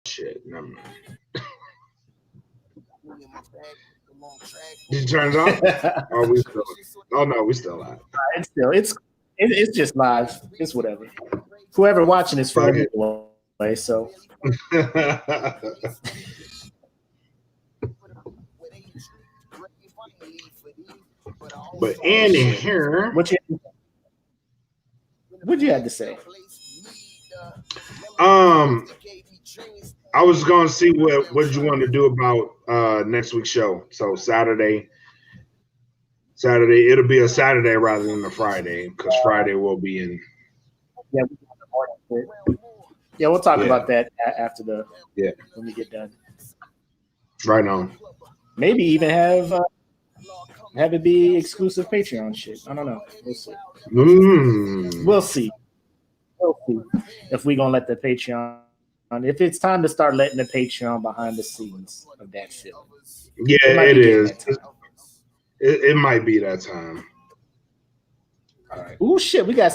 shit. Never mind. Did you turn it off? Oh, we still. Oh no, we still live. It's just live. It's whatever. Whoever watching is for anyway. So. But in here, what you had to say? I was gonna see what you want to do about next week's show. So Saturday, it'll be a Saturday rather than a Friday because Friday will be in. Yeah, we'll talk about that after when we get done. Right on. Maybe even have it be exclusive Patreon shit. I don't know. We'll see. We'll see. If we're gonna let the Patreon, if it's time to start letting the Patreon behind the scenes of that film. Yeah, it is. It might be that time. All right. Oh shit, we got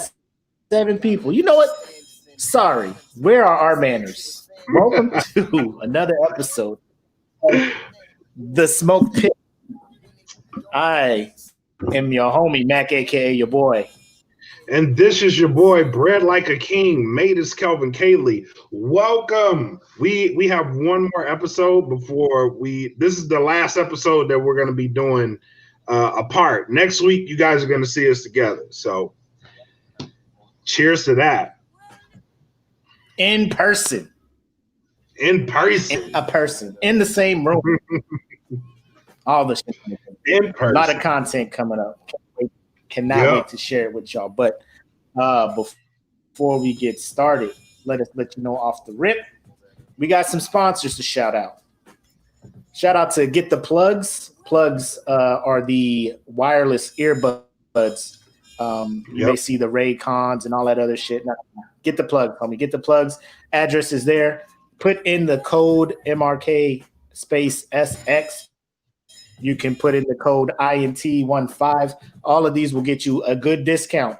7 people. You know what? Sorry. Where are our manners? Welcome to another episode of the Smoke Pit. I am your homie, Makk, aka your boy. And this is your boy, Bred Like a King, made as Kelvin Cayley. Welcome. We have one more episode before this is the last episode that we're going to be doing apart. Next week, you guys are going to see us together. So cheers to that. In person. In person. In a person. In the same room. All the shit. In person. A lot of content coming up. Cannot wait to share it with y'all. But before we get started, let you know off the rip, we got some sponsors to shout out. Shout out to Get the Plugs. Plugs are the wireless earbuds. You may see the Raycons and all that other shit. Now, Get the Plugs, homie. Get the Plugs. Address is there. Put in the code MRK space SX. You can put in the code INT15. All of these will get you a good discount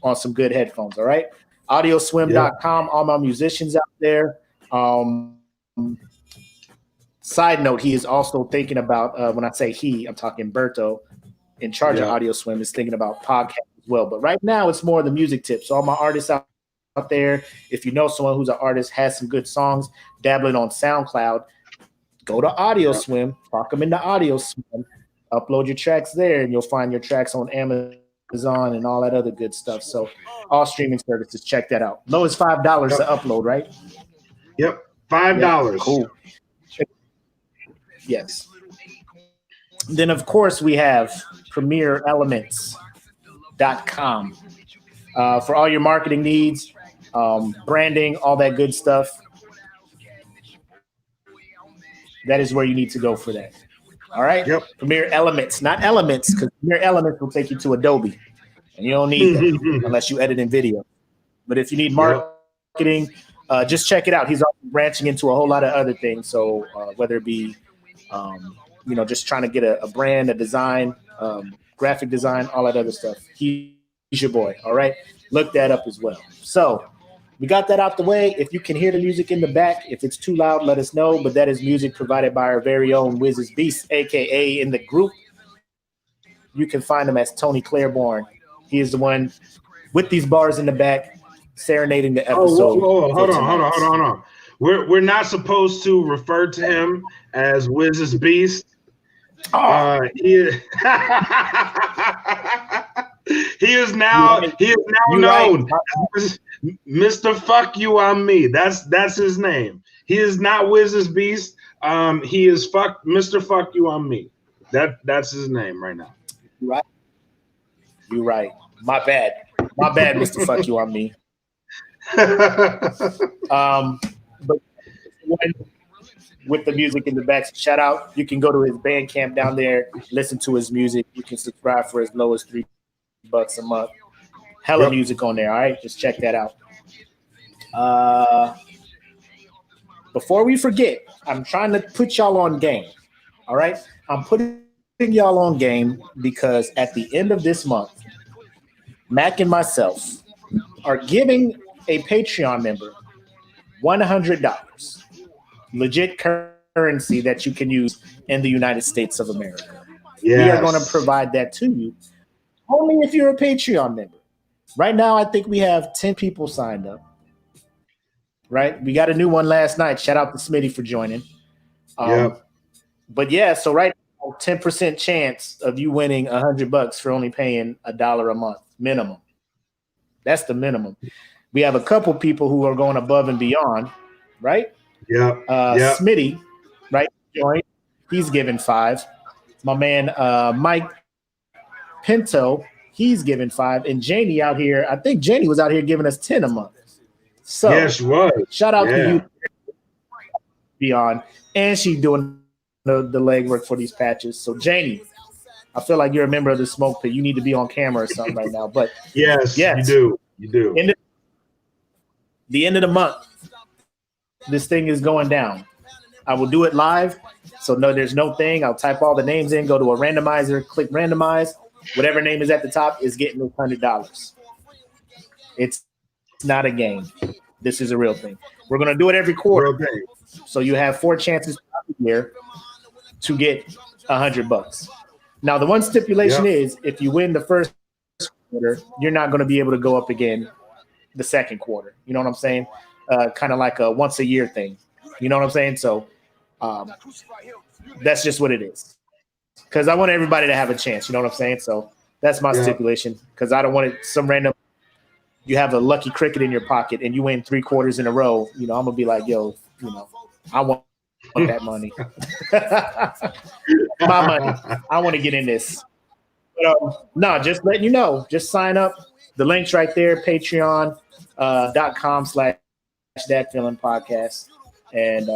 on some good headphones, all right? Audioswim.com, all my musicians out there. Side note, he is also thinking about, when I say he, I'm talking Berto, in charge of AudioSwim, is thinking about podcasts as well. But right now, it's more the music tips. All my artists out there, if you know someone who's an artist, has some good songs, dabbling on SoundCloud, go to AudioSwim, park them into AudioSwim, upload your tracks there, and you'll find your tracks on Amazon and all that other good stuff. So all streaming services, check that out. Low as $5 to upload, right? Yep, $5. Yep. Cool. Yes. Then, of course, we have PremierElements.com for all your marketing needs, branding, all that good stuff. That is where you need to go for that. All right? Yep. Premier Elements, not Elements, because Premier Elements will take you to Adobe. And you don't need that unless you edit in video. But if you need marketing, just check it out. He's also branching into a whole lot of other things. So whether it be, just trying to get a brand, a design, graphic design, all that other stuff. He's your boy. All right? Look that up as well. So we got that out the way. If you can hear the music in the back, if it's too loud, let us know. But that is music provided by our very own Wiz's Beast, a.k.a. in the group. You can find him as Tony Claiborne. He is the one with these bars in the back serenading the episode. Hold on. We're not supposed to refer to him as Wiz's Beast. He is now known as Mr. Fuck You on Me. That's his name. He is not Wiz's Beast. He is Mr. Fuck You on Me. That's his name right now. You're right. My bad, Mr. Fuck You on Me. But with the music in the back, shout out. You can go to his Bandcamp down there, listen to his music. You can subscribe for as low as $3 a month. Hella music on there. All right, just check that out. Before we forget, I'm trying to put y'all on game. All right, I'm putting y'all on game because at the end of this month, Makk and myself are giving a Patreon member $100. legit currency that you can use in the United States of America. Yes. We are going to provide that to you only if you're a Patreon member. Right now, I think we have 10 people signed up. Right? We got a new one last night. Shout out to Smitty for joining. But yeah, so right now, 10% chance of you winning $100 for only paying $1 a month minimum. That's the minimum. We have a couple people who are going above and beyond, right? Smitty, right? Joined. He's given $5. My man Mike Pinto, he's given $5. And Janie out here, I think Janie was out here giving us 10 a month. So yes, she was. Shout out to you, Beyond, and she's doing the legwork for these patches. So Janie, I feel like you're a member of the Smoke Pit. You need to be on camera or something right now. But yes, you do. You do. The end of the month, this thing is going down. I will do it live. So no, there's no thing. I'll type all the names in, go to a randomizer, click randomize. Whatever name is at the top is getting me $100. It's not a game. This is a real thing. We're going to do it every quarter. So you have 4 chances a year to get $100. Now, the one stipulation is if you win the first quarter, you're not going to be able to go up again the second quarter. You know what I'm saying? Kind of like a once a year thing. You know what I'm saying? So that's just what it is. Because I want everybody to have a chance. You know what I'm saying? So that's my stipulation. Because I don't want it some random. You have a lucky cricket in your pocket and you win 3 quarters in a row. You know, I'm gonna be like, yo, you know, I want that money. My money. I want to get in this. But, no, just letting you know. Just sign up. The link's right there. Patreon.com/DadFeelingPodcast. And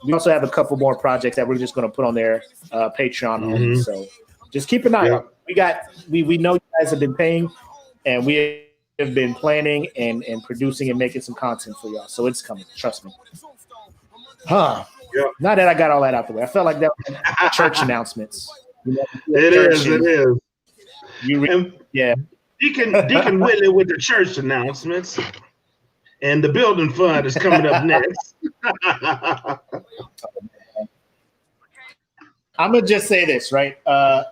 we also have a couple more projects that we're just going to put on there, Patreon only. So just keep an eye out. We know you guys have been paying, and we have been planning and producing and making some content for y'all. So it's coming. Trust me. Now that I got all that out the way, I felt like that was church announcements. You know, it is. Yeah. Deacon Whitley with the church announcements. And the building fund is coming up next. I'm going to just say this, right? The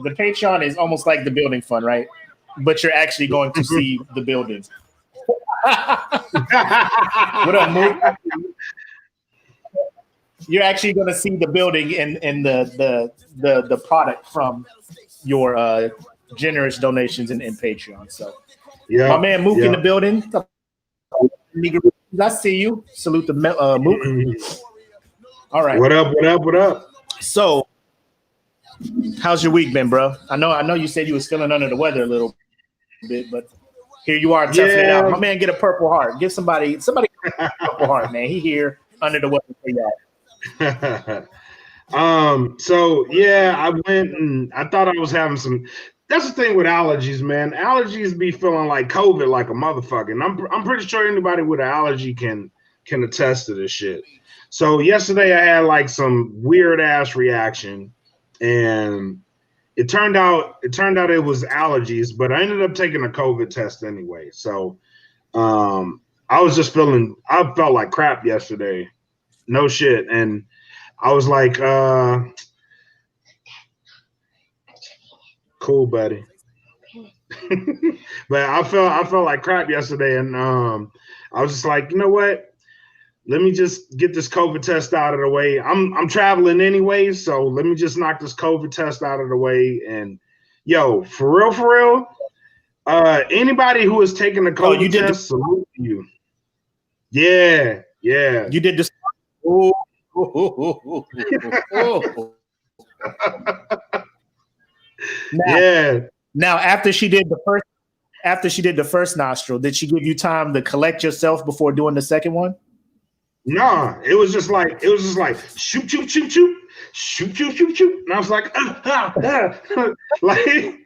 Patreon is almost like the building fund, right? But you're actually going to see the building. What up, Makk? You're actually going to see the building and the product from your generous donations in Patreon. So, my man Makk in the building. I see you. Salute the Makk. All right. What up? So, how's your week been, bro? I know you said you was feeling under the weather a little bit, but here you are toughing it out. My man, get a Purple Heart. Give somebody a Purple Heart, man. He here under the weather for y'all. So yeah, I went and I thought I was having some. That's the thing with allergies, man. Allergies be feeling like COVID, like a motherfucker. And I'm pretty sure anybody with an allergy can attest to this shit. So yesterday I had like some weird ass reaction, and it turned out it was allergies, but I ended up taking a COVID test anyway. So I felt like crap yesterday. No shit. And I was like, cool, buddy. But I felt like crap yesterday, and I was just like, you know what? Let me just get this COVID test out of the way. I'm traveling anyway, so let me just knock this COVID test out of the way. And yo, for real, anybody who has taken the COVID test, salute to you. Yeah. You did this. Now, after she did the first nostril, did she give you time to collect yourself before doing the second one? Nah, it was just like shoot, shoot, shoot, shoot, shoot, shoot, shoot, shoot, and I was like, like,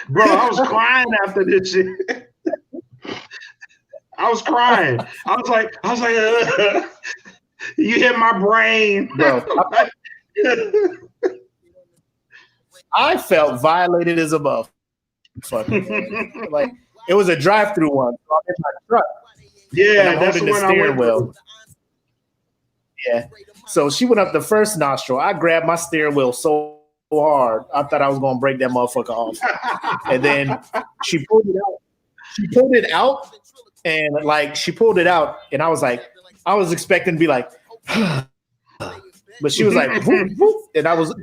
bro, I was crying after this shit. I was crying. I was like, you hit my brain, bro. I felt violated as a motherfucker. Like it was a drive-through one. So I'm in my truck. Yeah, that's the one I went through. Yeah. So she went up the first nostril. I grabbed my steering wheel so hard, I thought I was gonna break that motherfucker off. And then she pulled it out. And like she pulled it out, and I was like, I was expecting to be like, but she was like, whoop, whoop, and I was on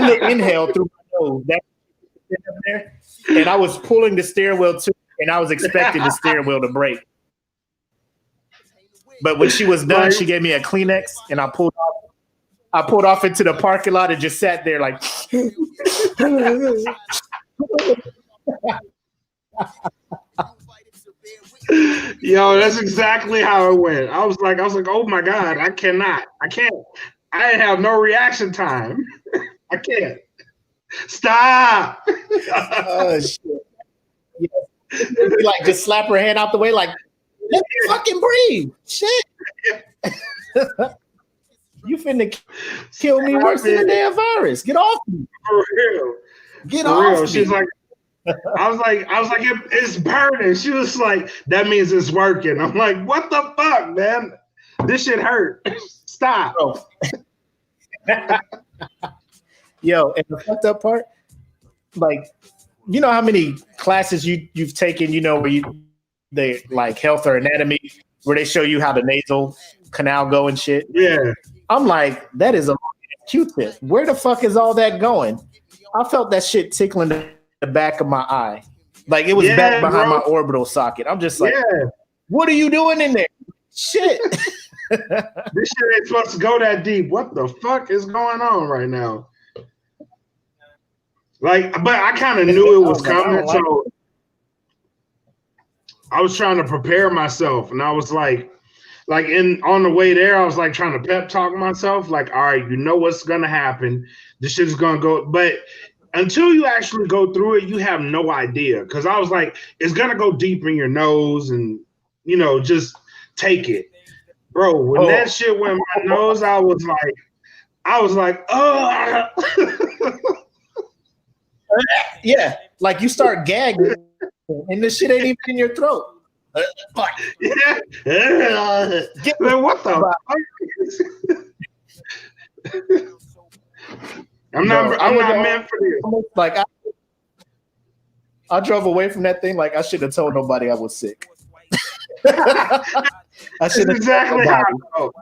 the inhale through my nose. That there, and I was pulling the steering wheel too, and I was expecting the steering wheel to break. But when she was done, she gave me a Kleenex, and I pulled off into the parking lot and just sat there like. Yo, that's exactly how it went. I was like, oh my God, I can't. I didn't have no reaction time. I can't. Stop. Oh shit. Yeah. Like just slap her hand out the way, like, let me fucking breathe. Shit. You finna kill me worse than the damn virus. Get off me. For real. Get off me. She's like, I was like, it's burning. She was like, that means it's working. I'm like, what the fuck, man? This shit hurt. Stop. Yo, and the fucked up part, like, you know how many classes you've taken, you know, where they like health or anatomy, where they show you how the nasal canal go and shit. Yeah. I'm like, that is a Q-tip. Where the fuck is all that going? I felt that shit tickling the back of my eye. Like it was back behind my orbital socket. I'm just like, what are you doing in there? Shit. This shit ain't supposed to go that deep. What the fuck is going on right now? Like, but I kind of knew it was coming, so I was trying to prepare myself, and I was like on the way there, I was like trying to pep talk myself, like, all right, you know what's gonna happen. This shit is gonna go, but until you actually go through it, you have no idea. Because I was like, it's gonna go deep in your nose, and you know, just take it, bro. When that shit went in my nose, I was like, oh. Yeah, like you start gagging, and this shit ain't even in your throat. Yeah. Man, what the fuck? I'm not meant for this. Like I drove away from that thing like I should have told nobody I was sick. I should exactly how I felt.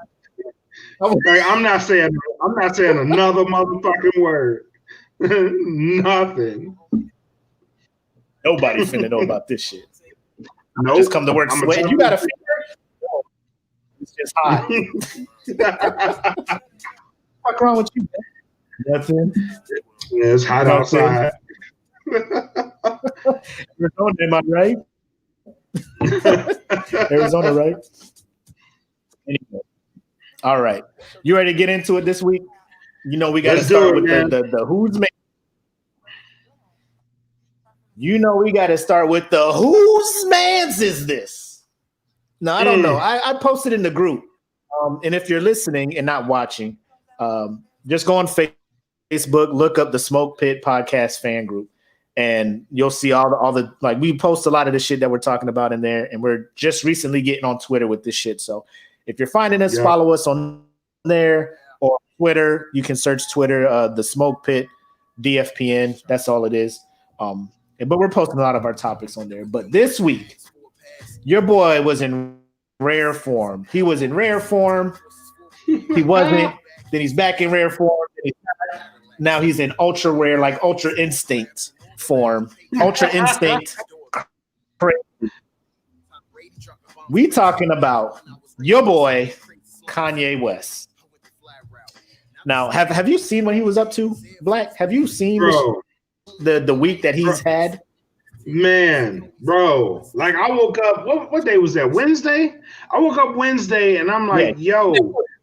Like, I'm not saying another motherfucking word. Nothing. Nobody finna know about this shit. Nope. Just come to work sweating. You got a fever? No. It's just hot. What's wrong with you, man? Nothing. Yeah, it's hot outside. Arizona, am I right? Arizona, right? Anyway. All right. You ready to get into it this week? You know we got to start with the who's man. You know we got to start with the whose man's is this? No, I don't know. I posted in the group. And if you're listening and not watching, just go on Facebook, look up the SmokePit Podcast Fan Group, and you'll see all the like we post a lot of the shit that we're talking about in there, and we're just recently getting on Twitter with this shit. So if you're finding us, follow us on there or Twitter. You can search Twitter, the SmokePit DFPN. That's all it is. But we're posting a lot of our topics on there. But this week, your boy was in rare form. He was in rare form. He wasn't. Then he's back in rare form. Now he's in ultra rare, like ultra instinct form. Ultra instinct. We talking about your boy, Kanye West. Now, have you seen what he was up to, Black? Have you seen the week that he's had? Man, bro, like I woke up, what day was that? Wednesday? I woke up Wednesday and I'm like, yo,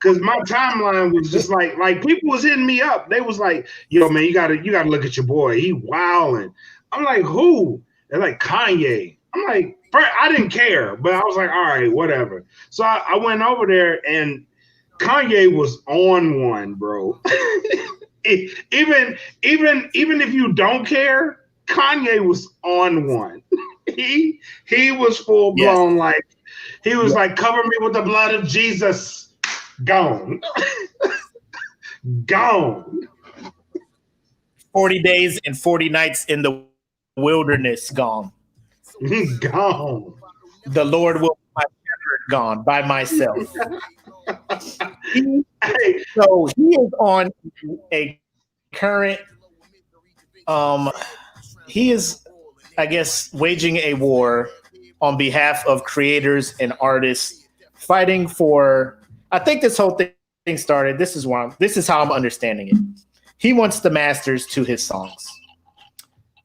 because my timeline was just like people was hitting me up. They was like, yo, man, you gotta look at your boy. He wilding. I'm like, who? They're like, Kanye. I'm like, I didn't care, but I was like, all right, whatever. So I went over there and Kanye was on one, bro. even if you don't care, Kanye was on one. He was full blown, like he was like, cover me with the blood of Jesus. Gone. Gone. 40 days and 40 nights in the wilderness gone. Gone. The Lord will be my shepherd gone by myself. So he is on a current he is, I guess, waging a war on behalf of creators and artists fighting for, I think this whole thing started, this is how I'm understanding it. He wants the masters to his songs.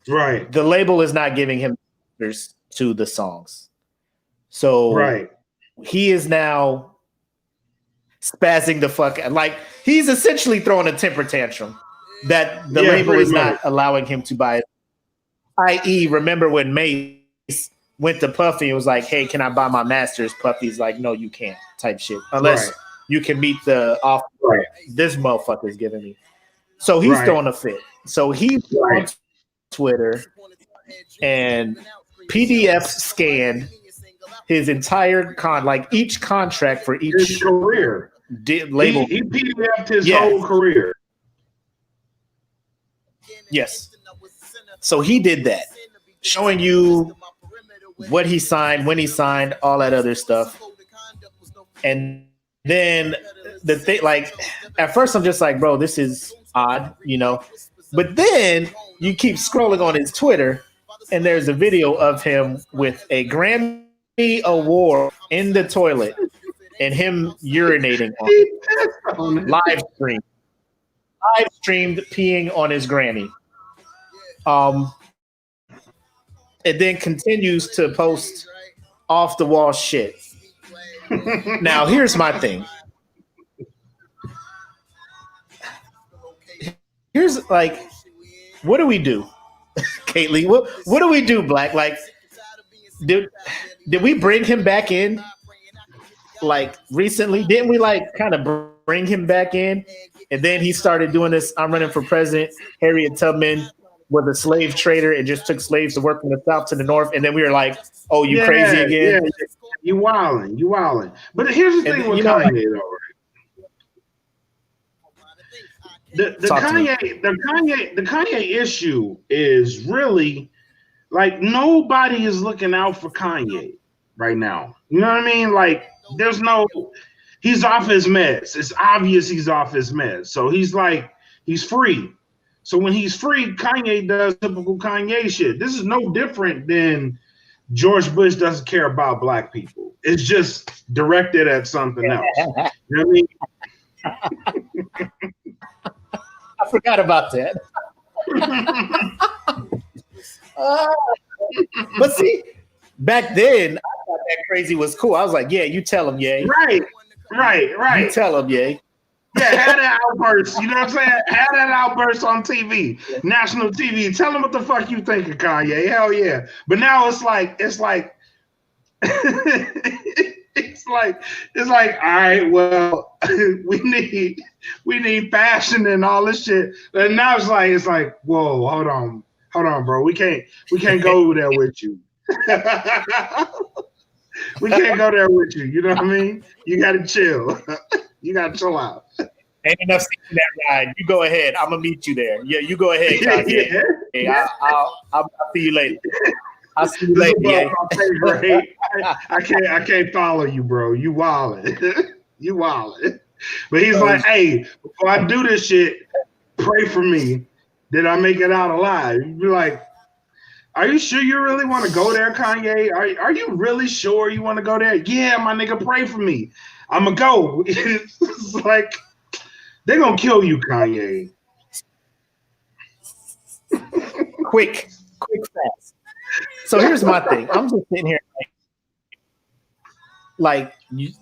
Right. The label is not giving him masters to the songs. So right. He is now spazzing the fuck out. Like, he's essentially throwing a temper tantrum that the label is not allowing him to buy it. I.e., remember when Mace went to Puffy and was like, hey, can I buy my masters? Puffy's like, no, you can't, type shit. Unless you can meet the offer this motherfucker is giving me. So he's throwing a fit. So he's on Twitter and PDF scanned his entire each contract for each his career label. He PDF'd his whole career. Yes. So he did that, showing you what he signed, when he signed, all that other stuff. And then the thing, at first I'm just like, bro, this is odd, But then you keep scrolling on his Twitter, and there's a video of him with a Grammy award in the toilet and him urinating on live streamed peeing on his granny. And then continues to post off the wall shit. Now, here's my thing. Here's what do we do, Kaylee? What do we do, Black? Did we bring him back in? Recently, didn't we kind of bring him back in? And then he started doing this. I'm running for president. Harriet Tubman was a slave trader and just took slaves to work from the south to the north. And then we were like, "Oh, you crazy again? Yeah. You wilding." But here's the thing with Kanye, though. The Kanye issue is really nobody is looking out for Kanye right now. You know what I mean? He's off his meds. It's obvious he's off his meds. So he's free. So when he's free, Kanye does typical Kanye shit. This is no different than George Bush doesn't care about black people. It's just directed at something else. You know what I mean? I forgot about that. But see, back then, I thought that crazy was cool. I was like, yeah, you tell him, yay. Right. You tell him, yay. Yeah, have that outburst. You know what I'm saying? Have that outburst on TV, national TV. Tell them what the fuck you think of Kanye. Hell yeah. But now it's like, it's like, all right, well, we need fashion and all this shit. And now it's like, whoa, hold on, bro. We can't go there with you. We can't go there with you. You know what I mean? You gotta chill. You gotta chill out. Ain't enough seats in that ride. You go ahead. I'm gonna meet you there. Yeah, you go ahead, Kanye. Yeah. Hey, I'll see you later. I'll see you later. Yeah. I can't follow you, bro. You wildin'. You wildin'. But he's like, hey, before I do this shit, pray for me. Did I make it out alive? You'd be like, are you sure you really want to go there, Kanye? Are you really sure you want to go there? Yeah, my nigga, pray for me. I'ma go. It's like, they're gonna kill you, Kanye. Quick, fast. So here's my thing. I'm just sitting here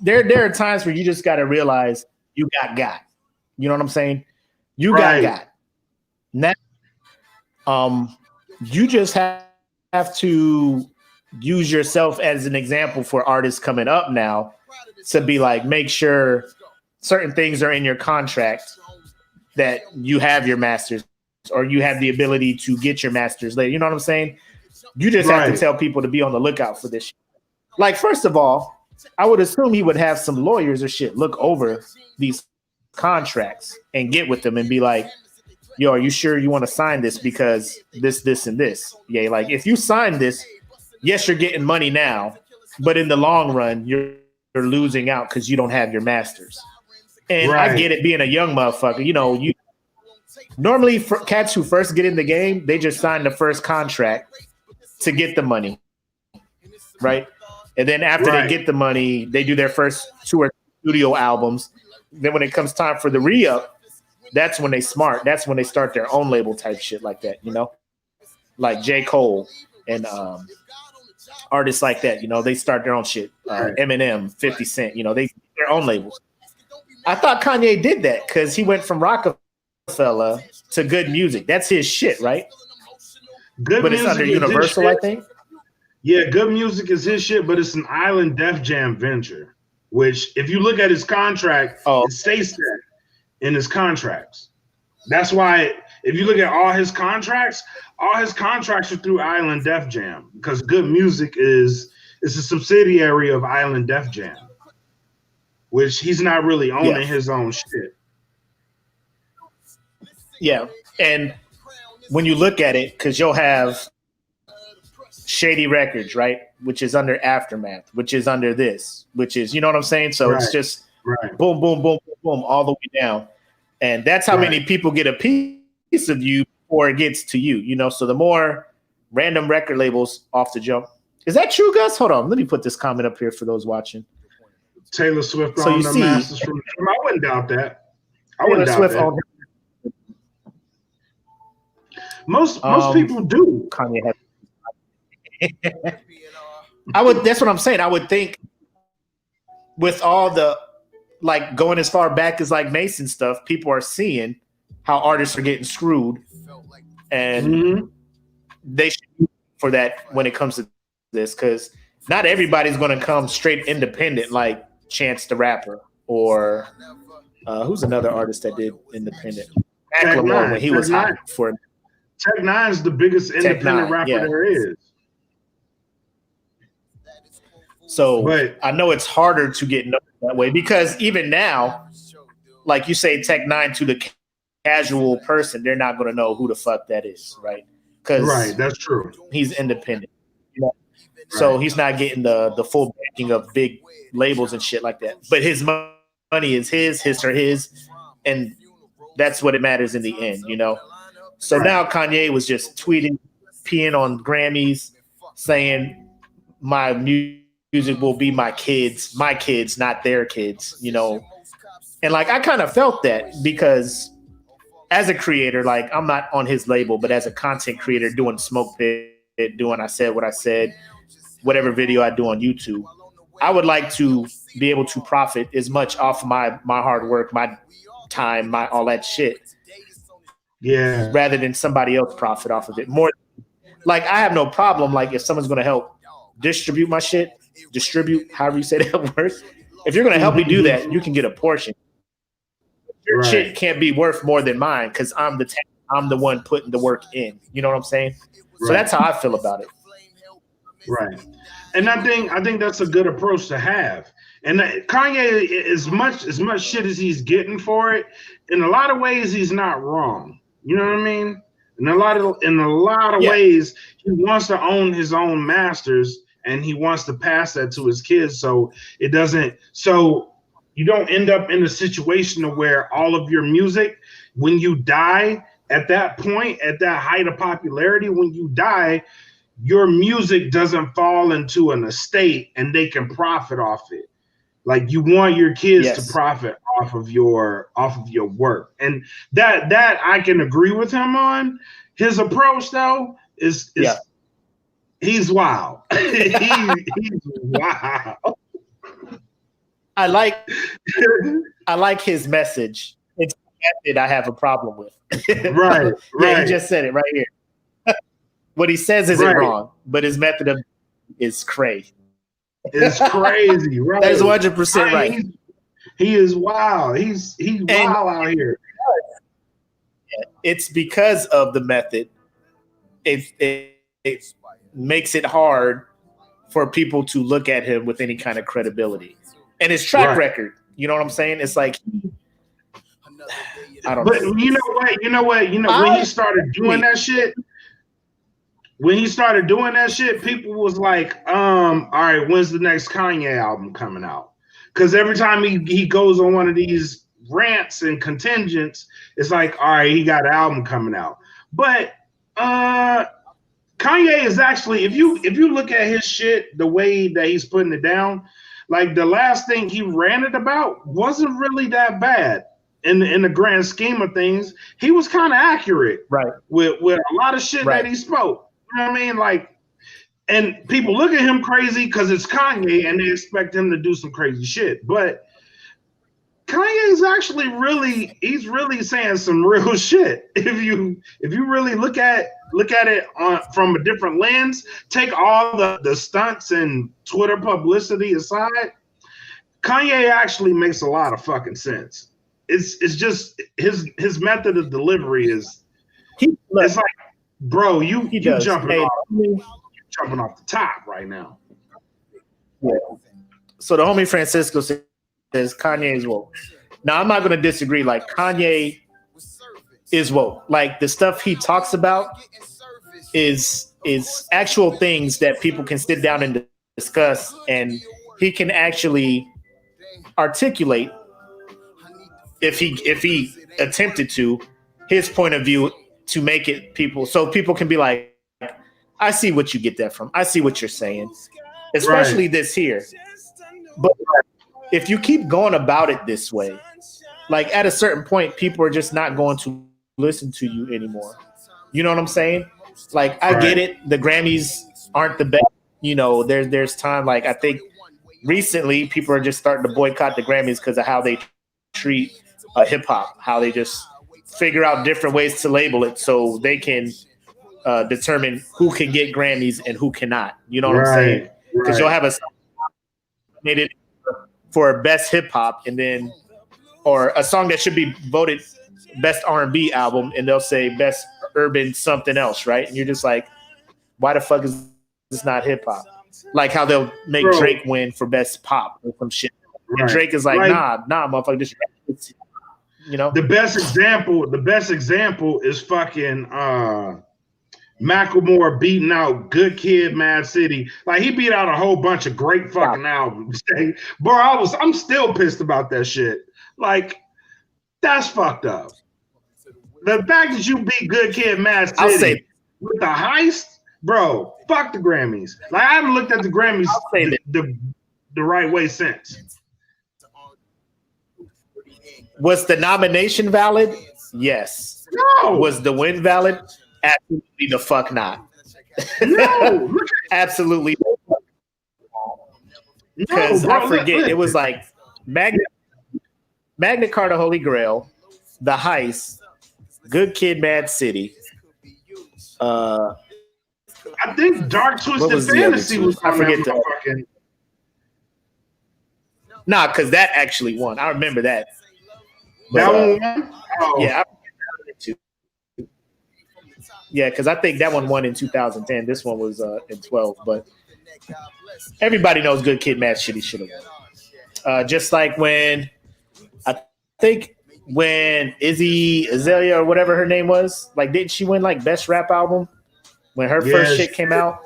there are times where you just got to realize you got. You know what I'm saying? You got. Now, you just have to use yourself as an example for artists coming up now to be make sure certain things are in your contract that you have your masters or you have the ability to get your masters later. You know what I'm saying? You just have to tell people to be on the lookout for this shit. First of all, I would assume he would have some lawyers or shit look over these contracts and get with them and be like, yo, are you sure you want to sign this because this, and this? Yeah, like if you sign this, yes, you're getting money now, but in the long run, you're losing out because you don't have your masters. And I get it being a young motherfucker. You normally for cats who first get in the game, they just sign the first contract to get the money, right? And then after they get the money, they do their first 2 or 3 studio albums. Then when it comes time for the re-up, that's when they smart. That's when they start their own label type shit like that, like J. Cole and artists like that. They start their own shit. Eminem, 50 Cent, they their own labels. I thought Kanye did that because he went from Rockefeller to Good Music. That's his shit, right? But it's under Universal, I think. Yeah, Good Music is his shit, but it's an Island Def Jam venture, which if you look at his contract, it states that in his contracts. That's why if you look at all his contracts are through Island Def Jam because Good Music is a subsidiary of Island Def Jam, which he's not really owning his own shit. Yeah, and when you look at it, because you'll have Shady Records, right? Which is under Aftermath, which is under this, which is, you know what I'm saying? So it's just boom, boom, boom, boom, boom, all the way down. And that's how many people get a piece of you before it gets to you, So the more random record labels off the jump. Is that true, Gus? Hold on. Let me put this comment up here for those watching. Taylor Swift on the Masters from I wouldn't doubt that. Most people do. Kanye has that's what I'm saying. I would think with all the like going as far back as like Mason stuff, people are seeing how artists are getting screwed, and they should be for that when it comes to this, because not everybody's going to come straight independent like Chance the Rapper or who's another artist that did independent? Macklemore when he was hot for Tech Nine is the biggest independent rapper there is. So I know it's harder to get noticed that way because even now, like you say, Tech Nine to the casual person, they're not going to know who the fuck that is, right? Because that's true. He's independent, so he's not getting the full backing of big labels and shit like that. But his money is his or his, and that's what it matters in the end, So now Kanye was just tweeting, peeing on Grammys, saying my music will be my kids, not their kids, And like I kind of felt that because as a creator, like I'm not on his label, but as a content creator doing SmokePit, doing I Said What I Said, whatever video I do on YouTube, I would like to be able to profit as much off my hard work, my time, my all that shit. Yeah. Rather than somebody else profit off of it. More like I have no problem. Like if someone's going to help distribute my shit, however you say that word. If you're going to help me do that, you can get a portion. Your shit can't be worth more than mine because I'm the one putting the work in. You know what I'm saying? So that's how I feel about it. Right. And I think that's a good approach to have. And Kanye, as much shit as he's getting for it, in a lot of ways he's not wrong. You know what I mean? In a lot of ways, he wants to own his own masters and he wants to pass that to his kids. So you don't end up in a situation where all of your music, when you die at that point, at that height of popularity, when you die, your music doesn't fall into an estate and they can profit off it. Like you want your kids to profit off of your work. And that I can agree with him on. His approach though is he's wild. he's wild. I like his message. It's the method I have a problem with. Right. He just said it right here. What he says isn't wrong, but his method is crazy. It's crazy, right? That is 100% right. He is wild. He's wild out here. It's because of the method. It makes it hard for people to look at him with any kind of credibility. And his track record, you know what I'm saying? It's like, I don't know. But you know what? When he started doing that shit, people was like, all right, when's the next Kanye album coming out? Because every time he goes on one of these rants and contingents, it's like, all right, he got an album coming out. But Kanye is actually, if you look at his shit, the way that he's putting it down, like the last thing he ranted about wasn't really that bad in the grand scheme of things. He was kind of accurate, right, with a lot of shit that he spoke. You know what I mean? Like, and people look at him crazy because it's Kanye and they expect him to do some crazy shit. But Kanye is actually he's really saying some real shit. If you really look at it from a different lens, take all the stunts and Twitter publicity aside, Kanye actually makes a lot of fucking sense. It's just his method of delivery is it's like, bro, you jumping off the top right now. Yeah. So the homie Francisco says Kanye is woke. Now I'm not going to disagree. Like, Kanye is woke. Like, the stuff he talks about is actual things that people can sit down and discuss, and he can actually articulate, if he attempted to, his point of view to make it so people can be like, I see what you get that from. I see what you're saying, especially this here. But if you keep going about it this way, like, at a certain point, people are just not going to listen to you anymore. You know what I'm saying? Like, I get it. The Grammys aren't the best. You know, there's time. Like, I think recently people are just starting to boycott the Grammys because of how they treat hip hop, how they just figure out different ways to label it so they can determine who can get Grammys and who cannot. You know what I'm saying? Because you'll have a nominated for best hip hop, and then, or a song that should be voted best R&B album, and they'll say best urban something else, right? And you're just like, why the fuck is this not hip hop? Like how they'll make Drake win for best pop or some shit. And Drake is like, nah, motherfucker, this, you know. The best example is fucking Macklemore beating out Good Kid, Mad City. Like, he beat out a whole bunch of great fucking albums. Bro, I'm still pissed about that shit. Like, that's fucked up. The fact that you beat Good Kid, Mad City with the heist, bro, fuck the Grammys. Like, I haven't looked at the Grammys the right way since. Was the nomination valid? Yes. No. Was the win valid? Absolutely the fuck not. No. Absolutely. Because I forget, it was like Magna Carta Holy Grail, The Heist, Good Kid, Mad City. I think Dark Twisted Fantasy was. I forget that. Nah, because that actually won. I remember that. But, that one won? Oh. Yeah, I remember that too. Yeah, because I think that one won in 2010. This one was in 12. But everybody knows Good Kid, Mad City should have won. Just like when Izzy Azalea or whatever her name was, like, didn't she win like best rap album when her first shit came out,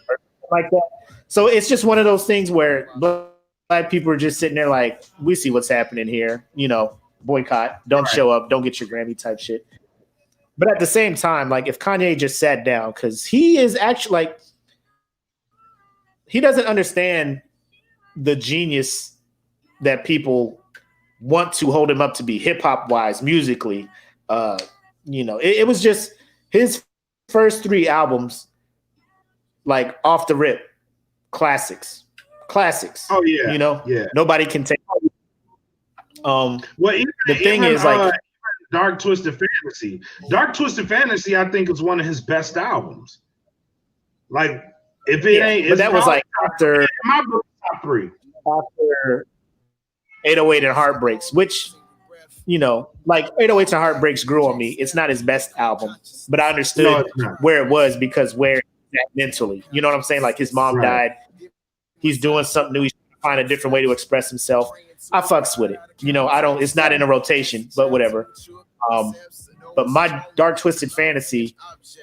or like that? So it's just one of those things where black people are just sitting there like, we see what's happening here, you know, boycott, don't show up, don't get your Grammy type shit. But at the same time, like, if Kanye just sat down, because he is actually like, he doesn't understand the genius that people want to hold him up to be hip hop wise, musically. You know, it was just his first 3 albums, like, off the rip, classics. Oh yeah, you know, nobody can take. Well, the thing is, like, Dark Twisted Fantasy. Dark Twisted Fantasy, I think, is one of his best albums. Like, if it ain't, but that was like after my book, top 3. After 808 and Heartbreaks, which, you know, like, 808s and Heartbreaks grew on me. It's not his best album, but I understood where it was because where it's at mentally. You know what I'm saying? Like, his mom died. He's doing something new. He's trying to find a different way to express himself. I fucks with it. You know, I don't. It's not in a rotation, but whatever. But my Dark Twisted Fantasy,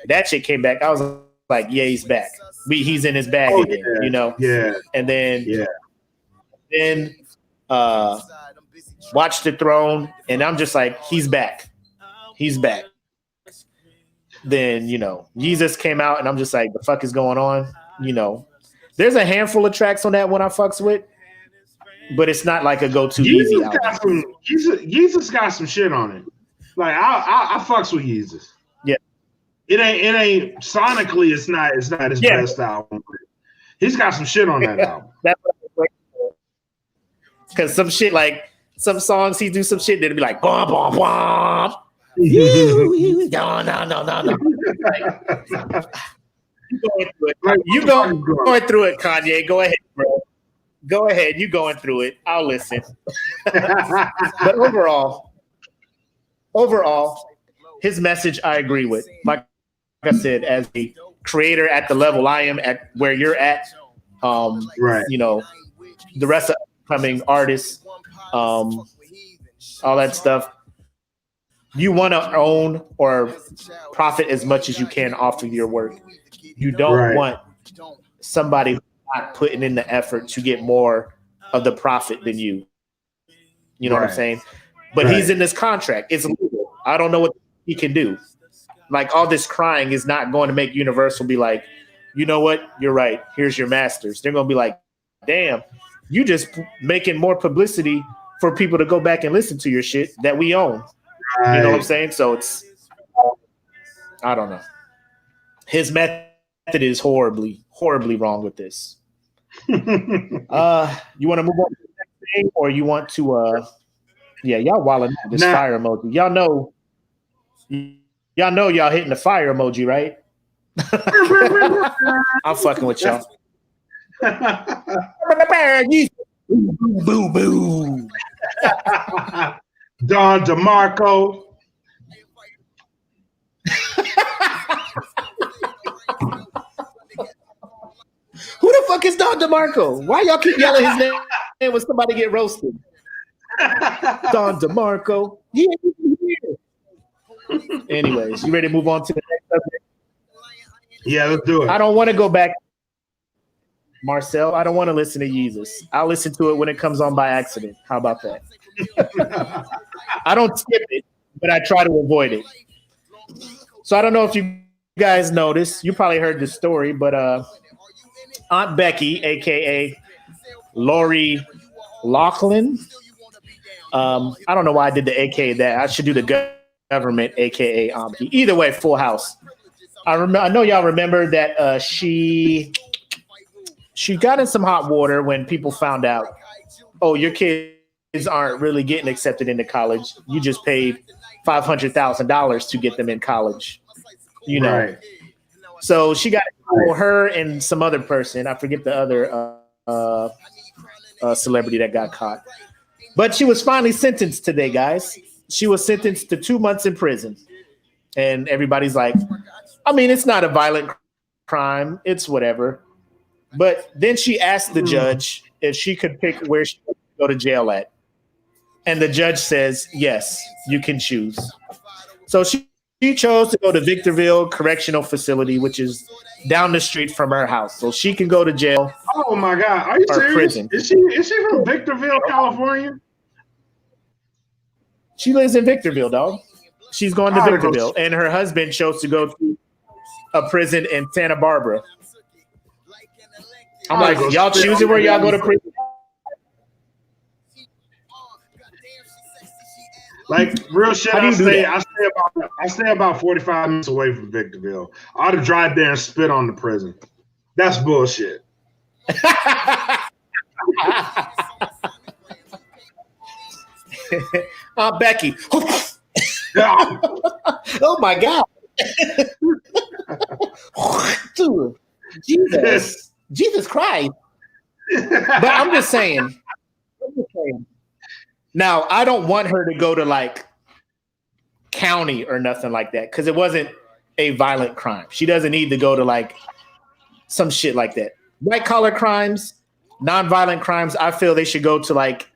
that shit came back. I was like, yeah, he's back. He's in his bag again. Yeah. You know. Yeah. And then Watch the Throne, and I'm just like, he's back. He's back. Then, you know, Jesus came out, and I'm just like, the fuck is going on? You know, there's a handful of tracks on that one I fucks with, but it's not like a go-to easy album. Jesus got some shit on it. Like I fucks with Jesus. Yeah. It ain't sonically it's not his best album. He's got some shit on that album. Because some shit, like some songs he do some shit that'll be like bom bom bom. No. You going through it, Kanye. Go ahead, bro. Go ahead. You going through it. I'll listen. But overall, his message I agree with. Like I said, as a creator at the level I am at, where you're at, right. You know, the rest of upcoming artists, all that stuff. You want to own or profit as much as you can off of your work. You don't want somebody who's not putting in the effort to get more of the profit than you. You know what I'm saying? But he's in this contract. It's legal. I don't know what he can do. Like, all this crying is not going to make Universal be like, you know what? You're right. Here's your masters. They're going to be like, damn, you just making more publicity for people to go back and listen to your shit that we own. Right. You know what I'm saying? So it's, I don't know. His method is horribly wrong with this. You want to move on to the next thing, or you want to y'all wilding out this fire emoji. Y'all know y'all hitting the fire emoji, right? I'm fucking with y'all. Boo boo. Don DeMarco. Who the fuck is Don DeMarco? Why y'all keep yelling his name when somebody get roasted? Don DeMarco. He ain't even here. Anyways, you ready to move on to the next subject? Yeah, let's do it. I don't want to go back, Marcel. I don't want to listen to Jesus. I'll listen to it when it comes on by accident. How about that? I don't skip it, but I try to avoid it. So I don't know if you guys noticed. You probably heard the story, but Aunt Becky, aka Lori Loughlin. I don't know why I did the AKA that. I should do the government, aka Aunt Becky. Either way, Full House. I know y'all remember that she got in some hot water when people found out, oh, your kids aren't really getting accepted into college. You just paid $500,000 to get them in college. You know. Right. So she got her and some other person. I forget the other celebrity that got caught. But she was finally sentenced today, guys. She was sentenced to 2 months in prison. And everybody's like, I mean, it's not a violent crime. It's whatever. But then she asked the judge if she could pick where she would go to jail at. And the judge says, yes, you can choose. So she chose to go to Victorville Correctional Facility, which is down the street from her house. So she can go to jail. Oh my God. Are you serious? Prison. Is she from Victorville, California? She lives in Victorville, dog. She's going to Victorville. And her husband chose to go to a prison in Santa Barbara. I'm like, y'all choosing where y'all go to prison? Like, real shit, I stay about 45 minutes away from Victorville. I ought to drive there and spit on the prison. That's bullshit. Aunt Becky. Oh my God. Jesus Christ. But I'm just saying. Now, I don't want her to go to like county or nothing like that because it wasn't a violent crime. She doesn't need to go to like some shit like that. White collar crimes, nonviolent crimes, I feel they should go to like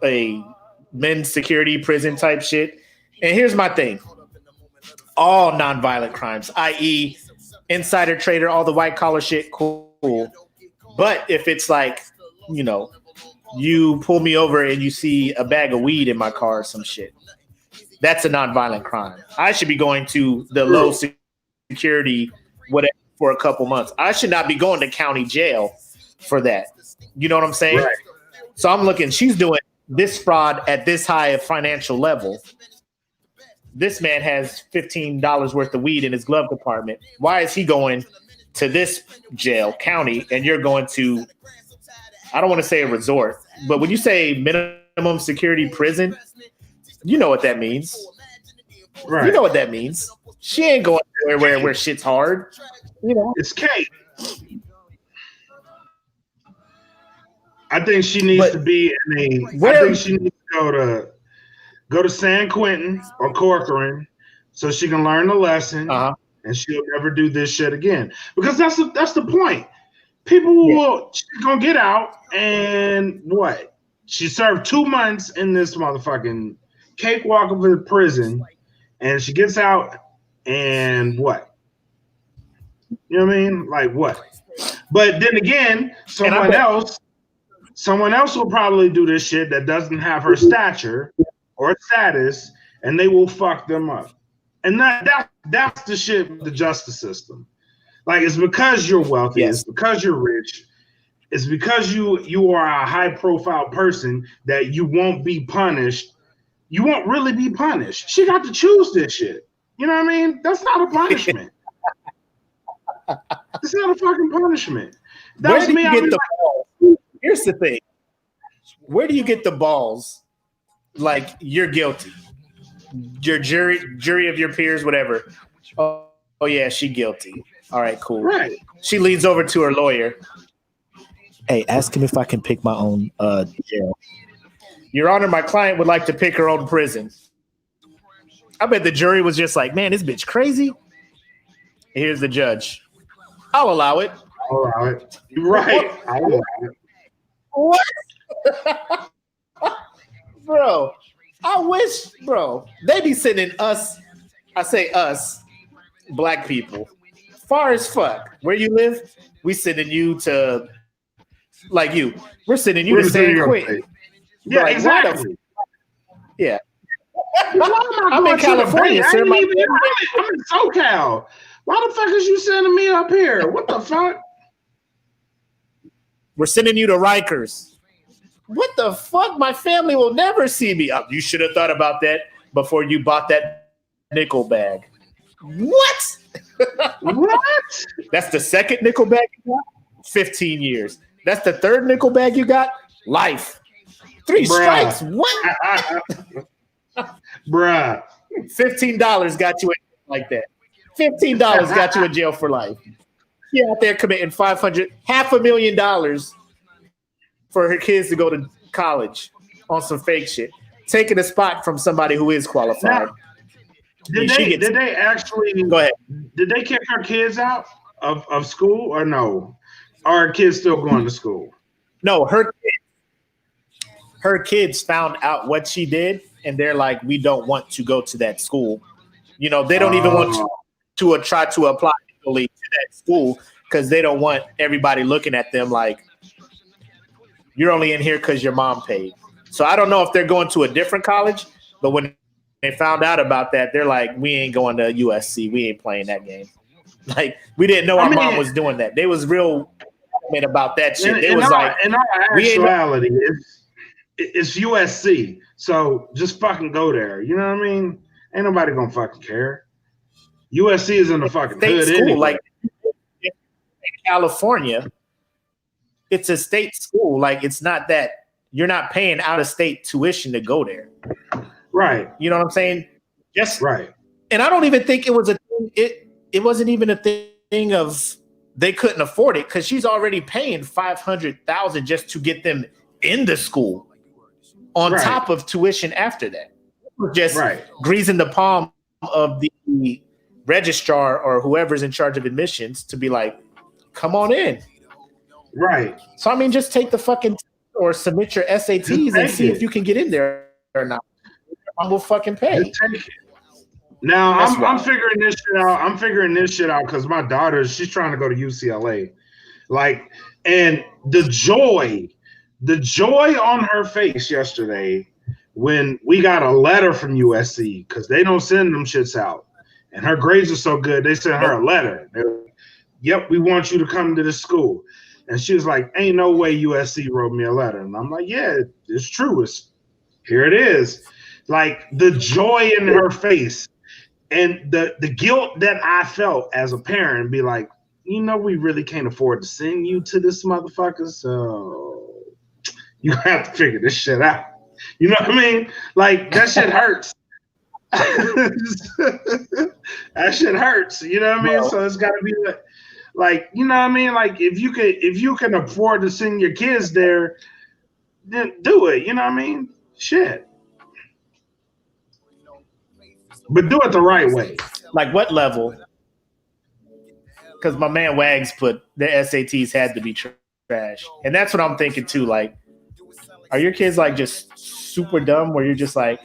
a men's security prison type shit. And here's my thing. All nonviolent crimes, i.e. insider trader, all the white collar shit, cool. But if it's like, you pull me over and you see a bag of weed in my car or some shit, that's a nonviolent crime. I should be going to the low security, whatever, for a couple months. I should not be going to county jail for that. You know what I'm saying? Right. So I'm looking, she's doing this fraud at this high of financial level. This man has $15 worth of weed in his glove compartment. Why is he going to this jail county and you're going to, I don't want to say a resort, but when you say minimum security prison, you know what that means. Right. You know what that means. She ain't going where shit's hard. It's Kate. I think she needs to be in a. I think she needs to go to San Quentin or Corcoran so she can learn the lesson, and she'll never do this shit again. Because that's the point. People will. She's gonna get out, and what? She served 2 months in this motherfucking cakewalk of a prison, and she gets out, and what? You know what I mean? Like what? But then again, someone else will probably do this shit that doesn't have her stature or status, and they will fuck them up. And that's the shit with the justice system. Like, it's because you're wealthy, it's because you're rich, it's because you are a high profile person that you won't be punished. You won't really be punished. She got to choose this shit. You know what I mean? That's not a punishment. It's not a fucking punishment. That's me. Here's the thing. Where do you get the balls? Like, you're guilty. Your jury of your peers, whatever. Oh yeah, she guilty. All right, cool. Right. She leans over to her lawyer. Hey, ask him if I can pick my own jail. Your Honor, my client would like to pick her own prison. I bet the jury was just like, man, this bitch crazy. Here's the judge. I'll allow it. I'll allow it. You're right. I'll allow it. What? Bro, I wish, they be sending us, I say us, black people, far as fuck. Where you live, we sending you to, like you, we're sending you to San Quentin. Yeah, like, exactly. Yeah. I'm in California, sir. I'm in SoCal. Why the fuck is you sending me up here? What the fuck? We're sending you to Rikers. What the fuck? My family will never see me. You should have thought about that before you bought that nickel bag. What? What? That's the second nickel bag you got? 15 years. That's the third nickel bag you got? Life. 3 strikes. What? Bruh. $15 got you in like that. $15 got you in jail for life. She out there committing $500,000 for her kids to go to college on some fake shit, taking a spot from somebody who is qualified. Now, did they actually go ahead? Did they kick her kids out of school or no? Are her kids still going to school? No, her kids found out what she did, and they're like, we don't want to go to that school. They don't even want to try to apply legally to that school because they don't want everybody looking at them like, you're only in here because your mom paid. So I don't know if they're going to a different college, but when they found out about that, they're like, we ain't going to USC. We ain't playing that game. Like, we didn't know our mom was doing that. They was real about that shit. In our actuality, it's USC. So just fucking go there. You know what I mean? Ain't nobody gonna fucking care. USC is in the fucking hood school, anyway. like in California. It's a state school. Like, it's not that you're not paying out of state tuition to go there. Right. You know what I'm saying? Just right. And I don't even think it was it wasn't even a thing of they couldn't afford it because she's already paying $500,000 just to get them into school on top of tuition after that. Just greasing the palm of the registrar or whoever's in charge of admissions to be like, come on in. Right. So I mean, just take the fucking or submit your SATs and see if you can get in there or not. I will fucking pay. Just take it. Now I'm figuring this shit out. I'm figuring this shit out because my daughter, she's trying to go to UCLA. Like, and the joy on her face yesterday when we got a letter from USC, because they don't send them shits out. And her grades are so good, they sent her a letter. Like, yep, we want you to come to this school. And she was like, ain't no way USC wrote me a letter. And I'm like, yeah, it's true. Here it is. Like the joy in her face and the guilt that I felt as a parent, be like, you know, we really can't afford to send you to this motherfucker, so you have to figure this shit out. You know what I mean? Like that shit hurts. That shit hurts. You know what I mean? So it's got to be like, you know what I mean? Like if you can afford to send your kids there, then do it. You know what I mean? Shit. But do it the right way. Like what level? Because my man Wags put the SATs had to be trash. And that's what I'm thinking too. Like, are your kids like just super dumb where you're just like,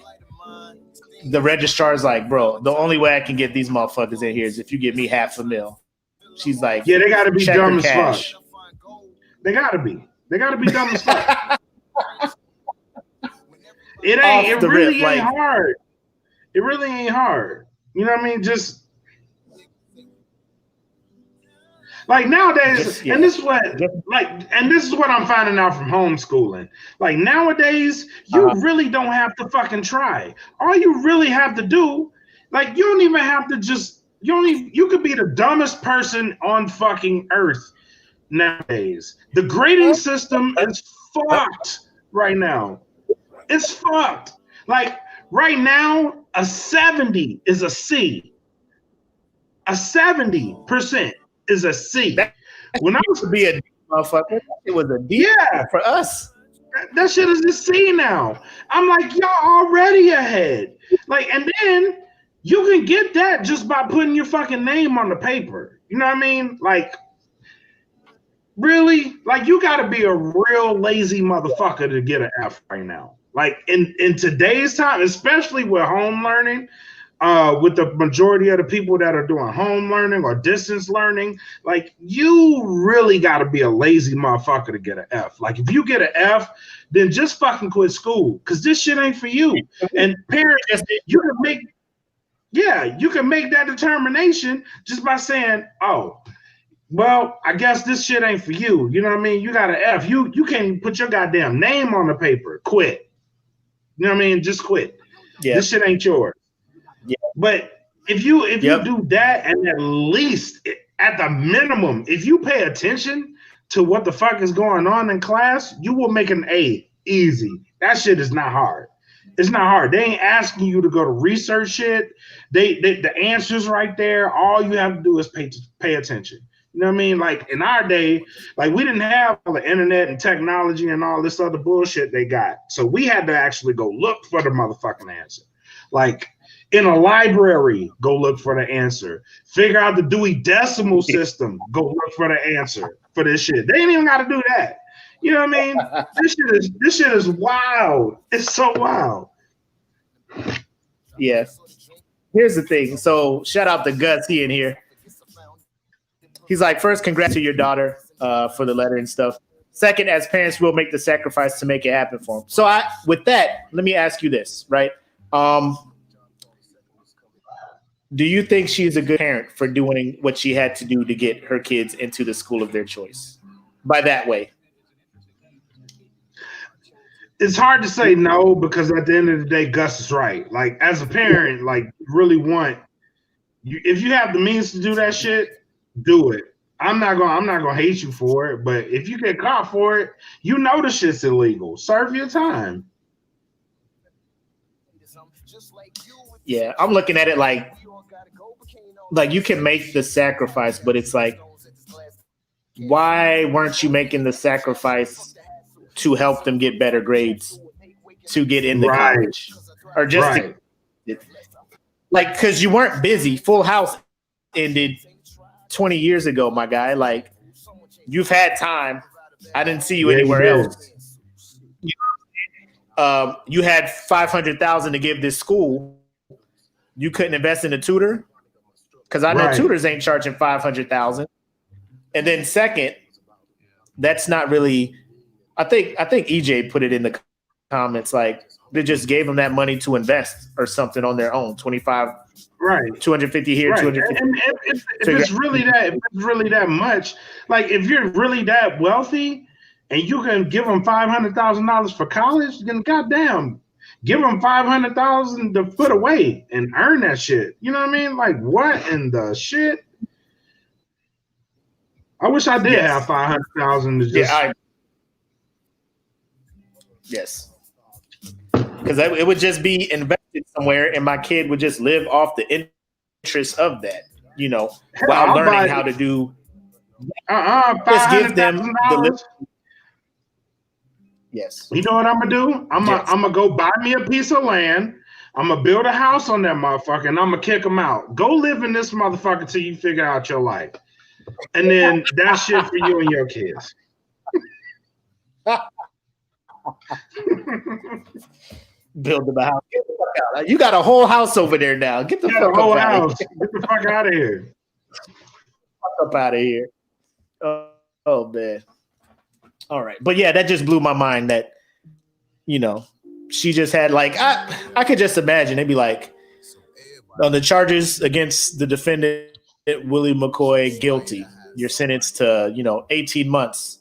the registrar's like, bro, the only way I can get these motherfuckers in here is if you give me $500,000. She's like, yeah, they got to be dumb as fuck. They got to be. They got to be dumb as fuck. It really ain't hard. It really ain't hard. You know what I mean? Just like nowadays, and this is what I'm finding out from homeschooling. Like nowadays, you really don't have to fucking try. All you really have to do, like you don't even have to just you could be the dumbest person on fucking earth nowadays. The grading system is fucked right now. It's fucked. Like right now, a 70 is a C. A 70% is a C. When I was to be a motherfucker, it was a D for us. That shit is a C now. I'm like, y'all already ahead. Like, and then you can get that just by putting your fucking name on the paper. You know what I mean? Like, really? Like, you got to be a real lazy motherfucker to get an F right now. Like, in today's time, especially with home learning, with the majority of the people that are doing home learning or distance learning, like, you really got to be a lazy motherfucker to get an F. Like, if you get an F, then just fucking quit school because this shit ain't for you. And parents, you can make that determination just by saying, oh, well, I guess this shit ain't for you. You know what I mean? You got an F. You can't even put your goddamn name on the paper. Quit. You know what I mean? Just quit. Yeah. This shit ain't yours. Yeah. But if you do that, and at least at the minimum, if you pay attention to what the fuck is going on in class, you will make an A easy. That shit is not hard. It's not hard. They ain't asking you to go to research shit. The answer's right there. All you have to do is pay attention. You know what I mean? Like in our day, like we didn't have all the internet and technology and all this other bullshit they got. So we had to actually go look for the motherfucking answer. Like in a library, go look for the answer. Figure out the Dewey Decimal System. Go look for the answer for this shit. They ain't even got to do that. You know what I mean? This shit is wild. It's so wild. Yes. Here's the thing. So shout out to Gus. He in here. He's like, first, congrats to your daughter for the letter and stuff. Second, as parents, we'll make the sacrifice to make it happen for them. So with that, let me ask you this, right? Do you think she's a good parent for doing what she had to do to get her kids into the school of their choice? By that way. It's hard to say no, because at the end of the day, Gus is right. Like as a parent, like really if you have the means to do that shit, do it. I'm not gonna hate you for it, but if you get caught for it, you know the shit's illegal. Serve your time. Yeah, I'm looking at it like you can make the sacrifice, but it's like, why weren't you making the sacrifice to help them get better grades to get into college, or just like, because you weren't busy. Full House ended 20 years ago, my guy. Like, you've had time I didn't see you anywhere else. You had $500,000 to give this school. You couldn't invest in a tutor because I know tutors ain't charging $500,000. And then second, that's not really. I think EJ put it in the comments like they just gave them that money to invest or something on their own. 25, 250 here, 250. And if it's really that much, like if you're really that wealthy and you can give them $500,000 for college, then goddamn, give them $500,000 to put away and earn that shit. You know what I mean? Like what in the shit? I wish I did have $500,000 to just. Yes. Because it would just be invested somewhere, and my kid would just live off the interest of that, while learning how to do. Just give them the. Yes. You know what I'm gonna do? I'm gonna go buy me a piece of land. I'm gonna build a house on that motherfucker, and I'm gonna kick them out. Go live in this motherfucker till you figure out your life, and then that's shit for you and your kids. Build the house. Get the fuck out. You got a whole house over there now. Get the fuck whole up house. Get the fuck out of here. Fuck up out of here. Oh man. All right. But yeah, that just blew my mind that, she just had like, I could just imagine it'd be like on the charges against the defendant, Willie McCoy, guilty. You're sentenced to, 18 months,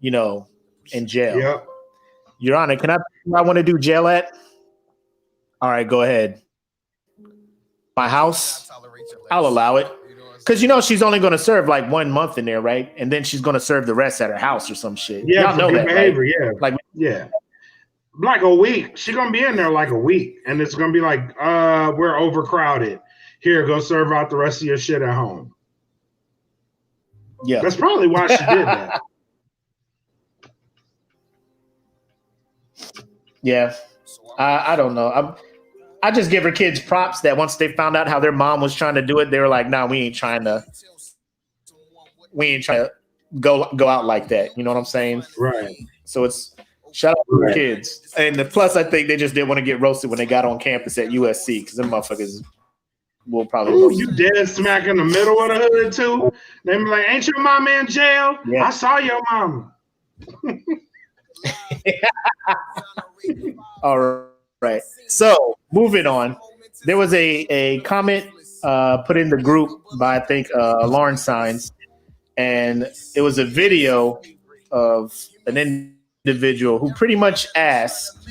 in jail. Yep. Your Honor, can I want to do jail at? All right, go ahead. My house, I'll allow it. Because she's only going to serve like 1 month in there, right? And then she's going to serve the rest at her house or some shit. Yeah, y'all know that, behavior, right? Like a week. She's going to be in there like a week. And it's going to be like, we're overcrowded. Here, go serve out the rest of your shit at home. Yeah. That's probably why she did that. Yeah, I don't know. I just give her kids props that once they found out how their mom was trying to do it, they were like, "Nah, we ain't trying to go out like that." You know what I'm saying? Right. So it's shout out to the kids. And plus, I think they just didn't want to get roasted when they got on campus at USC because them motherfuckers will probably. Ooh, you dead smack in the middle of the hood too. They be like, "Ain't your mama in jail? Yeah. I saw your mama." All right. So moving on, there was a comment put in the group by I think Lauren Signs, and it was a video of an individual who pretty much asked.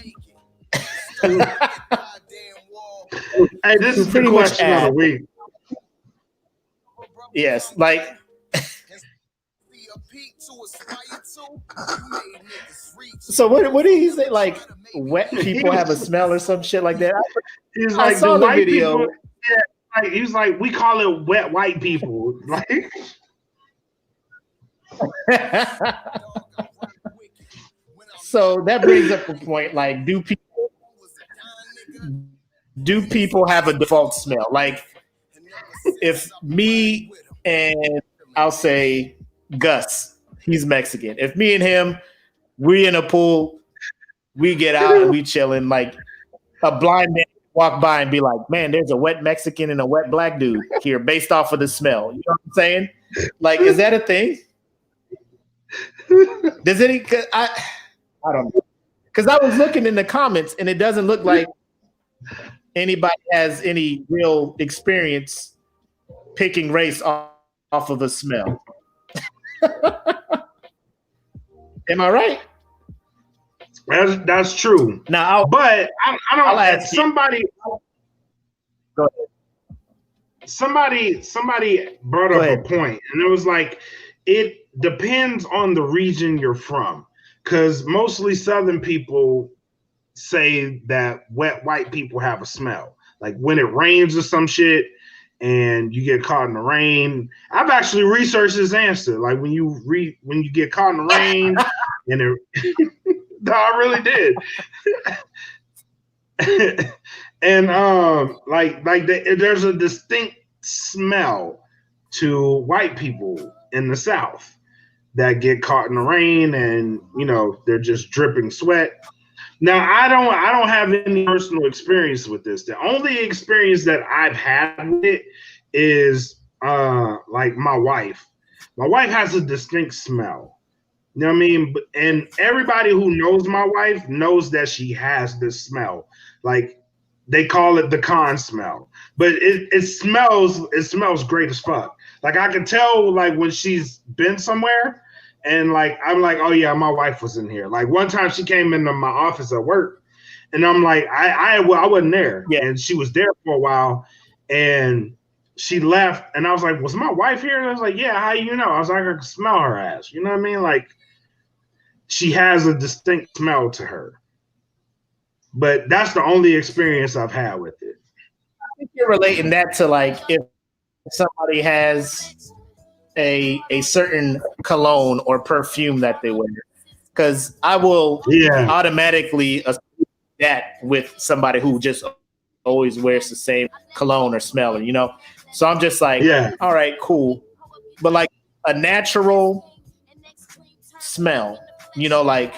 Hey, this is the question of the week. Yes, like. So what did he say? Like wet people have a smell or some shit like that? He's like, I saw the video. People, like, he was like, we call it wet white people. Like, so that brings up the point. Like, do people have a default smell? Like, if me and I'll say Gus, he's Mexican. If me and him, we in a pool, we get out and we chilling. Like a blind man walk by and be like, "Man, there's a wet Mexican and a wet black dude here," based off of the smell. You know what I'm saying? Like, is that a thing? Does any? I don't know. Because I was looking in the comments and it doesn't look like anybody has any real experience picking race off of a smell. Am I right? That's true. Now, but I don't. I'll ask somebody. Go ahead. Somebody brought up a point, and it was like it depends on the region you're from, because mostly Southern people say that wet white people have a smell, like when it rains or some shit. And you get caught in the rain. I've actually researched this answer. Like when you get caught in the rain, and it, no, I really did. And there's a distinct smell to white people in the South that get caught in the rain and they're just dripping sweat. Now I don't have any personal experience with this. The only experience that I've had with it is like my wife. My wife has a distinct smell. You know what I mean? And everybody who knows my wife knows that she has this smell. Like they call it the con smell. But it smells great as fuck. Like I can tell like when she's been somewhere and like I'm like, oh yeah, my wife was in here. Like one time she came into my office at work and I'm like, I wasn't there. Yeah. And she was there for a while and she left and I was like, was my wife here? And I was like, yeah, how you know? I was like, I can smell her ass. You know what I mean? Like she has a distinct smell to her. But that's the only experience I've had with it. I think you're relating that to like if somebody has a certain cologne or perfume that they wear. Because I will automatically associate that with somebody who just always wears the same cologne or smell, So I'm just like, all right, cool. But like a natural smell, like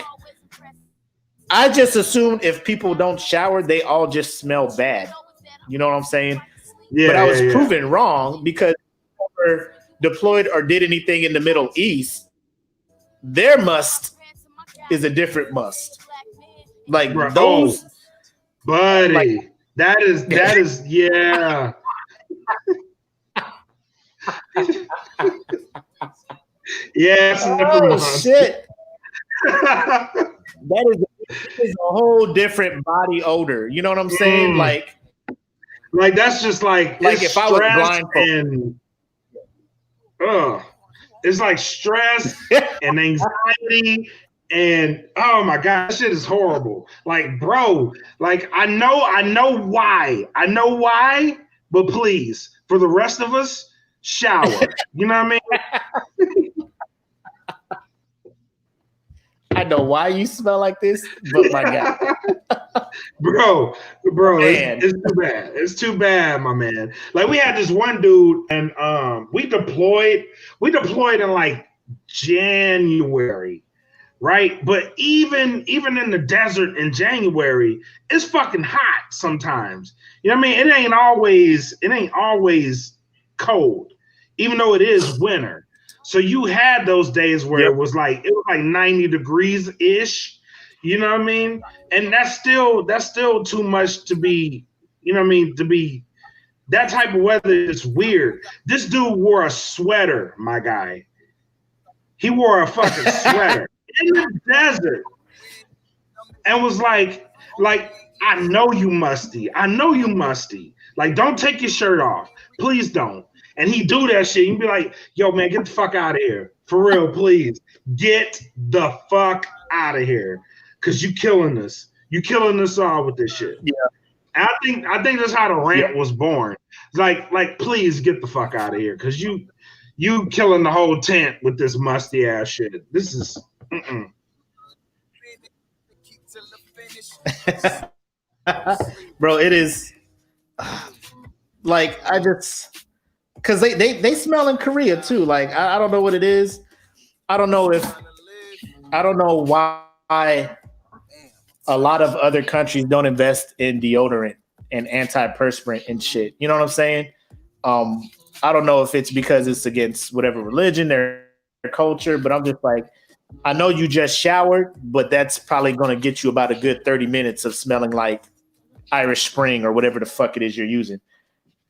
I just assumed if people don't shower, they all just smell bad. You know what I'm saying? Yeah. But I was proven wrong because never deployed or did anything in the Middle East. Their must is a different must. Like those, buddy. Like, that is yeah. Yes. Shit. That is a whole different body odor. You know what I'm saying? Like that's just like if I was blindfolded. It's like stress and anxiety and oh my god, that shit is horrible. Like, bro, like I know why, but please, for the rest of us, shower. You know what I mean? I know why you smell like this, but my God. bro, it's too bad. It's too bad, my man. Like we had this one dude and we deployed in like January, right? But even in the desert in January, it's fucking hot sometimes. You know what I mean? It ain't always cold, even though it is winter. So you had those days where it was like 90 degrees ish, you know what I mean? And that's still too much to be, you know what I mean, to be that type of weather is weird. This dude wore a sweater, my guy. He wore a fucking sweater in the desert and was like, I know you musty. Like, don't take your shirt off. Please don't. And he do that shit. You'd be like, yo, man, get the fuck out of here. For real, please. Get the fuck out of here. Cause you killing us. You killing us all with this shit. Yeah. And I think that's how the rant was born. Like, please get the fuck out of here. Cause you killing the whole tent with this musty ass shit. This is Bro, it is like I just because they smell in Korea too. Like I don't know what it is. I don't know why a lot of other countries don't invest in deodorant and antiperspirant and shit. You know what I'm saying? I don't know if it's because it's against whatever religion, their culture, but I'm just like, I know you just showered, but that's probably going to get you about a good 30 minutes of smelling like Irish Spring or whatever the fuck it is you're using.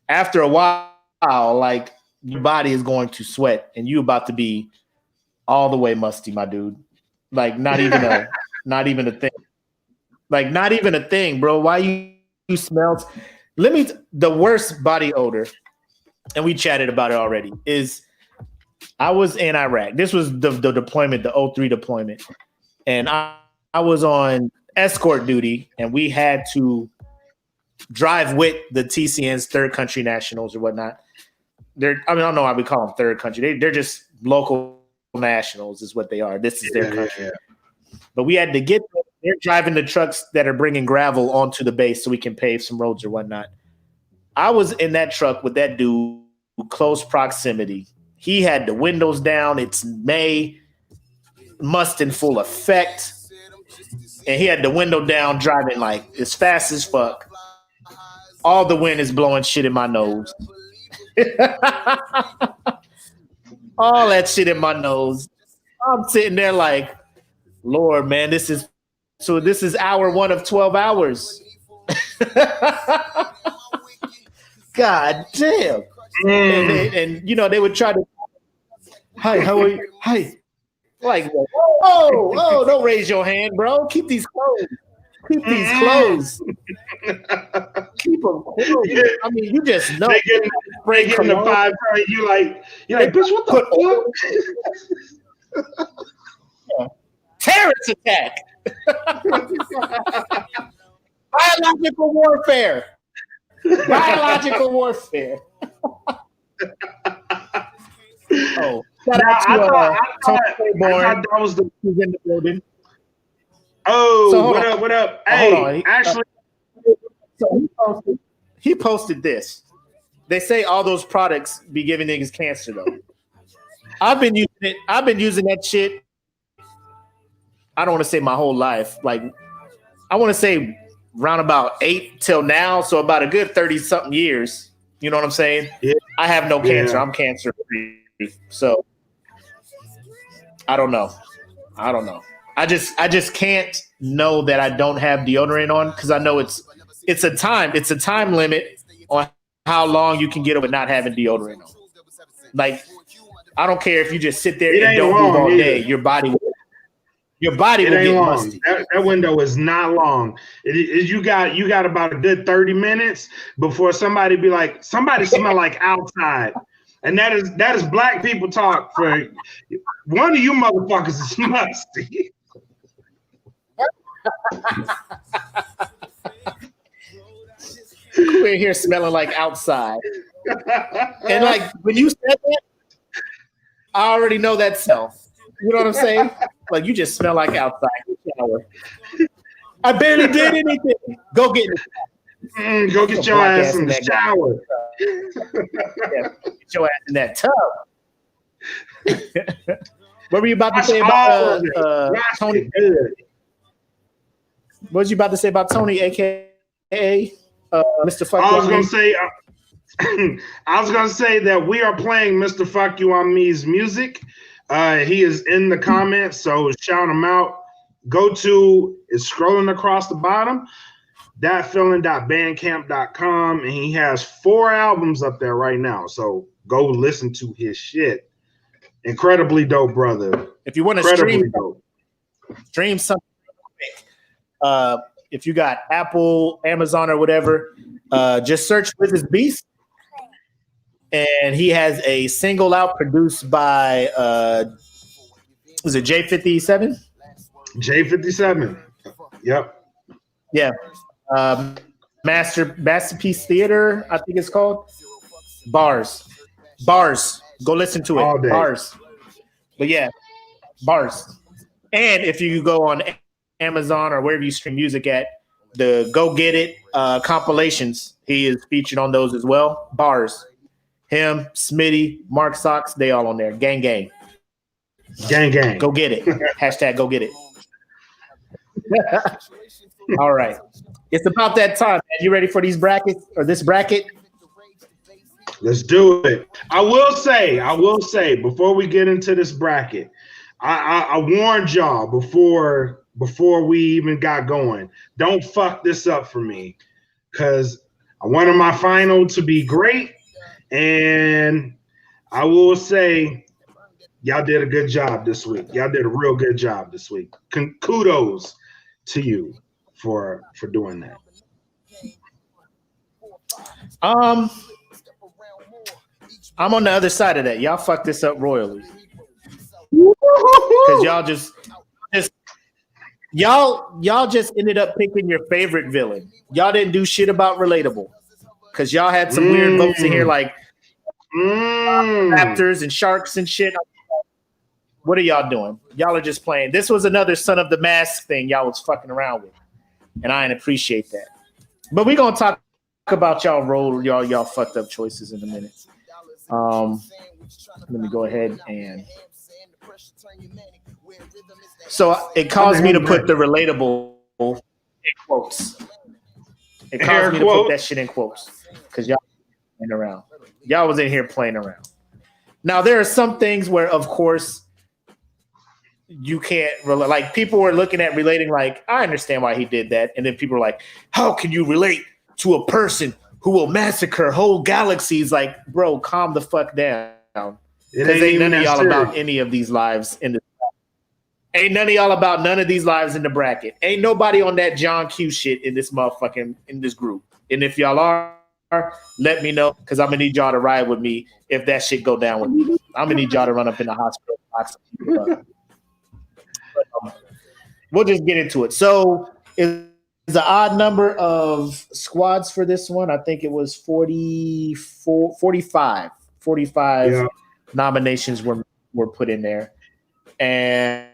After a while, like your body is going to sweat and you about to be all the way musty, my dude. Like not even a thing. Like not even a thing, bro. Why you smell? The worst body odor, and we chatted about it already, is I was in Iraq. This was the deployment, the 03 deployment. And I was on escort duty and we had to drive with the TCN's third country nationals or whatnot. I don't know why we call them third country. They're just local nationals is what they are. This is their country. Yeah. But we had to get them. They're driving the trucks that are bringing gravel onto the base so we can pave some roads or whatnot. I was in that truck with that dude, close proximity. He had the windows down. It's May. must in full effect. And he had the window down, driving like as fast as fuck. All the wind is blowing shit in my nose. All that shit in my nose. I'm sitting there like, Lord, man, this is hour 1 of 12 hours. God damn. And you know, they would try to, hi, how are you? Hi. Like, oh, don't raise your hand, bro. Keep these clothes. Keep these clothes. Keep them clothes. I mean, you just know. They get in the 5 you like, bitch, what the fuck? Yeah. Terrorist attack. Biological warfare. Biological warfare. Oh, I thought that was the who's in the building. Oh, so what up? Hey, actually, so he posted this. They say all those products be giving niggas cancer though. I've been using it. I've been using that shit. I don't want to say my whole life. Like, I want to say round about 8 till now. So about a good 30-something years. You know what I'm saying? Yeah. I have no cancer. I'm cancer free. So I don't know. I just can't know that I don't have deodorant on because I know it's a time limit on how long you can get with not having deodorant on. Like, I don't care if you just sit there and don't move all day. Your body will get musty. That window is not long. You got about a good 30 minutes before somebody be like, somebody smell like outside. And that is black people talk for one of you motherfuckers is musty. We're here smelling like outside. And like when you said that, I already know that smell. You know what I'm saying? Like, you just smell like outside in the shower. I barely did anything. Go get it. Go get your ass in the shower. Yeah, get your ass in that tub. What were you about to say about Tony? What was you about to say about Tony, aka Mr. Fuck? I was gonna say that we are playing Mr. Fuck You on Me's music. He is in the comments, so shout him out. It's scrolling across the bottom. thatfeeling.bandcamp.com, and he has 4 albums up there right now. So go listen to his shit. Incredibly dope, brother. If you want to stream something, if you got Apple, Amazon, or whatever, just search With His Beast. And he has a single out produced by was it J57? J57. Yep. Yeah. Masterpiece Theater, I think it's called. Bars. Go listen to it. All day. Bars. But yeah, Bars. And if you go on Amazon or wherever you stream music at, the Go Get It compilations, he is featured on those as well. Bars. Him, Smitty, Mark Socks, they all on there. Gang. Gang. Go get it. Hashtag go get it. All right. It's about that time, man. You ready for these brackets or this bracket? Let's do it. I will say before we get into this bracket, I warned y'all before we even got going. Don't fuck this up for me, because I wanted my final to be great, and I will say y'all did a good job this week. Y'all did a real good job this week. Kudos to you for doing that. I'm on the other side of that. Y'all fucked this up royally. Because y'all just ended up picking your favorite villain. Y'all didn't do shit about Relatable. Because y'all had some weird votes in here like raptors and sharks and shit. What are y'all doing? Y'all are just playing. This was another Son of the Mask thing y'all was fucking around with. And I didn't appreciate that. But we're going to talk about y'all fucked up choices in a minute. Let me go ahead and So it caused me to put the relatable in quotes. It caused me to put that shit in quotes because y'all playing around. Y'all was in here playing around. Now there are some things where, of course, you can't relate. Like people were looking at relating. Like I understand why he did that, and then people are like, "How can you relate to a person who will massacre whole galaxies?" Like, bro, calm the fuck down. Because ain't none of y'all about any of these lives in the. Ain't none of y'all about none of these lives in the bracket. Ain't nobody on that John Q shit in this motherfucking in this group. And if y'all are, let me know because I'm gonna need y'all to ride with me if that shit go down with me. I'm gonna need y'all to run up in the hospital. We'll just get into it. So is the odd number of squads for this one? I think it was 45 nominations were put in there. And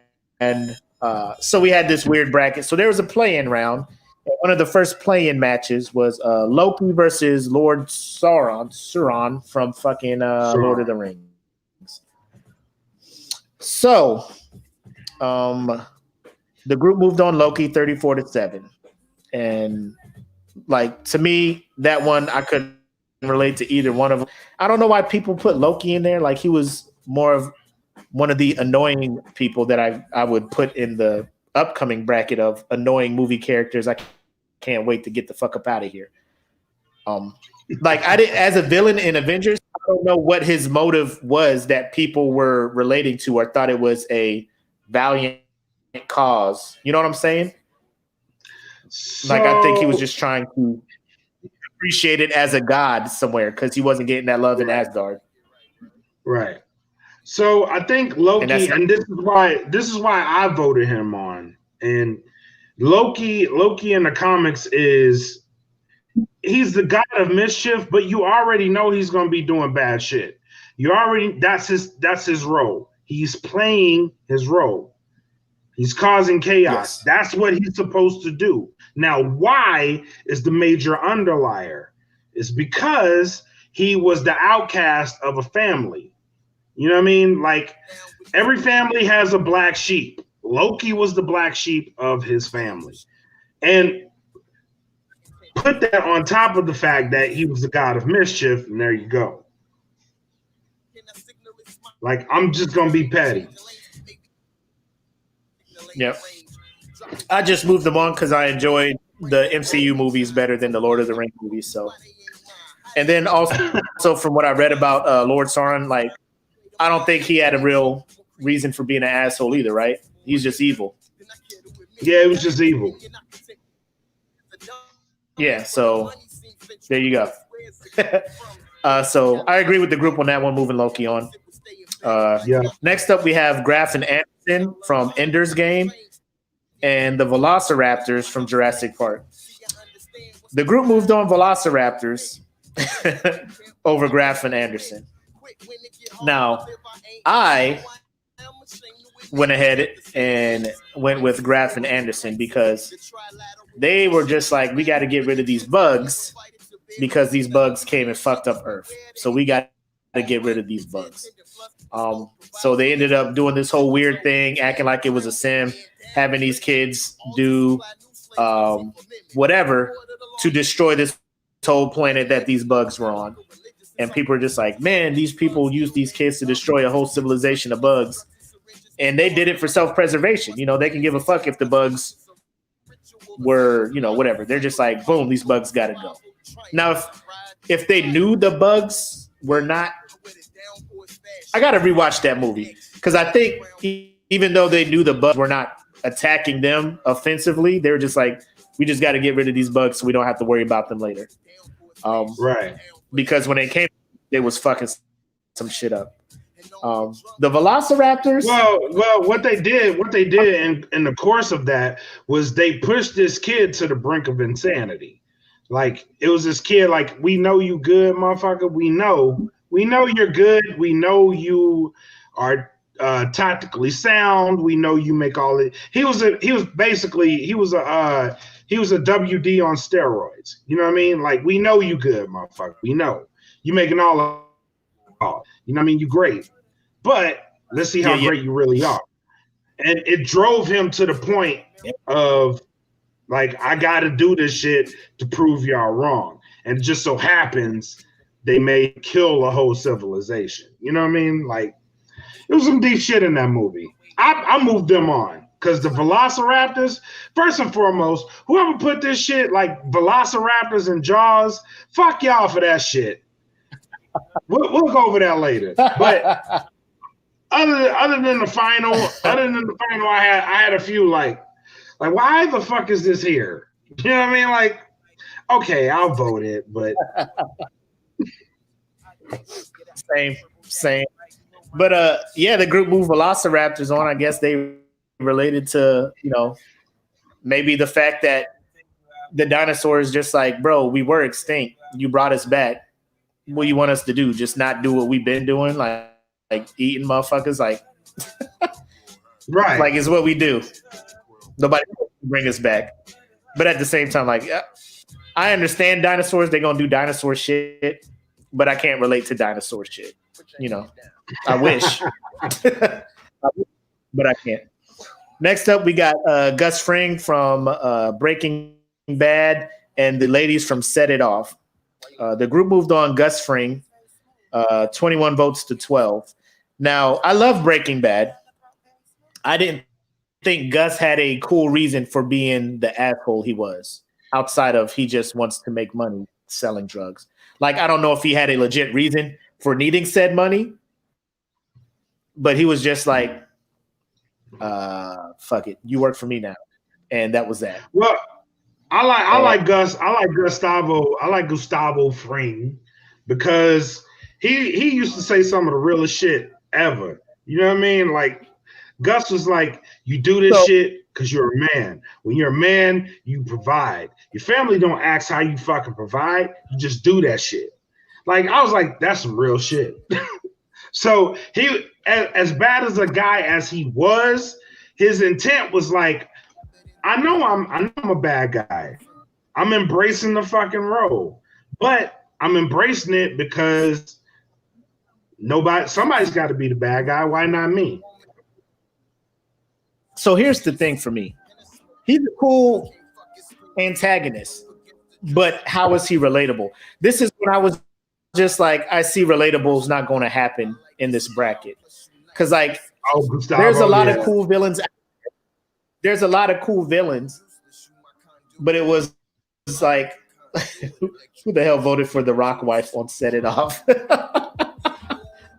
so we had this weird bracket. So there was a play-in round. And one of the first play-in matches was Loki versus Lord Sauron from fucking Lord of the Rings. So the group moved on Loki 34-7. And like to me, that one I couldn't relate to either one of them. I don't know why people put Loki in there. Like he was more of one of the annoying people that I would put in the upcoming bracket of annoying movie characters. I can't wait to get the fuck up out of here. Like I did as a villain in Avengers, I don't know what his motive was that people were relating to or thought it was a valiant cause. You know what I'm saying? So, like I think he was just trying to appreciate it as a god somewhere because he wasn't getting that love in Asgard. Right. So I think Loki, and this is why I voted him on. And Loki in the comics he's the god of mischief, but you already know he's gonna be doing bad shit. That's his role. He's playing his role. He's causing chaos. Yes. That's what he's supposed to do. Now, why is the major underlier? It's because he was the outcast of a family. You know what I mean? Like every family has a black sheep. Loki was the black sheep of his family. And put that on top of the fact that he was the god of mischief, and there you go. Like, I'm just going to be petty. Yep. I just moved them on because I enjoyed the MCU movies better than the Lord of the Rings movies. So, and then also from what I read about Lord Sauron, like, I don't think he had a real reason for being an asshole either, right? He's just evil. Yeah, it was just evil. Yeah, so there you go. So I agree with the group on that one, moving Loki on. Next up, we have Graf and Anderson from Ender's Game and the Velociraptors from Jurassic Park. The group moved on Velociraptors over Graf and Anderson. Now, I went ahead and went with Graf and Anderson because they were just like, we got to get rid of these bugs because these bugs came and fucked up Earth. So we got to get rid of these bugs. So they ended up doing this whole weird thing, acting like it was a sim, having these kids do whatever to destroy this whole planet that these bugs were on. And people are just like, man, these people use these kids to destroy a whole civilization of bugs. And they did it for self-preservation. You know, they can give a fuck if the bugs were, you know, whatever. They're just like, boom, these bugs got to go. Now, if they knew the bugs were not, I got to rewatch that movie. Because I think even though they knew the bugs were not attacking them offensively, they were just like, we just got to get rid of these bugs so we don't have to worry about them later. Right. Because when they came, they was fucking some shit up. The Velociraptors. Well, what they did in the course of that was they pushed this kid to the brink of insanity. Like it was this kid, like, we know you good, motherfucker. We know you're good. We know you are tactically sound. We know you make all it. He was a WD on steroids. You know what I mean? Like, we know you good, motherfucker. We know you making all of. You know what I mean? You great. But let's see how great you really are. And it drove him to the point of like, I got to do this shit to prove y'all wrong. And it just so happens they may kill a whole civilization. You know what I mean? Like, there was some deep shit in that movie. I moved them on because the Velociraptors, first and foremost, whoever put this shit like Velociraptors and Jaws, fuck y'all for that shit. We'll go over that later. But other than the final, I had a few like why the fuck is this here? You know what I mean? Like, okay, I'll vote it, but same. But yeah, the group moved Velociraptors on. I guess they related to, maybe the fact that the dinosaurs just like, bro, we were extinct. You brought us back. What do you want us to do? Just not do what we've been doing, like eating motherfuckers, like right? Like it's what we do. Nobody will bring us back. But at the same time, like I understand dinosaurs. They're gonna do dinosaur shit, but I can't relate to dinosaur shit. I wish, but I can't. Next up, we got Gus Fring from Breaking Bad and the ladies from Set It Off. The group moved on Gus Fring, 21 votes to 12. Now, I love Breaking Bad. I didn't think Gus had a cool reason for being the asshole he was, outside of he just wants to make money selling drugs. Like, I don't know if he had a legit reason for needing said money, but he was just like, fuck it, you work for me now. And that was that. Well, I like Gustavo Fring because he used to say some of the realest shit ever. You know what I mean? Like, Gus was like, you do this shit because you're a man. When you're a man, you provide. Your family don't ask how you fucking provide. You just do that shit. Like, I was like, that's some real shit. So he, as bad as a guy as he was, his intent was like, I know I'm a bad guy. I'm embracing the fucking role, but I'm embracing it because somebody's got to be the bad guy. Why not me? So here's the thing for me. He's a cool antagonist, but how is he relatable? This is when I was just like, I see relatable is not going to happen in this bracket. Because like, there's a lot of cool villains. There's a lot of cool villains, but it was like, who the hell voted for the Rock wife on Set It Off?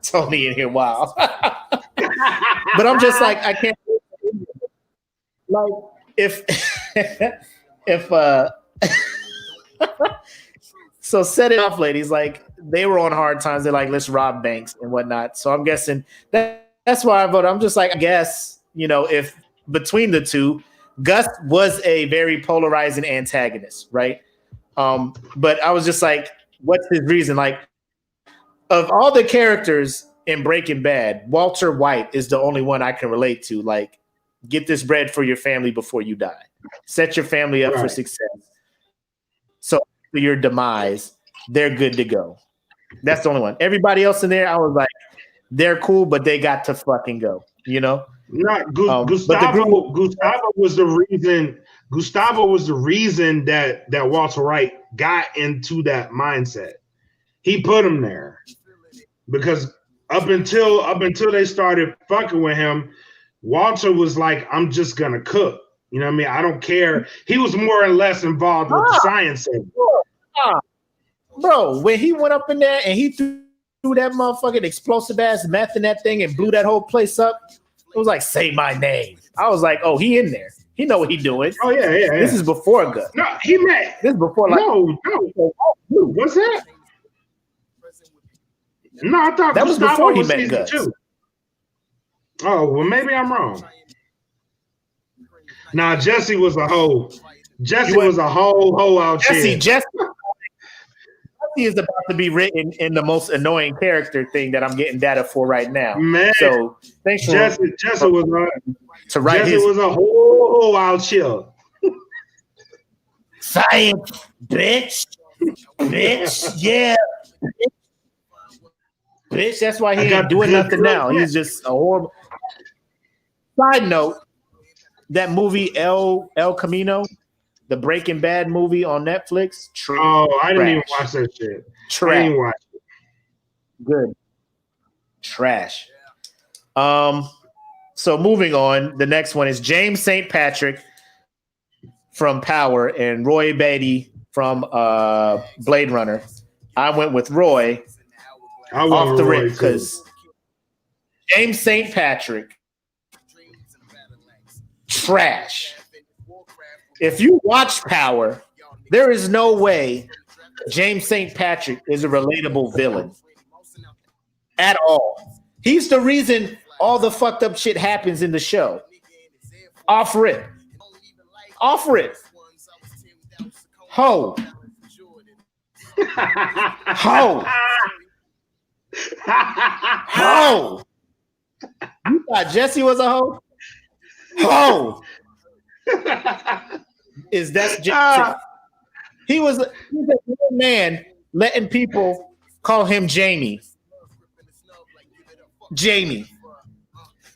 Tony in here, wow. But I'm just like, I can't. Like, if so Set It Off ladies, like, they were on hard times. They're like, let's rob banks and whatnot. So I'm guessing that's why I voted. I'm just like, I guess, if between the two, Gus was a very polarizing antagonist, right? But I was just like, what's his reason? Like, of all the characters in Breaking Bad, Walter White is the only one I can relate to. Like, get this bread for your family before you die. Set your family up for success. So for your demise, they're good to go. That's the only one. Everybody else in there, I was like, they're cool, but they got to fucking go, Not Gustavo was the reason. Gustavo was the reason that Walter White got into that mindset. He put him there because up until they started fucking with him, Walter was like, I'm just gonna cook. You know what I mean? I don't care. He was more or less involved with the science. Bro, when he went up in there and he threw that motherfucking explosive ass meth in that thing and blew that whole place up, it was like, say my name. I was like, oh, he in there. He know what he doing. Oh yeah. This is before Gus. No, he met. This is before. Like, no. What's that? No, I thought that was before he met Gus. 2. Oh well, maybe I'm wrong. Nah, Jesse was a hoe. Jesse was a hoe out here. Jesse is about to be written in the most annoying character thing that I'm getting data for right now. Man, so thanks for Jesse was to write. Jesse was a hoe out here. Science, bitch, yeah, bitch. That's why he ain't doing nothing now. He's just a horrible. Side note, that movie El Camino, the Breaking Bad movie on Netflix. I didn't even watch that shit. I didn't even watch it. Good. Trash. So moving on, the next one is James St. Patrick from Power and Roy Batty from Blade Runner. I went with Roy off the rip because James St. Patrick, trash. If you watch Power, there is no way James St. Patrick is a relatable villain at all. He's the reason all the fucked up shit happens in the show. Off rip. Ho. You thought Jesse was a hoe? Ho. Is that Jesse? He was a man letting people call him Jamie.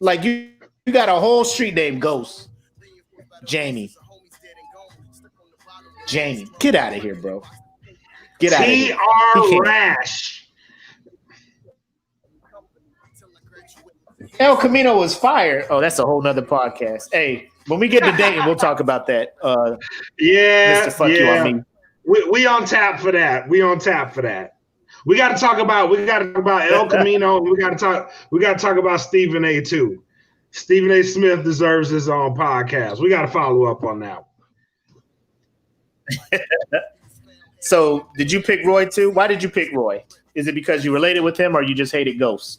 Like you got a whole street named Ghost. Jamie. Get out of here, bro. Get out of here. TR Rash. El Camino was fired. Oh, that's a whole nother podcast. Hey, when we get to dating, we'll talk about that. Mr. Fuck You on Me. We on tap for that. We got to talk about El Camino. We got to talk about Stephen A. too. Stephen A. Smith deserves his own podcast. We got to follow up on that. So, did you pick Roy too? Why did you pick Roy? Is it because you related with him, or you just hated Ghosts?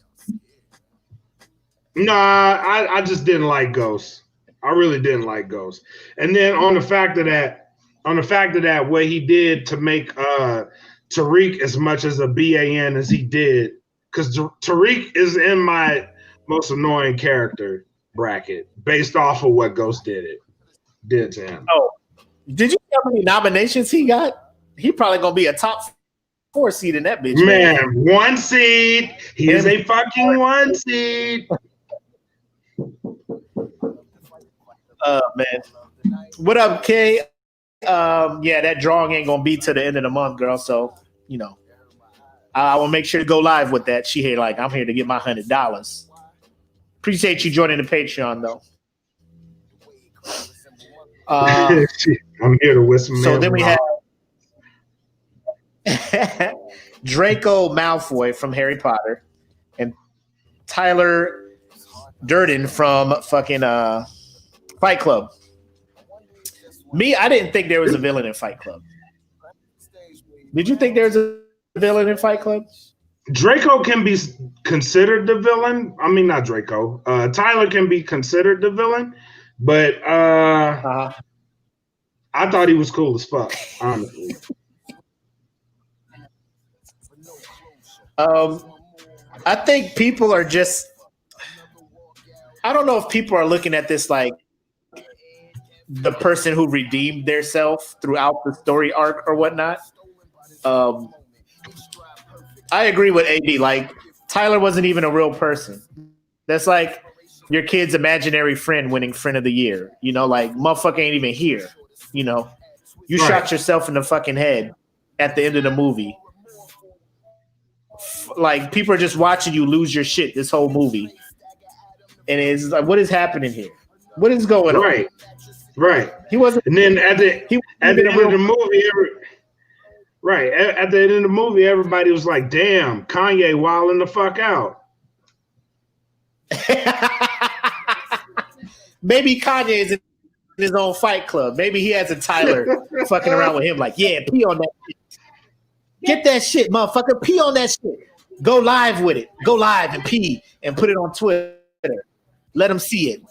Nah, I just didn't like Ghosts. I really didn't like Ghosts. And then on the fact of that, what he did to make Tariq as much as a BAN as he did, because Tariq is in my most annoying character bracket based off of what Ghost did to him. Oh, did you see how many nominations he got? He probably gonna be a top 4 seed in that bitch. Man, 1 seed. He is a fucking 1 seed. Man. What up, Kay? Yeah, that drawing ain't gonna be to the end of the month, girl. So, I will make sure to go live with that. She here like, I'm here to get my $100. Appreciate you joining the Patreon, though. I'm here to whistle. So then we have Draco Malfoy from Harry Potter and Tyler Durden from fucking Fight Club. Me, I didn't think there was a villain in Fight Club. Did you think there was a villain in Fight Club? Draco can be considered the villain. I mean, not Draco. Tyler can be considered the villain, but I thought he was cool as fuck, honestly. I think people are just, I don't know if people are looking at this like the person who redeemed their self throughout the story arc or whatnot. I agree with AD. Like, Tyler wasn't even a real person. That's like your kid's imaginary friend winning friend of the year. Like, motherfucker ain't even here. You shot yourself in the fucking head at the end of the movie. Like, people are just watching you lose your shit this whole movie. And it's like, what is happening here? What is going on? Right. He wasn't. And then at the end of the movie, at the end of the movie, everybody was like, "Damn, Kanye wilding the fuck out." Maybe Kanye is in his own Fight Club. Maybe he has a Tyler fucking around with him. Like, yeah, pee on that shit. Get that shit, motherfucker. Pee on that shit. Go live with it. Go live and pee and put it on Twitter. Let them see it.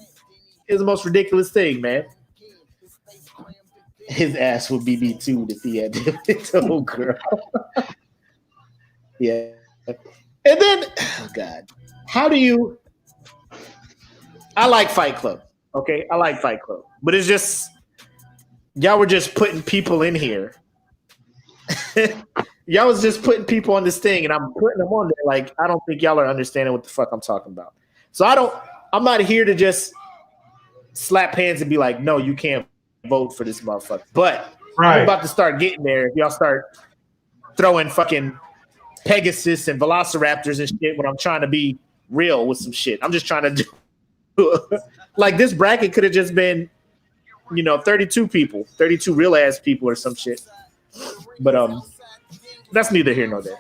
It's the most ridiculous thing, man. His ass would be me too if he had to. Oh, girl. Yeah. And then, oh, God. How do you... I like Fight Club. Okay? I like Fight Club. But it's just... Y'all were just putting people in here. Y'all was just putting people on this thing, and I'm putting them on there. Like, I don't think y'all are understanding what the fuck I'm talking about. So I'm not here to just slap hands and be like, no, you can't vote for this motherfucker. But I'm about to start getting there. If y'all start throwing fucking Pegasus and Velociraptors and shit when I'm trying to be real with some shit. I'm just trying to do like this bracket could have just been, 32 people, 32 real ass people or some shit. But that's neither here nor there.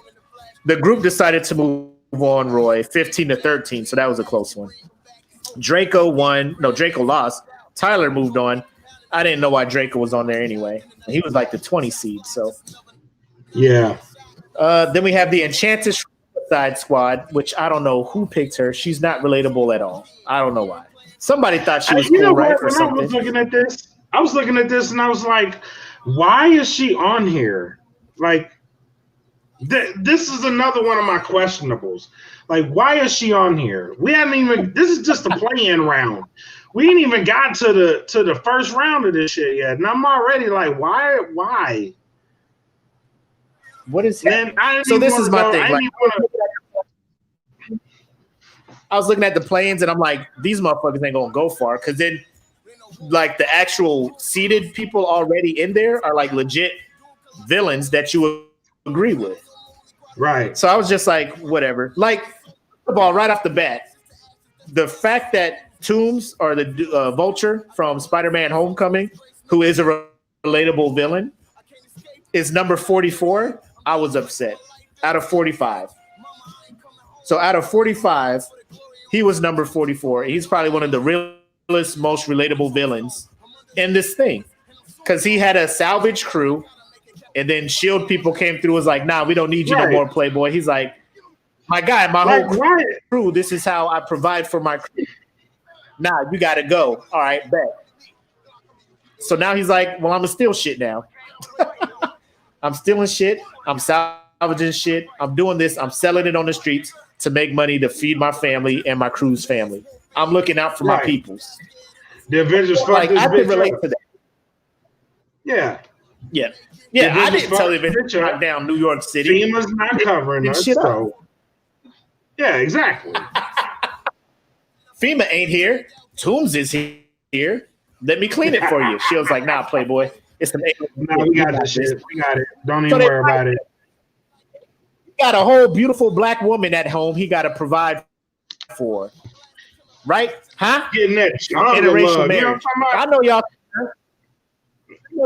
The group decided to move on, Roy, 15-13, so that was a close one. Draco won. No, Draco lost. Tyler moved on. I didn't know why Draco was on there anyway. He was like the 20 seed, so. Yeah. Then we have the Enchanted Side Squad, which I don't know who picked her. She's not relatable at all. I don't know why. Somebody thought she was cool, right? Or something. I was looking at this and I was like, why is she on here? Like, this is another one of my questionables. Like, why is she on here? We haven't even. This is just a play-in round. We ain't even got to the first round of this shit yet, and I'm already like, why? What is that? So this is my thing. I was looking at the play-ins, and I'm like, these motherfuckers ain't gonna go far, because then, like, the actual seeded people already in there are like legit villains that you would agree with. Right. So I was just like, whatever. Like, first of all, right off the bat, the fact that Toombs or the Vulture from Spider-Man Homecoming, who is a relatable villain, is number 44, I was upset. Out of 45. So out of 45, he was number 44. He's probably one of the realest, most relatable villains in this thing. Because he had a salvage crew, and then S.H.I.E.L.D. people came through, was like, nah, we don't need you no more, Playboy. He's like, my guy, my whole crew, this is how I provide for my crew. Nah, you got to go. All right, bet. So now he's like, well, I'm going to steal shit now. I'm stealing shit. I'm salvaging shit. I'm doing this. I'm selling it on the streets to make money to feed my family and my crew's family. I'm looking out for my peoples. The Avengers like, I can relate to that. Yeah. Yeah. Yeah, I didn't tell the Avengers to knock down New York City. FEMA's not covering us, so. Yeah, exactly. FEMA ain't here. Toombs is here. Let me clean it for you. She was like, nah, Playboy. It's the nah, we got this shit. We got it. Don't even worry about it. He got a whole beautiful black woman at home he got to provide for. Right? Huh? Getting that interracial marriage. You know I know y'all.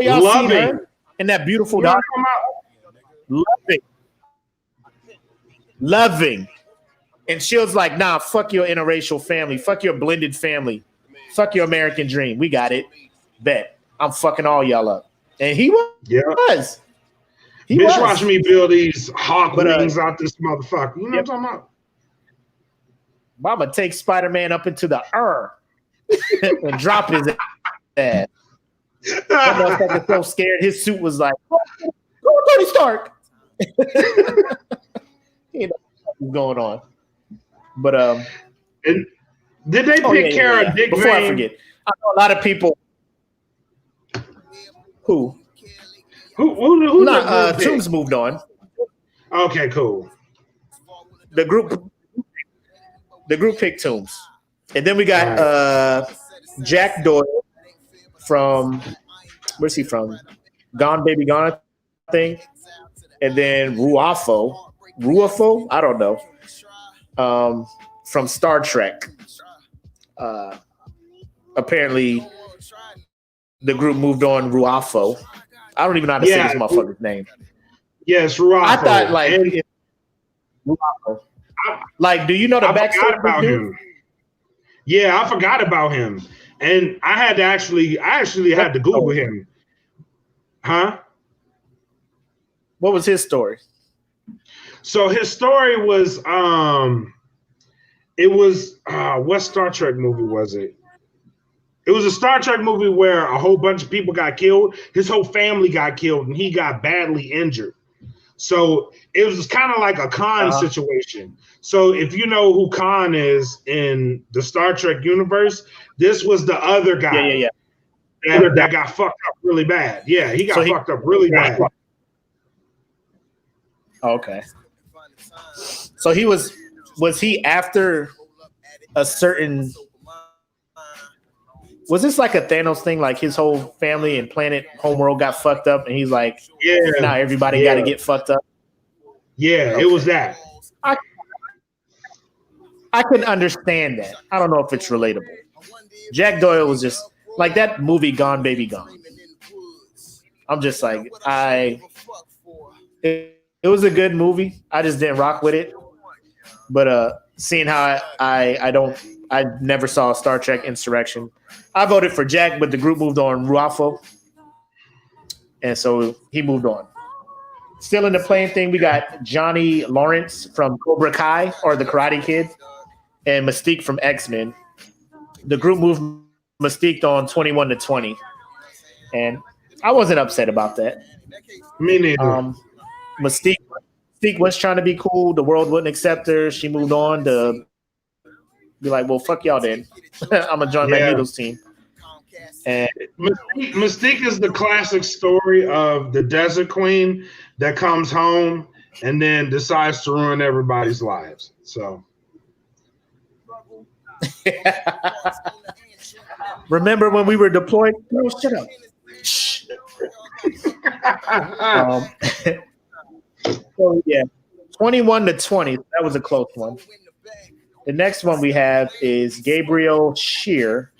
Seen her and that beautiful dog. Loving. And she was like, nah, fuck your interracial family. Fuck your blended family. Fuck your American dream. We got it. Bet. I'm fucking all y'all up. And he was. Yeah. He was. Watching me build these hawk wings out this motherfucker. You know what I'm talking about? Mama takes Spider-Man up into the and drop his ass. That motherfucker so scared. His suit was like, go Tony Stark. You know what's going on. But and did they pick Kara Dick? Before I forget, I know a lot of people. Who? Toombs moved on. Okay, cool. The group picked Toombs, and then we got Jack Doyle from where's he from? Gone Baby Gone, I think, and then Ruafo, I don't know, from Star Trek. Apparently, the group moved on Ruafo. I don't even know how to say this motherfucker's name. Yes, Ruafo. I thought Ruafo. Like, do you know the backstory about him? Yeah, I forgot about him, and I actually had to Google him. Huh? What was his story? So his story was, what Star Trek movie was it? It was a Star Trek movie where a whole bunch of people got killed. His whole family got killed, and he got badly injured. So it was kind of like a Khan situation. So if you know who Khan is in the Star Trek universe, this was the other guy. That got fucked up really bad. Yeah, he got fucked up really bad. Okay. So was he after a certain Was this like a Thanos thing? Like his whole family and planet homeworld got fucked up, and he's like, Yeah. now everybody got to get fucked up. Yeah, Okay. it was that. I can understand that. I don't know if it's relatable. Jack Doyle was just like that movie Gone Baby Gone. I'm just like, it was a good movie. I just didn't rock with it. But seeing how I never saw Star Trek Insurrection. I voted for Jack, but the group moved on Ruafo. And so he moved on. Still in the playing thing, we got Johnny Lawrence from Cobra Kai or The Karate Kid and Mystique from X-Men. The group moved Mystique on 21-20. And I wasn't upset about that. Me neither. Mystique was trying to be cool. The world wouldn't accept her. She moved on to be like, well, fuck y'all then. I'm going to join Magneto's team. And Mystique is the classic story of the desert queen that comes home and then decides to ruin everybody's lives. So remember when we were deployed? No, shut up. So yeah, 21-20. That was a close one. The next one we have is Gabriel Shear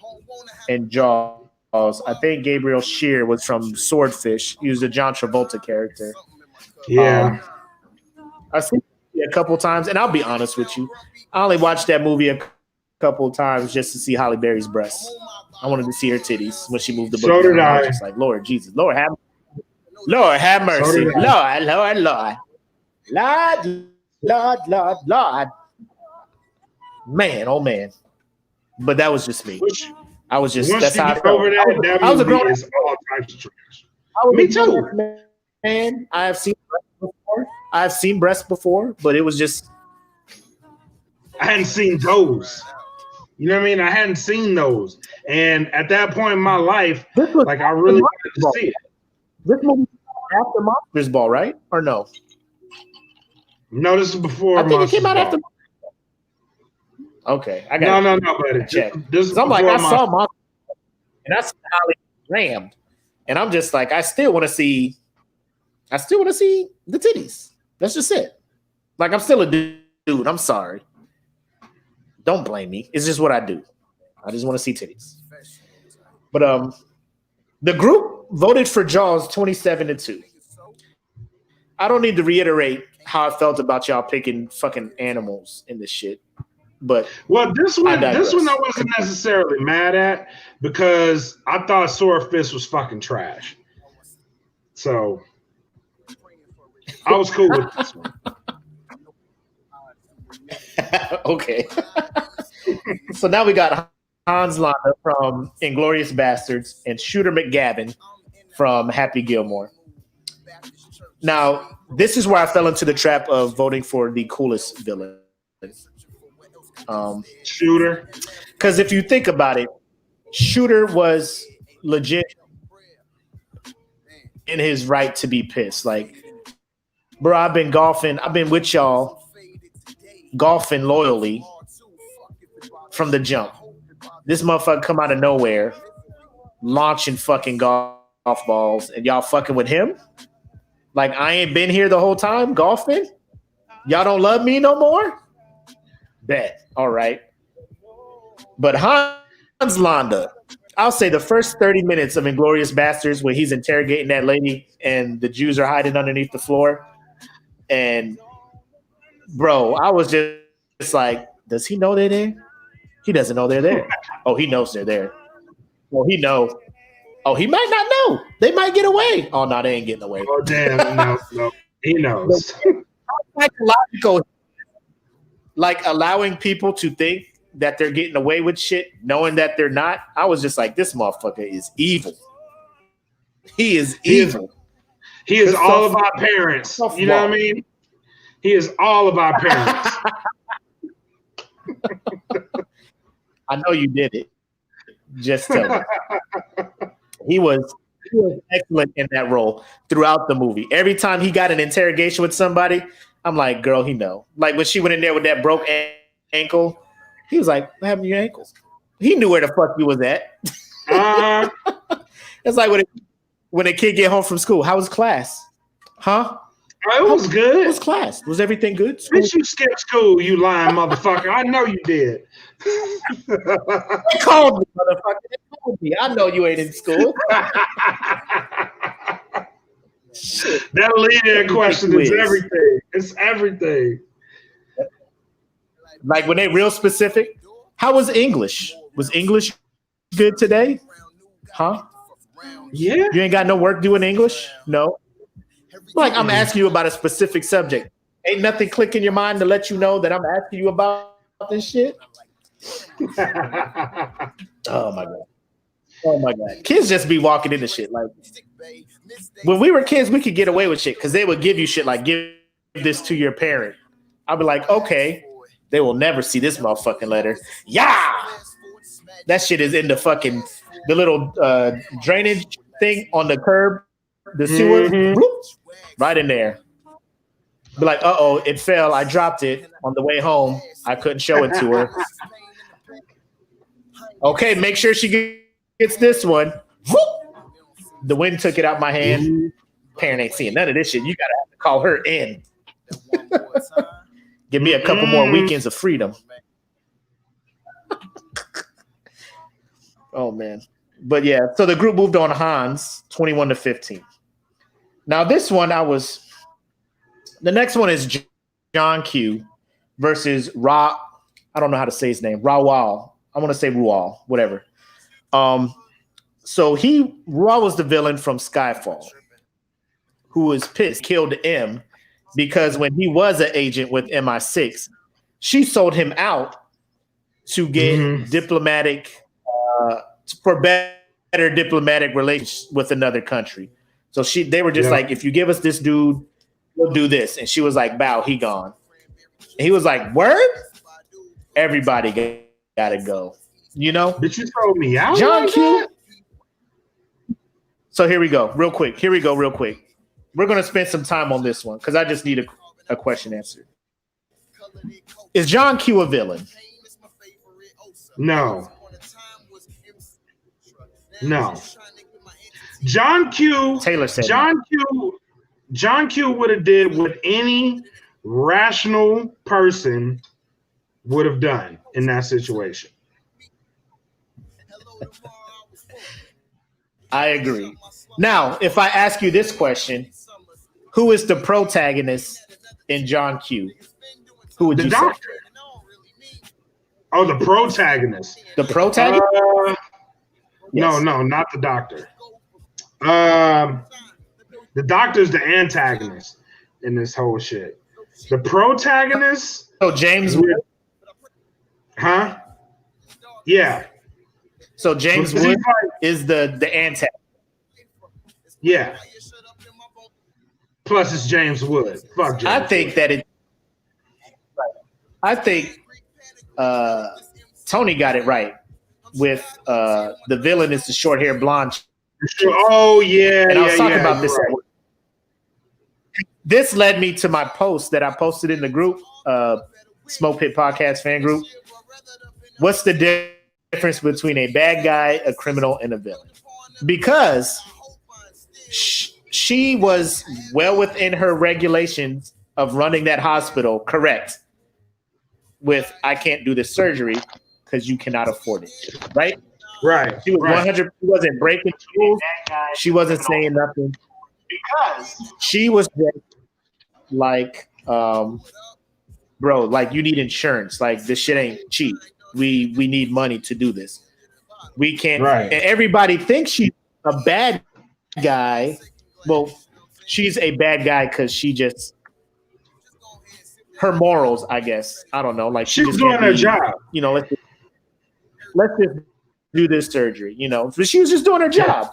and Jaws. I think Gabriel Shear was from Swordfish. He was a John Travolta character. yeah. I've seen it a couple times, and I'll be honest with you. I only watched that movie a couple of times just to see Halle Berry's breasts. I wanted to see her titties when she moved the book. So did I. Was just like, Lord Jesus, Lord have mercy. So did I. Lord. Man, oh man. But that was just me. I was just, Once that's you how I get felt. over that I was a movie grown is all types of trash. Me too. Man, I've seen breasts before, but it was just. I hadn't seen those. You know what I mean? I hadn't seen those. And at that point in my life, like I really wanted to see it. This movie after Monsters Ball, right? Or no? No, this is before. I think it came Monsters out Ball. after. Okay, I got No, buddy. check. This is I'm like, I before saw Monsters, and I saw Holly rammed, and I'm just like, I still want to see the titties. That's just it. Like, I'm still a dude. I'm sorry. Don't blame me. It's just what I do. I just want to see titties. But the group voted for Jaws 27-2. I don't need to reiterate how I felt about y'all picking fucking animals in this shit. But this one I wasn't necessarily mad at because I thought Swordfish was fucking trash. So I was cool with this one. Okay. So now we got Hans Landa from Inglourious Bastards and Shooter McGavin from Happy Gilmore. Now, this is where I fell into the trap of voting for the coolest villain. Shooter. Because if you think about it, Shooter was legit in his right to be pissed. Like, bro, I've been golfing. I've been with y'all golfing loyally from the jump. This motherfucker come out of nowhere, launching fucking golf balls, and y'all fucking with him? Like, I ain't been here the whole time golfing? Y'all don't love me no more? Bet. All right. But Hans Landa, I'll say the first 30 minutes of Inglourious Bastards where he's interrogating that lady and the Jews are hiding underneath the floor. And, bro, I was just like, does he know they're there? He doesn't know they're there. Oh, he knows they're there. Well, he knows. Oh, he might not know. They might get away. Oh, no, they ain't getting away. Oh, damn. No. He knows. Psychological, like allowing people to think that they're getting away with shit, knowing that they're not. I was just like, this motherfucker is evil. He is evil. He is all of our parents. You know what I mean? He is all of our parents. I know you did it. Just tell me. He was excellent in that role throughout the movie. Every time he got an interrogation with somebody, I'm like, girl, he know. Like when she went in there with that broke ankle, he was like, what happened to your ankles? He knew where the fuck you was at. It's like when a kid get home from school. How was class? Huh? It was good. How was class? Was everything good? Did you skip school, you lying motherfucker? I know you did. They called me, motherfucker. They called me. I know you ain't in school. That leading question is everything. It's everything. Like when they real specific. How was English? Was English good today? Huh? Yeah. You ain't got no work doing English? No. Like I'm asking you about a specific subject. Ain't nothing click in your mind to let you know that I'm asking you about this shit? Oh my God. Oh my God. Kids just be walking into shit. Like when we were kids, we could get away with shit because they would give you shit like give this to your parent. I'd be like, okay, they will never see this motherfucking letter. Yeah. That shit is in the little drainage thing on the curb, the sewer, right in there. Be like, uh-oh, it fell. I dropped it on the way home. I couldn't show it to her. Okay, make sure she gets this one. The wind took it out my hand. Parent ain't seeing none of this shit. You gotta have to call her in. Give me a couple more weekends of freedom. Oh man. But yeah, so the group moved on Hans 21-15. Now this one the next one is John Q versus Ra. I don't know how to say his name. Rawal. I want to say Rual, whatever. So Ra was the villain from Skyfall, who was pissed, killed M because when he was an agent with MI6, she sold him out to get diplomatic, for better diplomatic relations with another country. So they were just like, if you give us this dude, we'll do this. And she was like, bow, he gone. And he was like, word? Everybody gotta go. You know? Did you throw me out? John Q. So here we go. Real quick. We're going to spend some time on this one because I just need a question answered. Is John Q a villain? No. John Q. Taylor said John Q would have did what any rational person would have done in that situation. I agree. Now, if I ask you this question, who is the protagonist in John Q? Who would you say? Oh, the protagonist. The protagonist? Yes. No, not the doctor. The doctor's the antagonist in this whole shit. The protagonist. Oh, James Wood. Huh? Yeah. So James Wood is the antagonist. Yeah. Plus, it's James Wood. Fuck James. I think Tony got it right with the villain is the short hair blonde. Oh yeah, and I was talking about this. Right. This led me to my post that I posted in the group, SmokePit Podcast Fan Group. What's the difference between a bad guy, a criminal, and a villain? Because she was well within her regulations of running that hospital, correct? With I can't do this surgery because you cannot afford it, right? Right. She was 100. She wasn't breaking rules. She wasn't saying nothing because she was just like, bro, like you need insurance. Like this shit ain't cheap. We need money to do this. We can't. Right. And everybody thinks she's a bad guy. Well, she's a bad guy because she just her morals, I guess. I don't know. Like she was doing her job. You know, let's just do this surgery. You know, but she was just doing her job.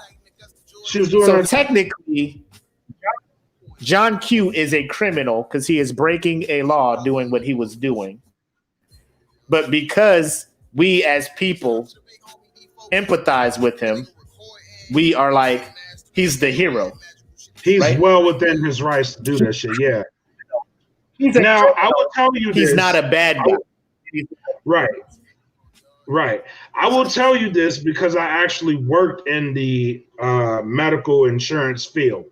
She was doing. So technically, John Q is a criminal because he is breaking a law doing what he was doing. But because we as people empathize with him, we are like, he's the hero. He's right? well within his rights to do that shit. Yeah. Now, I will tell you he's not a bad guy. Right. Right. I will tell you this because I actually worked in the medical insurance field.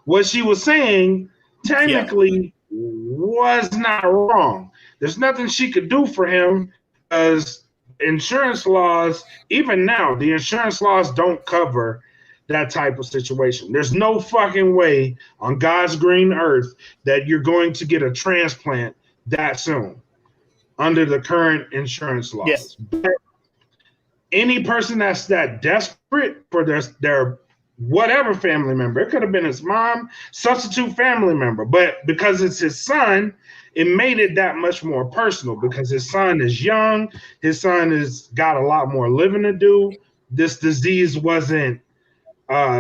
What she was saying Yeah. technically was not wrong. There's nothing she could do for him because insurance laws, even now, the insurance laws don't cover that type of situation. There's no fucking way on God's green earth that you're going to get a transplant that soon under the current insurance Yes. laws. But any person that's that desperate for their whatever family member, it could have been his mom, substitute family member, but because it's his son, it made it that much more personal because his son is young, his son has got a lot more living to do. This disease wasn't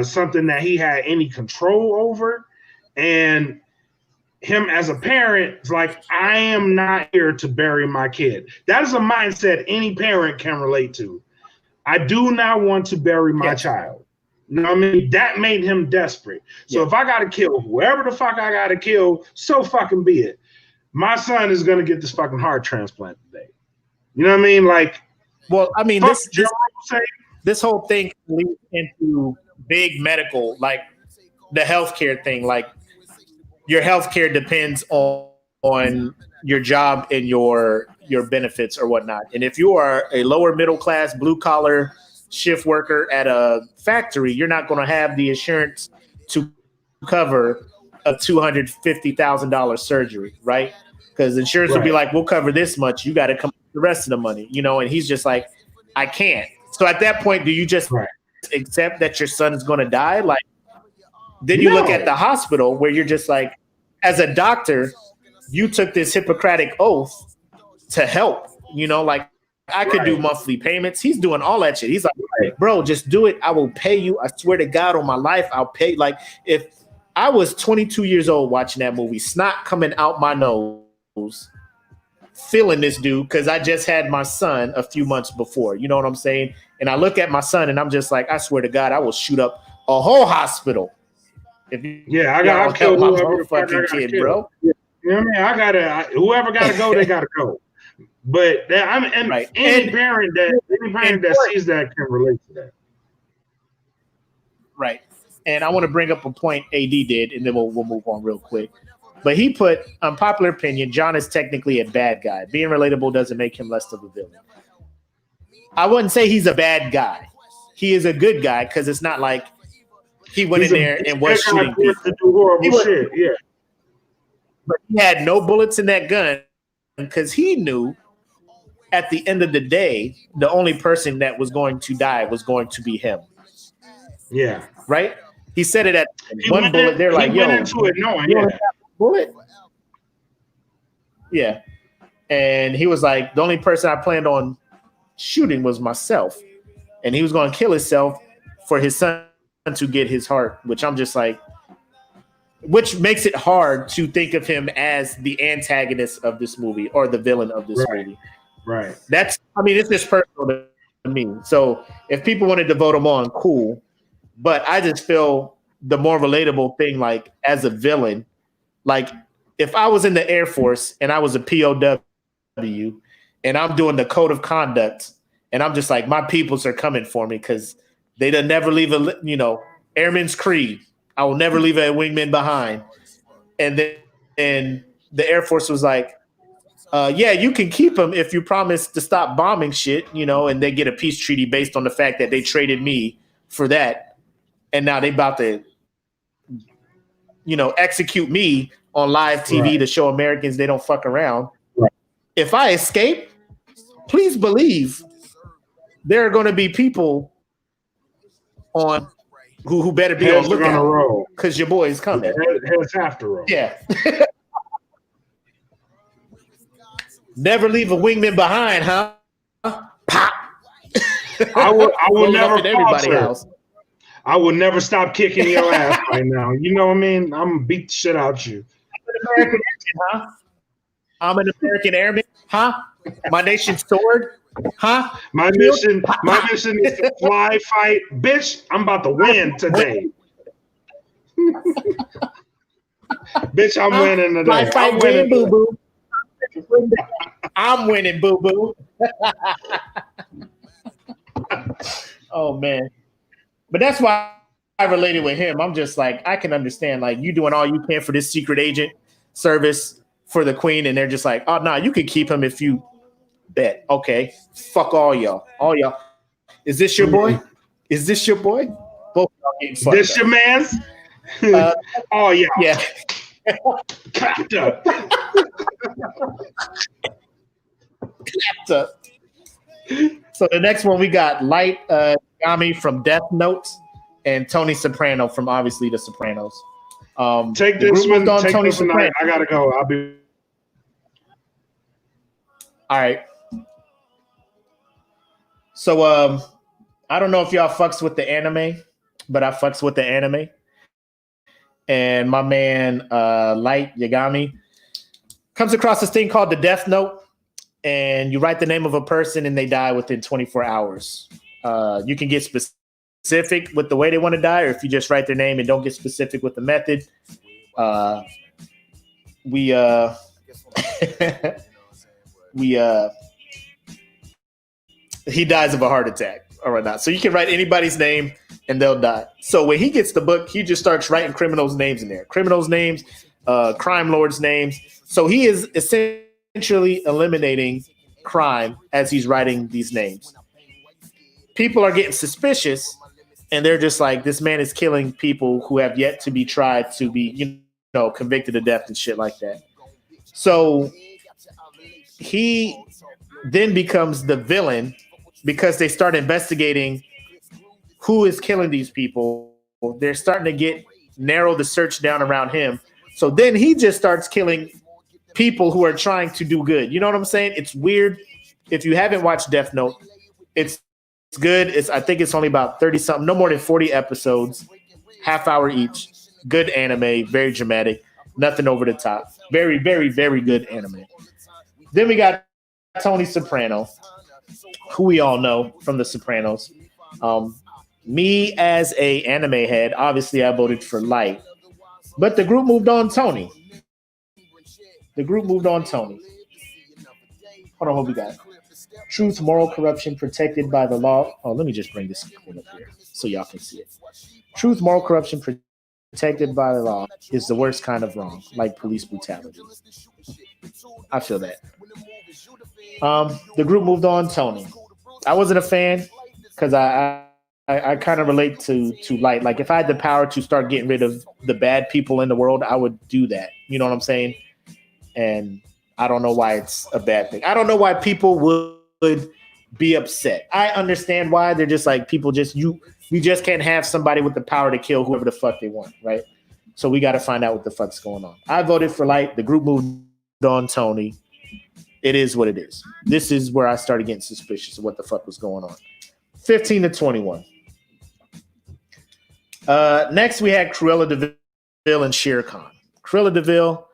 something that he had any control over, and him as a parent is like, I am not here to bury my kid. That is a mindset any parent can relate to. I do not want to bury my child. You know what I mean? That made him desperate. So if I got to kill whoever the fuck I got to kill, so fucking be it. My son is going to get this fucking heart transplant today. You know what I mean? Like, well, I mean, this whole thing leads into big medical, like the healthcare thing. Like, your healthcare depends on your job and your benefits or whatnot. And if you are a lower middle class, blue collar shift worker at a factory, you're not going to have the insurance to cover a $250,000 surgery, right? Because insurance will be like, we'll cover this much. You got to come up with the rest of the money, you know. And he's just like, I can't. So at that point, do you just accept that your son is going to die? Like, then you look at the hospital where you're just like, as a doctor, you took this Hippocratic oath to help, you know, like I could do monthly payments. He's doing all that shit. He's like, bro, just do it. I will pay you. I swear to God on my life, I'll pay. Like, if I was 22 years old watching that movie, snot coming out my nose, feeling this dude, because I just had my son a few months before, you know what I'm saying? And I look at my son and I'm just like, I swear to God, I will shoot up a whole hospital. If I gotta kill my motherfucking kid, bro. You know what I mean? Whoever gotta go, they gotta go. But any parent that sees that can relate to that. Right. And I want to bring up a point AD did, and then we'll move on real quick. But he put, unpopular opinion, John is technically a bad guy. Being relatable doesn't make him less of a villain. I wouldn't say he's a bad guy. He is a good guy because it's not like he went in there and was shooting people. To do horrible shit. Yeah. But he had no bullets in that gun because he knew at the end of the day, the only person that was going to die was going to be him. Yeah. Right? He said it at one bullet. They're like, yo, went into it knowing, bullet? Yeah. And he was like, the only person I planned on shooting was myself. And he was going to kill himself for his son to get his heart, which I'm just like, which makes it hard to think of him as the antagonist of this movie or the villain of this movie. Right. It's just personal to me. So if people wanted to vote him on, cool. But I just feel the more relatable thing, like as a villain, like if I was in the Air Force and I was a POW and I'm doing the code of conduct and I'm just like, my peoples are coming for me because they don't never leave Airman's Creed. I will never leave a wingman behind. And then the Air Force was like, you can keep him if you promise to stop bombing shit, and they get a peace treaty based on the fact that they traded me for that. And now they about to, execute me on live TV to show Americans they don't fuck around. Right. If I escape, please believe there are going to be people on who better be on lookout because your boy is coming. Heads have to roll. Yeah. Never leave a wingman behind, huh? Pop. I will never in everybody's house. I will never stop kicking your ass right now. You know what I mean? I'm gonna beat the shit out you. I'm an American airman, huh? My nation's sword, huh? My mission is to fly, fight. Bitch, I'm about to win today. Bitch, I'm winning today. Fly, fight, win, boo boo. I'm winning, boo boo. Oh man. But that's why I related with him. I'm just like, I can understand, like, you doing all you can for this secret agent service for the queen, and they're just like, oh no, you can keep him if you bet. Okay. Fuck all y'all. All y'all. Is this your boy? Is this your boy? Both y'all getting fucked This up. your man's? Oh yeah. Yeah. Clapped up. Clapped up. So the next one we got Light Yami from Death Note and Tony Soprano from obviously The Sopranos. Take this one. Take Tony this one. Soprano. I gotta go. I'll be. All right. So I don't know if y'all fucks with the anime, but I fucks with the anime. And my man Light Yagami comes across this thing called the Death Note, and you write the name of a person and they die within 24 hours. You can get specific with the way they want to die, or if you just write their name and don't get specific with the method. He dies of a heart attack or whatnot. So you can write anybody's name and they'll die. So when he gets the book, he just starts writing criminals' names in there. Criminals' names, crime lords' names. So he is essentially eliminating crime as he's writing these names. People are getting suspicious, and they're just like, this man is killing people who have yet to be tried to be, convicted of death and shit like that. So he then becomes the villain because they start investigating who is killing these people. They're starting to narrow the search down around him. So then he just starts killing people who are trying to do good. You know what I'm saying? It's weird. If you haven't watched Death Note, it's good. I think it's only about 30 something, no more than 40 episodes, half hour each. Good anime, very dramatic, nothing over the top. Very, very, very good anime. Then we got Tony Soprano, who we all know from The Sopranos. Me as a anime head, obviously I voted for Light, but the group moved on Tony. Hold on, what we got? Truth, moral corruption protected by the law. Oh, let me just bring this one up here so y'all can see it. Truth, moral corruption protected by the law is the worst kind of wrong, like police brutality. I feel that. The group moved on Tony. I wasn't a fan because I kind of relate to Light. Like, if I had the power to start getting rid of the bad people in the world, I would do that. You know what I'm saying? And I don't know why it's a bad thing. I don't know why people would be upset. I understand why. They're just like, people just, we just can't have somebody with the power to kill whoever the fuck they want, right? So we got to find out what the fuck's going on. I voted for Light. The group moved on Tony. It is what it is. This is where I started getting suspicious of what the fuck was going on. 15 to 21. Next, we had Cruella de Vil and Shere Khan. Cruella de Vil,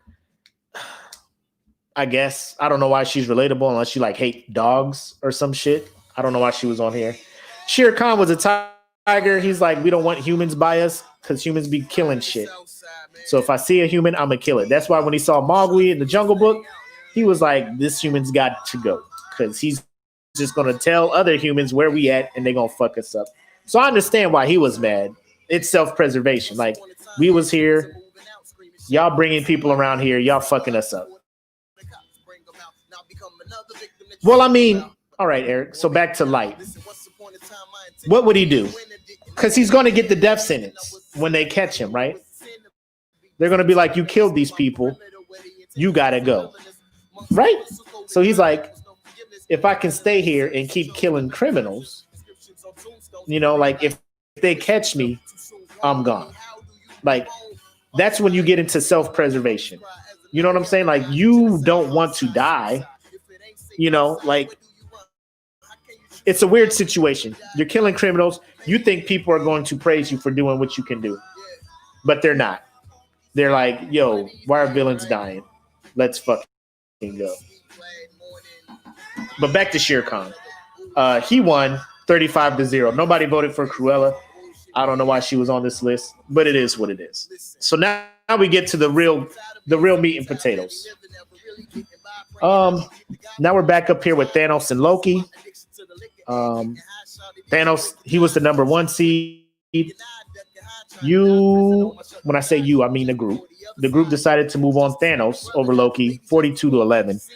I guess. I don't know why she's relatable unless you like hate dogs or some shit. I don't know why she was on here. Shere Khan was a tiger. He's like, we don't want humans by us because humans be killing shit. So if I see a human, I'm going to kill it. That's why when he saw Mowgli in the Jungle Book, he was like, this human's got to go because he's just going to tell other humans where we at and they're going to fuck us up. So I understand why he was mad. It's self-preservation. Like, we was here. Y'all bringing people around here. Y'all fucking us up. Well, I mean, all right, Eric. So back to Light. What would he do? Because he's going to get the death sentence when they catch him, right? They're going to be like, you killed these people. You got to go. Right? So he's like, if I can stay here and keep killing criminals, like if they catch me, I'm gone. Like, that's when you get into self-preservation. You know what I'm saying? Like, you don't want to die. Like, it's a weird situation. You're killing criminals. You think people are going to praise you for doing what you can do, but they're not. They're like, yo, why are villains dying? Let's fucking go. But back to Shere Khan. He won 35-0. Nobody voted for Cruella. I don't know why she was on this list, but it is what it is. So now we get to the real meat and potatoes. Now we're back up here with Thanos and Loki. Thanos, he was the number 1 seed. When I say you, I mean the group. The group decided to move on Thanos over Loki, 42-11.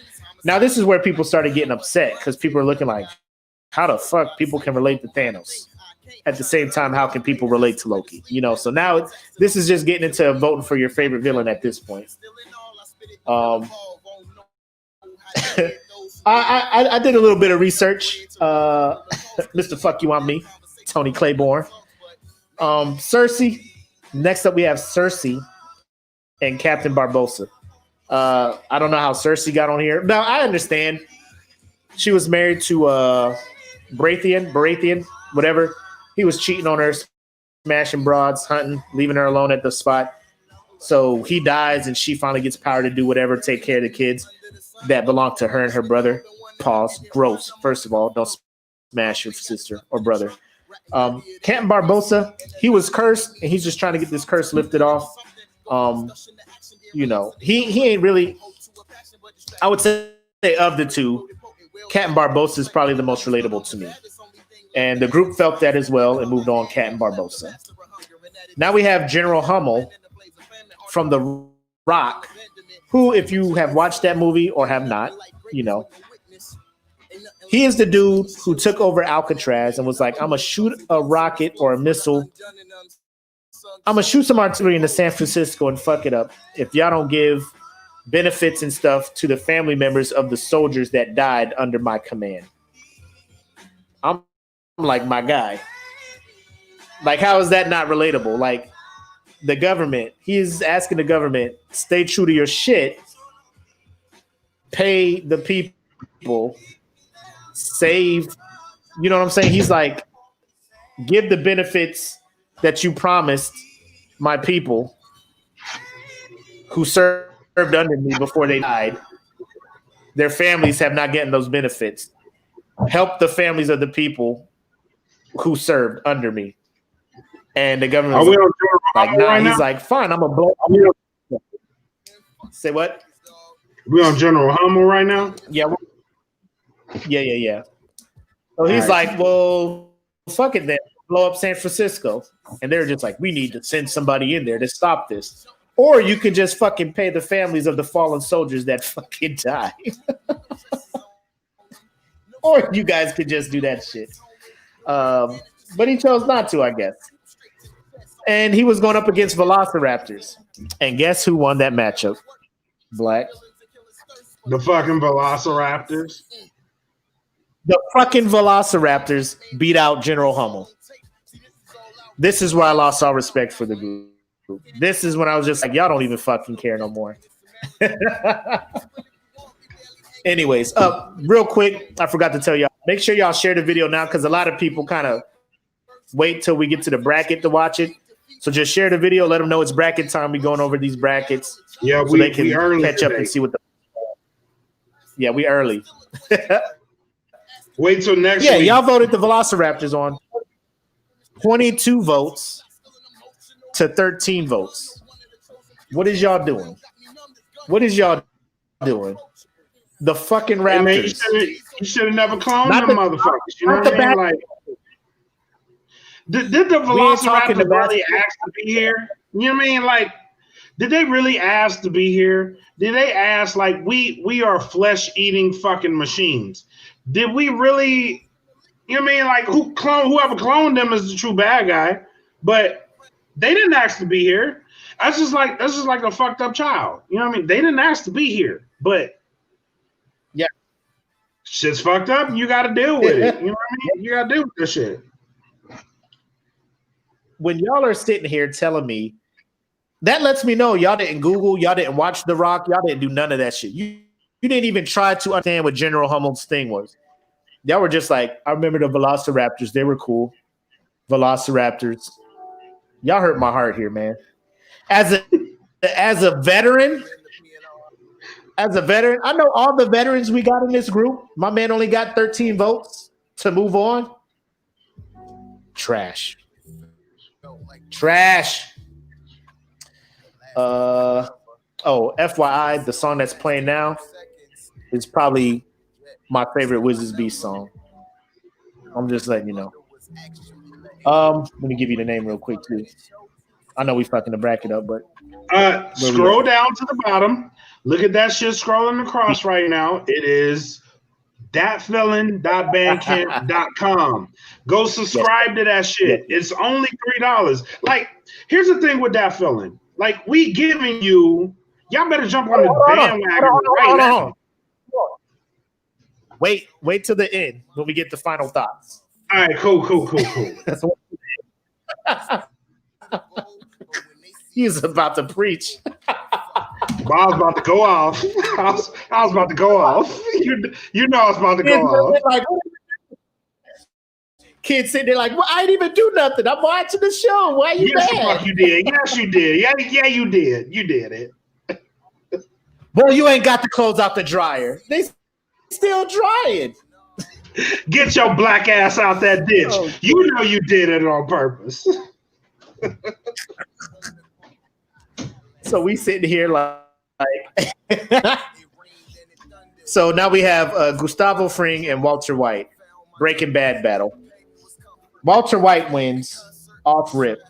Now this is where people started getting upset because people are looking like, how the fuck people can relate to Thanos? At the same time, how can people relate to Loki? So now this is just getting into voting for your favorite villain at this point. I did a little bit of research. Mr. Fuck You on Me, Tony Claiborne. Cersei. Next up, we have Cersei and Captain Barbossa. I don't know how Cersei got on here. Now, I understand. She was married to Baratheon, whatever. He was cheating on her, smashing broads, hunting, leaving her alone at the spot. So he dies, and she finally gets power to do whatever, take care of the kids that belong to her and her brother. Pause. Gross. First of all, don't smash your sister or brother. Captain Barbossa, he was cursed, and he's just trying to get this curse lifted off. He ain't really. I would say of the two, Captain Barbossa is probably the most relatable to me. And the group felt that as well and moved on Captain Barbossa. Now we have General Hummel from The Rock, who, if you have watched that movie or have not, he is the dude who took over Alcatraz and was like, I'm going to shoot a rocket or a missile. I'm going to shoot some artillery into San Francisco and fuck it up if y'all don't give benefits and stuff to the family members of the soldiers that died under my command. I'm like, my guy. Like, how is that not relatable? Like, the government, he's asking the government, stay true to your shit, pay the people, save, you know what I'm saying? He's like, give the benefits that you promised my people who served under me before they died. Their families have not gotten those benefits. Help the families of the people who served under me. And the government was like, nah, right he's now? Like, fine, I'm a blow. Say what? We on General Hummel right now? Yeah. So he's like, well, fuck it then. Blow up San Francisco. And they're just like, we need to send somebody in there to stop this. Or you could just fucking pay the families of the fallen soldiers that fucking died. Or you guys could just do that shit. But he chose not to, I guess. And he was going up against Velociraptors. And guess who won that matchup? Black. The fucking Velociraptors. The fucking Velociraptors beat out General Hummel. This is where I lost all respect for the group. This is when I was just like, y'all don't even fucking care no more. Anyways, real quick, I forgot to tell y'all, make sure y'all share the video now because a lot of people kind of wait till we get to the bracket to watch it. So just share the video, let them know it's bracket time. We're going over these brackets. Yeah, so they can catch up and see what the. Yeah, we early. Wait till next week. Yeah, y'all voted the Velociraptors on 22 votes to 13 votes. What is y'all doing? The fucking Raptors. Hey man, you should have never cloned them motherfuckers. You know what I mean? Like, did the Velociraptors really ask to be here? You know what I mean? Like, did they really ask to be here? Did they ask, like, we are flesh-eating fucking machines? Did we really, you know what I mean? Like, whoever cloned them is the true bad guy, but they didn't ask to be here. That's just like a fucked up child. You know what I mean? They didn't ask to be here, but yeah, shit's fucked up. You got to deal with it. You know what I mean? You got to deal with this shit. When y'all are sitting here telling me, that lets me know y'all didn't Google, y'all didn't watch The Rock, y'all didn't do none of that shit. You didn't even try to understand what General Hummel's thing was. Y'all were just like, I remember the Velociraptors. They were cool. Velociraptors. Y'all hurt my heart here, man. As a veteran, I know all the veterans we got in this group. My man only got 13 votes to move on. Trash. FYI, the song that's playing now is probably my favorite Wizards Beast song. I'm just letting you know. Let me give you the name real quick too. I know we fucking the bracket up, but scroll down to the bottom. Look at that shit scrolling across right now. It is datfeelin.bandcamp.com. Go subscribe to that shit. It's only $3. Like, here's the thing with that feeling. Like, we giving you, y'all better jump on the bandwagon right now. Wait till the end when we get the final thoughts. All right, cool. He's about to preach. I was about to go off. I was about to go off. You know I was about to go off. Like, kids sitting there like, well, I didn't even do nothing. I'm watching the show. Why are you mad? Fuck you did. Yes, you did. Yeah, you did. You did it. Well, you ain't got the clothes out the dryer. They still drying. Get your black ass out that ditch. Oh, you know you did it on purpose. So we sitting here like so now we have Gustavo Fring and Walter White. Breaking Bad battle. Walter White wins off rip.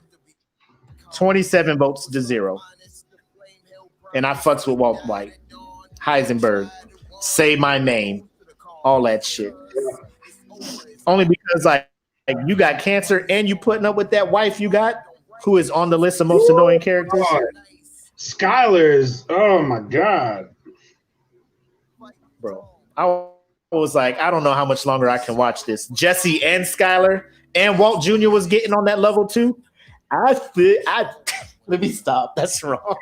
27 votes to 0. And I fucks with Walter White. Heisenberg. Say my name. All that shit. Only because like you got cancer and you putting up with that wife you got who is on the list of most annoying characters. Skyler is, oh my God. Bro, I was like, I don't know how much longer I can watch this. Jesse and Skyler and Walt Jr. was getting on that level too. Let me stop. That's wrong.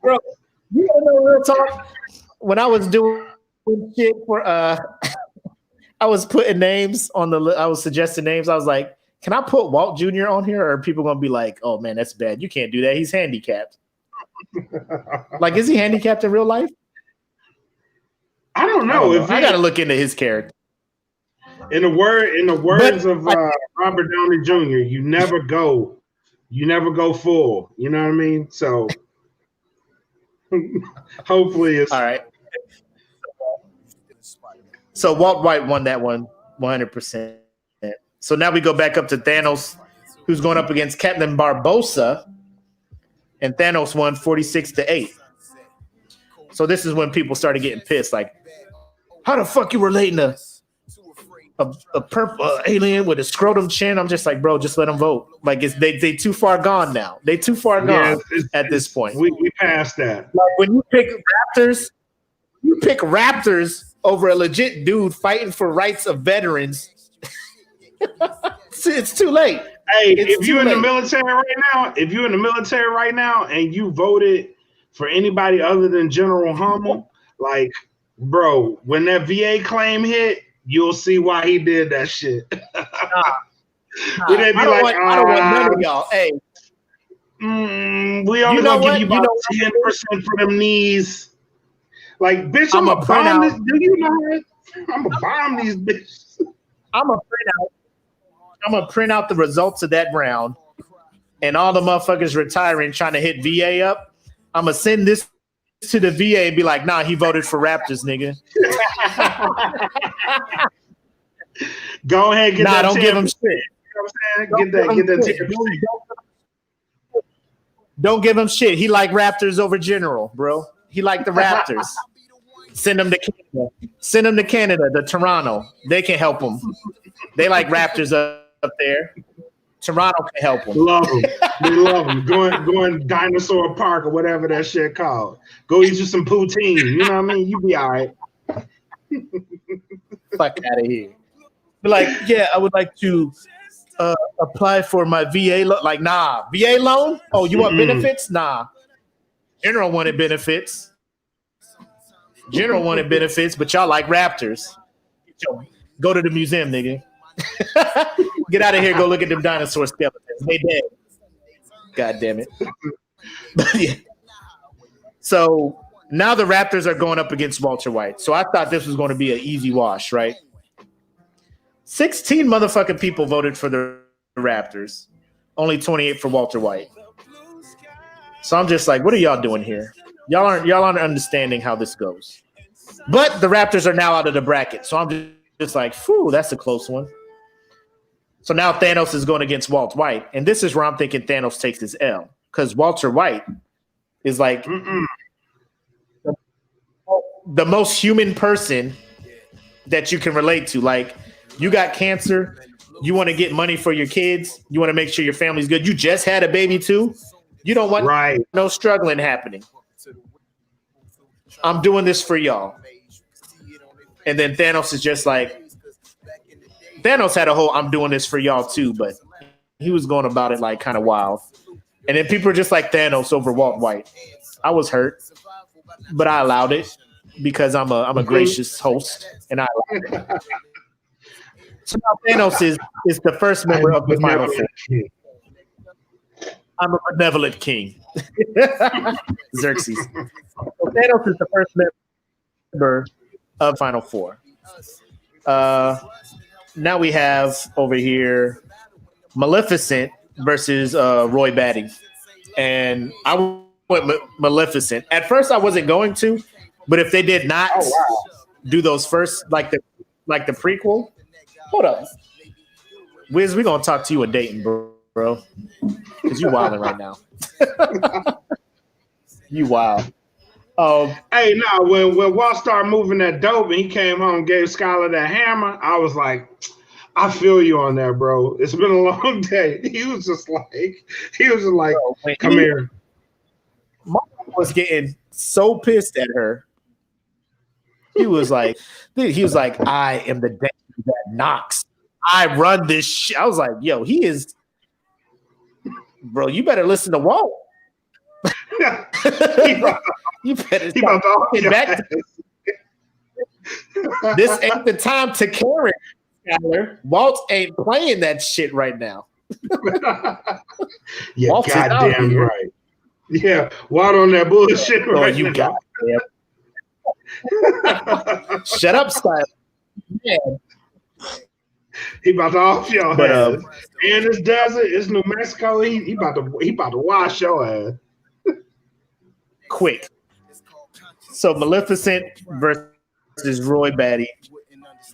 Bro, you don't know real talk. When I was doing shit for I was putting names on the I was suggesting names. I was like, can I put Walt Jr. on here? Or are people gonna be like, oh man, that's bad. You can't do that. He's handicapped. Like, is he handicapped in real life? I don't know. I gotta look into his character. In the words of Robert Downey Jr., you never go full. You know what I mean? So hopefully it's all right. So Walt White won that one 100%. So now we go back up to Thanos, who's going up against Captain Barbosa, and Thanos won 46-8. So this is when people started getting pissed. Like, how the fuck you relating to a purple alien with a scrotum chin? I'm just like, bro, just let them vote. Like, they too far gone now. They too far gone at this point. We passed that. Like when you pick Raptors over a legit dude fighting for rights of veterans. It's too late. Hey, if you're in the military right now, and you voted for anybody other than General Hummel, like, bro, when that VA claim hit, you'll see why he did that shit. I don't want none of y'all. Hey, we only gonna give you about 10% for them knees. Like, bitch, I'm gonna bomb this. Do you know it? I'm gonna bomb these bitches. I'm gonna print out the results of that round, and all the motherfuckers retiring trying to hit VA up. I'm gonna send this to the VA and be like, nah, he voted for Raptors, nigga. Go ahead, get that. Don't give him shit. You know what I'm saying? Get that. Don't give him shit. He like Raptors over General, bro. He like the Raptors. Send him to Canada. Send him to Canada, to Toronto. They can help him. They like Raptors up there. Toronto can help them. Love them. They love them. Going Dinosaur Park or whatever that shit called. Go eat you some poutine. You know what I mean? You be all right. Fuck out of here. Be like, yeah, I would like to apply for my VA loan. Like, nah. VA loan? Oh, you want benefits? Nah. General wanted benefits. General wanted benefits, but y'all like Raptors. Go to the museum, nigga. Get out of here. Go look at them dinosaur skeletons. They dead. God damn it. But yeah. So now the Raptors are going up against Walter White. So I thought this was going to be an easy wash, right? 16 motherfucking people voted for the Raptors. Only 28 for Walter White. So I'm just like, what are y'all doing here? Y'all aren't understanding how this goes. But the Raptors are now out of the bracket, so I'm just like, phew, that's a close one. So now Thanos is going against Walt White, and this is where I'm thinking Thanos takes his L, because Walter White is like the most human person that you can relate to. Like, you got cancer, you want to get money for your kids, you want to make sure your family's good. You just had a baby too. You don't want no struggling happening. I'm doing this for y'all. And then Thanos is just like, Thanos had a whole I'm doing this for y'all too, but he was going about it like kind of wild. And then people are just like Thanos over Walt White. I was hurt, but I allowed it because I'm a gracious host, and I allowed it. So now Thanos is the first member of the Final Four. I'm a benevolent king. Xerxes. So Thanos is the first member of Final Four. Now we have over here Maleficent versus Roy Batty. And I went Maleficent. At first I wasn't going to, but if they did not do those first, like the prequel. Hold up. Wiz, we're gonna talk to you a dating, bro. Because you wilding right now. You wild. Hey, no, when Walt started moving that dope and he came home and gave Skylar that hammer, I was like, I feel you on that, bro. It's been a long day. He was just like, bro, come here. Mom was getting so pissed at her. He was like, I am the danger that knocks. I run this shit. I was like, yo, he is, bro, you better listen to Walt. You better stop talking back to this ain't the time to carry, Skyler. Walt ain't playing that shit right now. Yeah, goddamn right. Yeah, Walt on that bullshit right you now. Shut up, Skyler. Yeah. He about to off your ass. In this desert, it's New Mexico. He about to wash your ass. Quick. So Maleficent versus Roy Batty.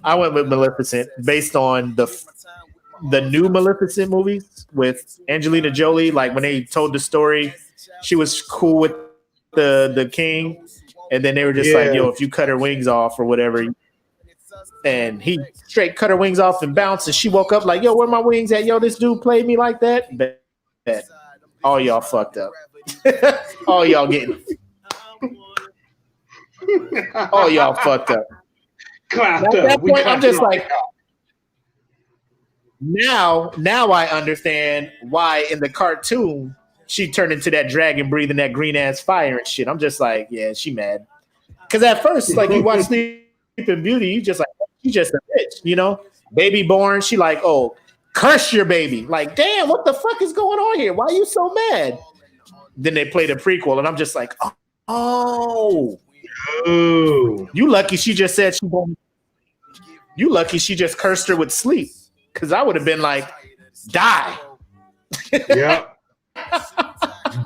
I went with Maleficent based on the new Maleficent movies with Angelina Jolie. Like when they told the story, she was cool with the king, and then they were just like, "Yo, if you cut her wings off or whatever," and he straight cut her wings off and bounced, and she woke up like, "Yo, where my wings at? Yo, this dude played me like that." Bet. All y'all fucked up. All y'all getting. All y'all fucked up. Clapped at that up. point, I'm just like, now I understand why in the cartoon she turned into that dragon breathing that green ass fire and shit. I'm just like, yeah, she mad. Because at first, like you watch Sleeping Beauty, you just like, she's just a bitch, you know? Baby born, she like, oh, curse your baby. Like, damn, what the fuck is going on here? Why are you so mad? Then they play the prequel, and I'm just like, oh. You lucky she just said she won't. You lucky she just cursed her with sleep. Because I would have been like, die. Yeah.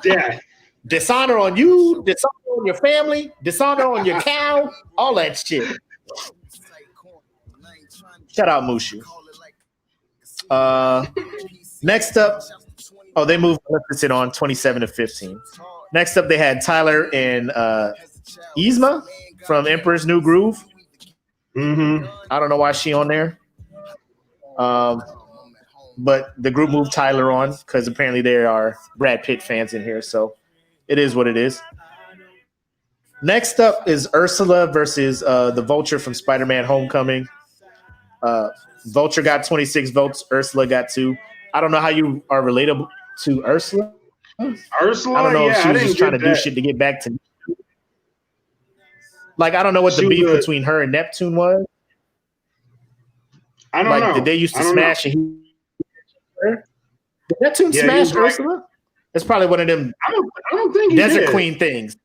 Death. Dishonor on you, dishonor on your family, dishonor on your cow, all that shit. Shout out Mushu. Next up, they moved Maleficent on 27-15. Next up, they had Tyler and Yzma from Emperor's New Groove. Mm-hmm. I don't know why she on there. But the group moved Tyler on because apparently there are Brad Pitt fans in here, so it is what it is. Next up is Ursula versus the Vulture from Spider-Man Homecoming. Vulture got 26 votes. Ursula got 2. I don't know how you are relatable to Ursula. Ursula? I don't know if she was just trying to do shit to get back to me. Like, I don't know what the beef between her and Neptune was. I don't know. Did they used to smash and did Neptune smash Ursula? It's probably one of them I don't think he Desert did. Queen things.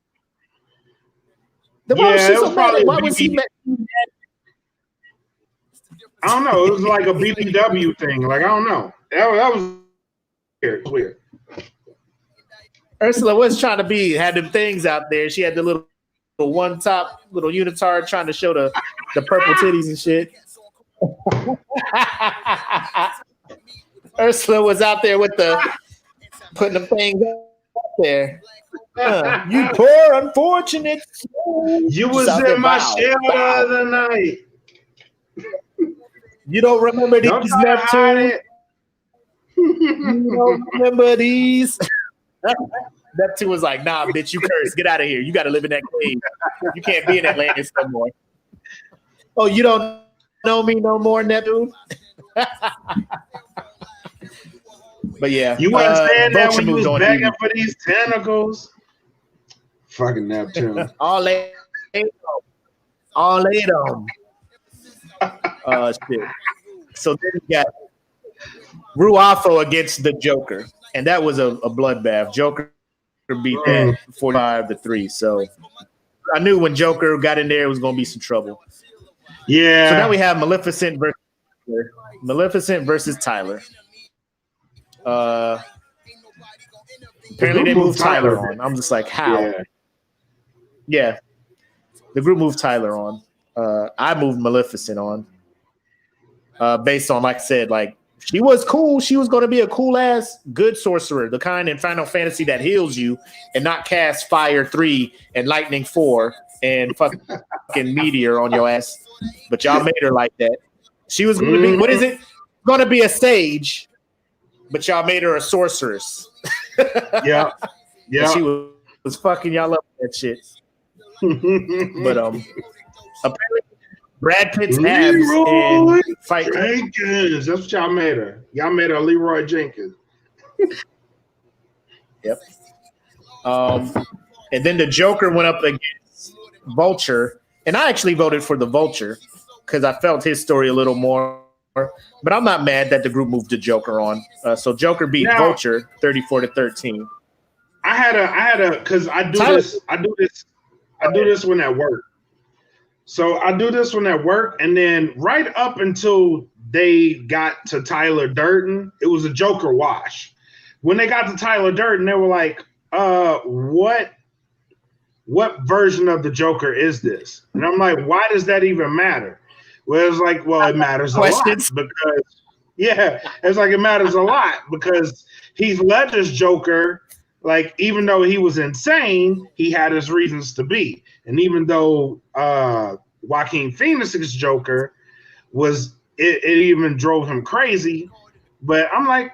Why was he mad? I don't know. It was like a BBW thing. Like, I don't know. That was weird. Ursula was trying to had them things out there. She had the little one top little unitard trying to show the purple titties and shit. Ursula was out there with putting them things out there. You poor unfortunate. You was in my shell the other night. You don't remember these, Neptune? You don't remember these? Neptune was like, nah, bitch, you cursed. Get out of here. You got to live in that cave. You can't be in Atlantis no more. Oh, you don't know me no more, Neptune? But yeah. You wasn't saying that when you was begging for these tentacles. Fucking Neptune. All laid on. Shit. So then you got Ruafo against the Joker. And that was a bloodbath. Joker beat that 45-3. So I knew when Joker got in there, it was going to be some trouble. Yeah. So now we have Maleficent versus Tyler. Apparently they moved Tyler on. I'm just like, how? Yeah. The group moved Tyler on. I moved Maleficent on. Based on, like I said, like, she was cool. She was going to be a cool ass good sorcerer, the kind in Final Fantasy that heals you and not cast Fire 3 and Lightning 4 and fucking Meteor on your ass. But y'all made her like that. She was going to be, what is it? Going to be a sage, but y'all made her a sorceress. Yeah. She was fucking y'all up with that shit. But apparently Brad Pitt's abs in Fight Jenkins. That's what y'all made her. Y'all made her Leroy Jenkins. Yep. And then the Joker went up against Vulture, and I actually voted for the Vulture because I felt his story a little more. But I'm not mad that the group moved the Joker on. So Joker beat Vulture 34-13. I had a because I do this when at work. So I do this one at work, and then right up until they got to Tyler Durden, it was a Joker wash. When they got to Tyler Durden, they were like, what version of the Joker is this? And I'm like, why does that even matter? Well, it's like, it matters a lot because, it's like it matters a lot because Heath Ledger's Joker, like, even though he was insane, he had his reasons to be. And even though Joaquin Phoenix's Joker it even drove him crazy. But I'm like,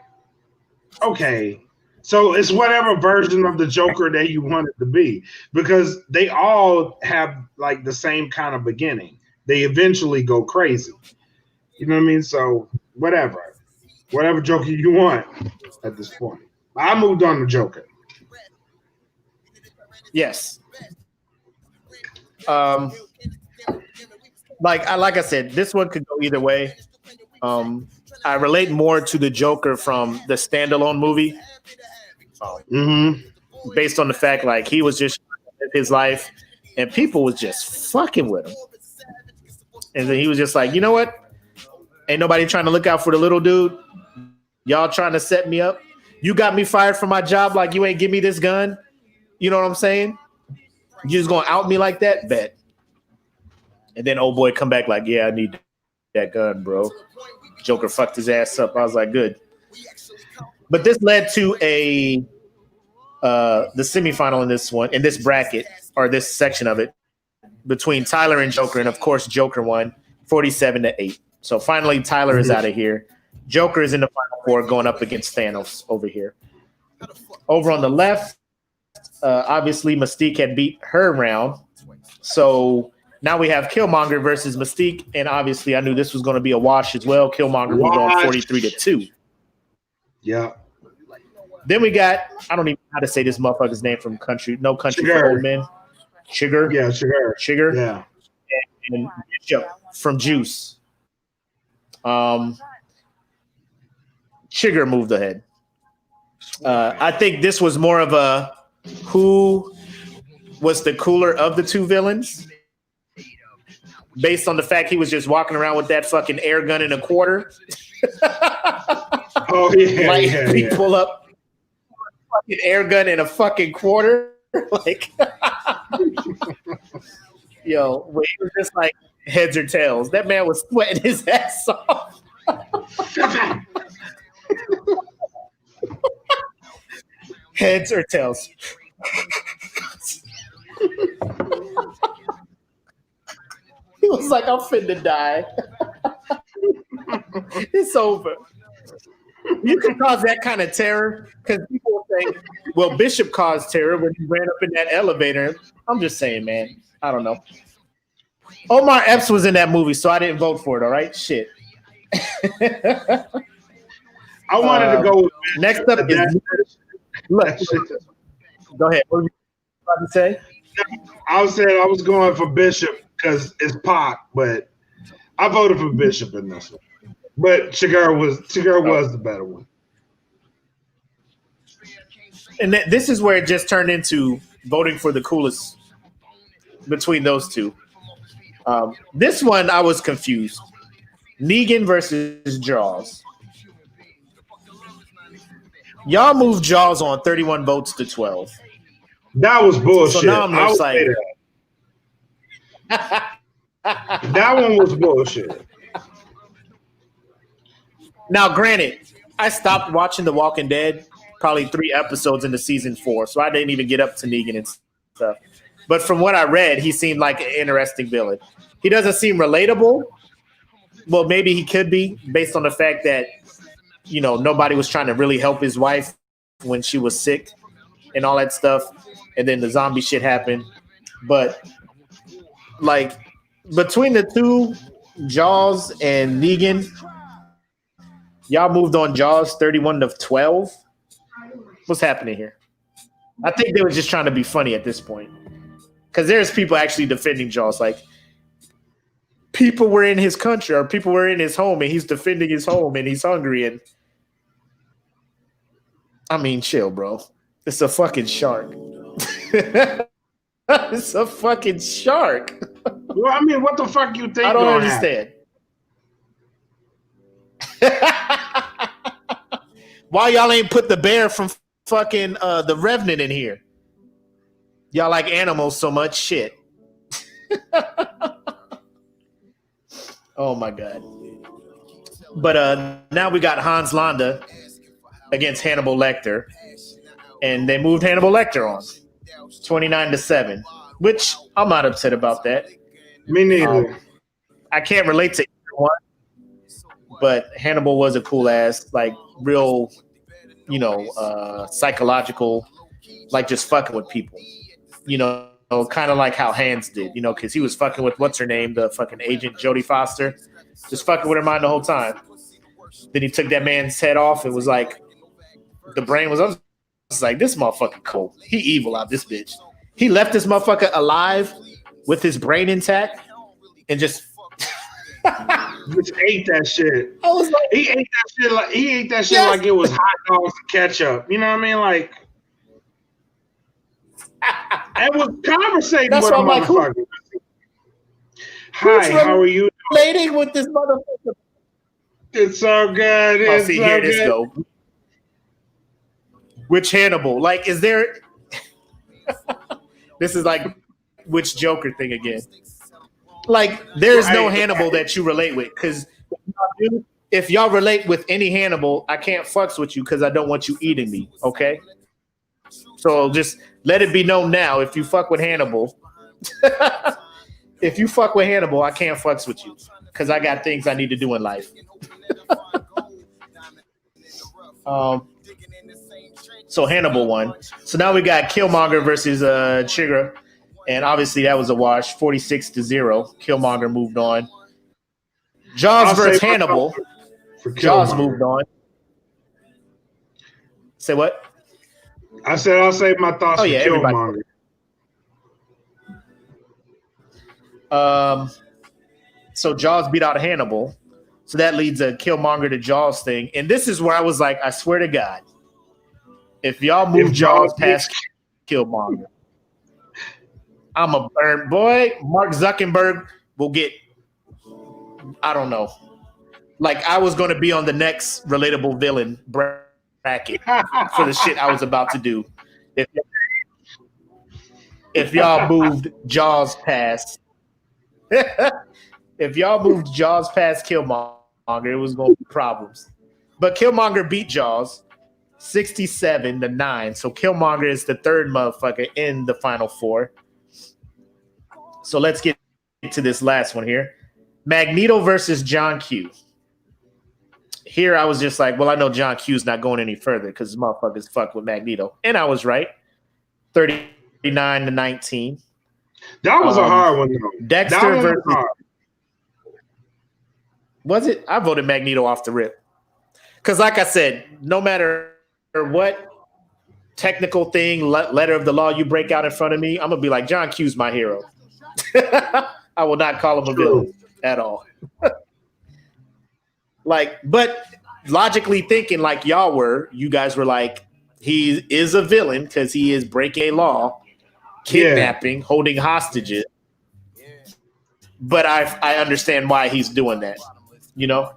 okay, so it's whatever version of the Joker that you want it to be, because they all have like the same kind of beginning. They eventually go crazy. You know what I mean? So whatever Joker you want at this point. I moved on to Joker. Yes. Like I said, this one could go either way. I relate more to the Joker from the standalone movie, based on the fact like he was just his life, and people was just fucking with him, and then he was just like, you know what? Ain't nobody trying to look out for the little dude. Y'all trying to set me up. You got me fired from my job. Like you ain't give me this gun. You know what I'm saying? You just gonna out me like that? Bet. And then old boy come back like, yeah, I need that gun, bro. Joker fucked his ass up. I was like, good. But this led to the semifinal in this bracket, or this section of it, between Tyler and Joker, and of course Joker won 47-8. So finally Tyler is out of here. Joker is in the final four going up against Thanos over here. Over on the left, obviously Mystique had beat her round. So now we have Killmonger versus Mystique, and obviously I knew this was going to be a wash as well. Killmonger moved on 43-2. Yeah. Then we got, I don't even know how to say this motherfucker's name from Country for Old Men. Sugar. Yeah, Sugar. Yeah. And Bishop from Juice. Sugar moved ahead. I think this was more of a who was the cooler of the two villains, based on the fact he was just walking around with that fucking air gun in a quarter. Oh yeah, pull up fucking air gun and a fucking quarter. Like, yo, when he was just like heads or tails, that man was sweating his ass off. Heads or tails. He was like, I'm finna die. It's over. You can cause that kind of terror because people will say, well, Bishop caused terror when he ran up in that elevator. I'm just saying, man. I don't know. Omar Epps was in that movie, so I didn't vote for it, all right? Shit. I wanted to go with next up is look. Go ahead. What were you about to say? I was going for Bishop because it's Pac, but I voted for Bishop in this one. But Shiger was the better one. And this is where it just turned into voting for the coolest between those two. This one I was confused. Negan versus Jaws. Y'all moved Jaws on 31 votes to 12. That was bullshit. So now I'm just like, that one was bullshit. Now, granted, I stopped watching The Walking Dead probably 3 episodes into season 4, so I didn't even get up to Negan and stuff. But from what I read, he seemed like an interesting villain. He doesn't seem relatable. Well, maybe he could be, based on the fact that, you know, nobody was trying to really help his wife when she was sick and all that stuff. And then the zombie shit happened. But, like, between the two, Jaws and Negan, y'all moved on Jaws 31 to 12. What's happening here? I think they were just trying to be funny at this point. Because there's people actually defending Jaws. Like, people were in his country or people were in his home and he's defending his home and he's hungry. And I mean, chill, bro. It's a fucking shark. It's a fucking shark. Well, I mean, what the fuck you think? I don't understand. Why y'all ain't put the bear from fucking The Revenant in here? Y'all like animals so much. Shit. Oh my god. But now we got Hans Landa against Hannibal Lecter, and they moved Hannibal Lecter on 29 to 7, which I'm not upset about that. Me neither. I can't relate to either one, but Hannibal was a cool ass, like real, you know, psychological, like just fucking with people, you know, kind of like how Hans did, you know, because he was fucking with what's her name, the fucking agent Jodie Foster, just fucking with her mind the whole time. Then he took that man's head off and was like, the brain was up. It's like, this motherfucker cool. He evil out this bitch. He left this motherfucker alive with his brain intact and just ate that shit. I was like, he ate that shit like it was hot dogs and ketchup. You know what I mean? Like, I was conversating with a motherfucker. Hi, how are you? Relating with this motherfucker. It's so good. It's see, so here good. this go. Which Hannibal? Like, is there? This is like which Joker thing again? Like, there's no Hannibal that you relate with, because if y'all relate with any Hannibal, I can't fucks with you because I don't want you eating me. Okay, so just let it be known now. If you fuck with Hannibal, I can't fucks with you because I got things I need to do in life. So Hannibal won. So now we got Killmonger versus Chigga, and obviously that was a wash, 46 to 0. Killmonger moved on. Jaws versus Hannibal. Jaws moved on. Say what? I said I'll save my thoughts for Killmonger. So Jaws beat out Hannibal. So that leads a Killmonger to Jaws thing. And this is where I was like, I swear to God, if y'all move Jaws past Killmonger, I'm a burn boy. Mark Zuckerberg will get, I don't know. Like, I was going to be on the next Relatable villain, Brad bracket for the shit I was about to do. If y'all moved Jaws past, if y'all moved Jaws past Killmonger, it was going to be problems. But Killmonger beat Jaws 67-9. So Killmonger is the third motherfucker in the final four. So let's get to this last one here. Magneto versus John Q. Here I was just like, well, I know John Q's not going any further because motherfuckers fuck with Magneto. And I was right. 39-19. That was a hard one, though. Dexter versus... Was it? I voted Magneto off the rip. Because like I said, no matter what technical thing, letter of the law you break out in front of me, I'm going to be like, John Q's my hero. I will not call him a villain at all. Like, but logically thinking like y'all were, you guys were like, he is a villain because he is breaking a law, kidnapping, holding hostages. But I understand why he's doing that, you know?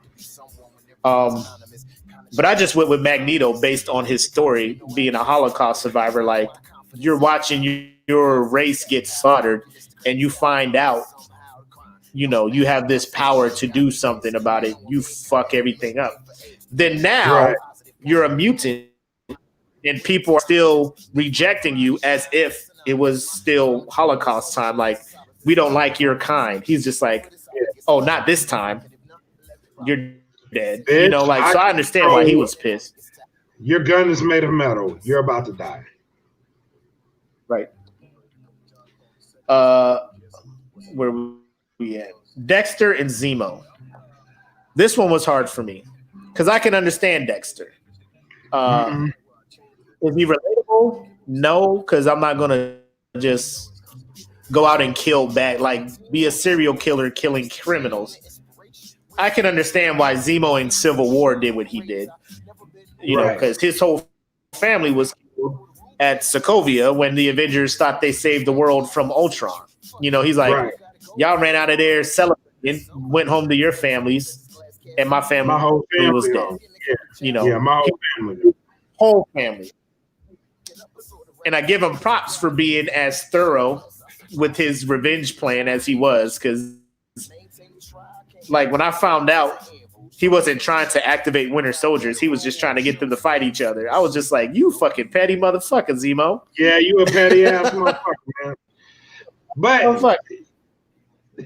But I just went with Magneto based on his story, being a Holocaust survivor. Like, you're watching your race get slaughtered and you find out, you know, you have this power to do something about it. You fuck everything up. Then now you're a mutant and people are still rejecting you as if it was still Holocaust time. Like, we don't like your kind. He's just like, oh, not this time. You're dead. Bitch, you know, like, so I understand why he was pissed. Your gun is made of metal. You're about to die. Right. Where we at? Dexter and Zemo. This one was hard for me because I can understand Dexter. Is he relatable? No, because I'm not gonna just go out and kill be a serial killer killing criminals. I can understand why Zemo in Civil War did what he did. You know, because his whole family was killed at Sokovia when the Avengers thought they saved the world from Ultron. You know, he's like, y'all ran out of there celebrating, went home to your families, and my whole family was dead. Yeah. You know, my whole family. And I give him props for being as thorough with his revenge plan as he was, because, like, when I found out he wasn't trying to activate Winter Soldiers, he was just trying to get them to fight each other. I was just like, you fucking petty motherfucker, Zemo. Yeah, you a petty ass motherfucker, man. But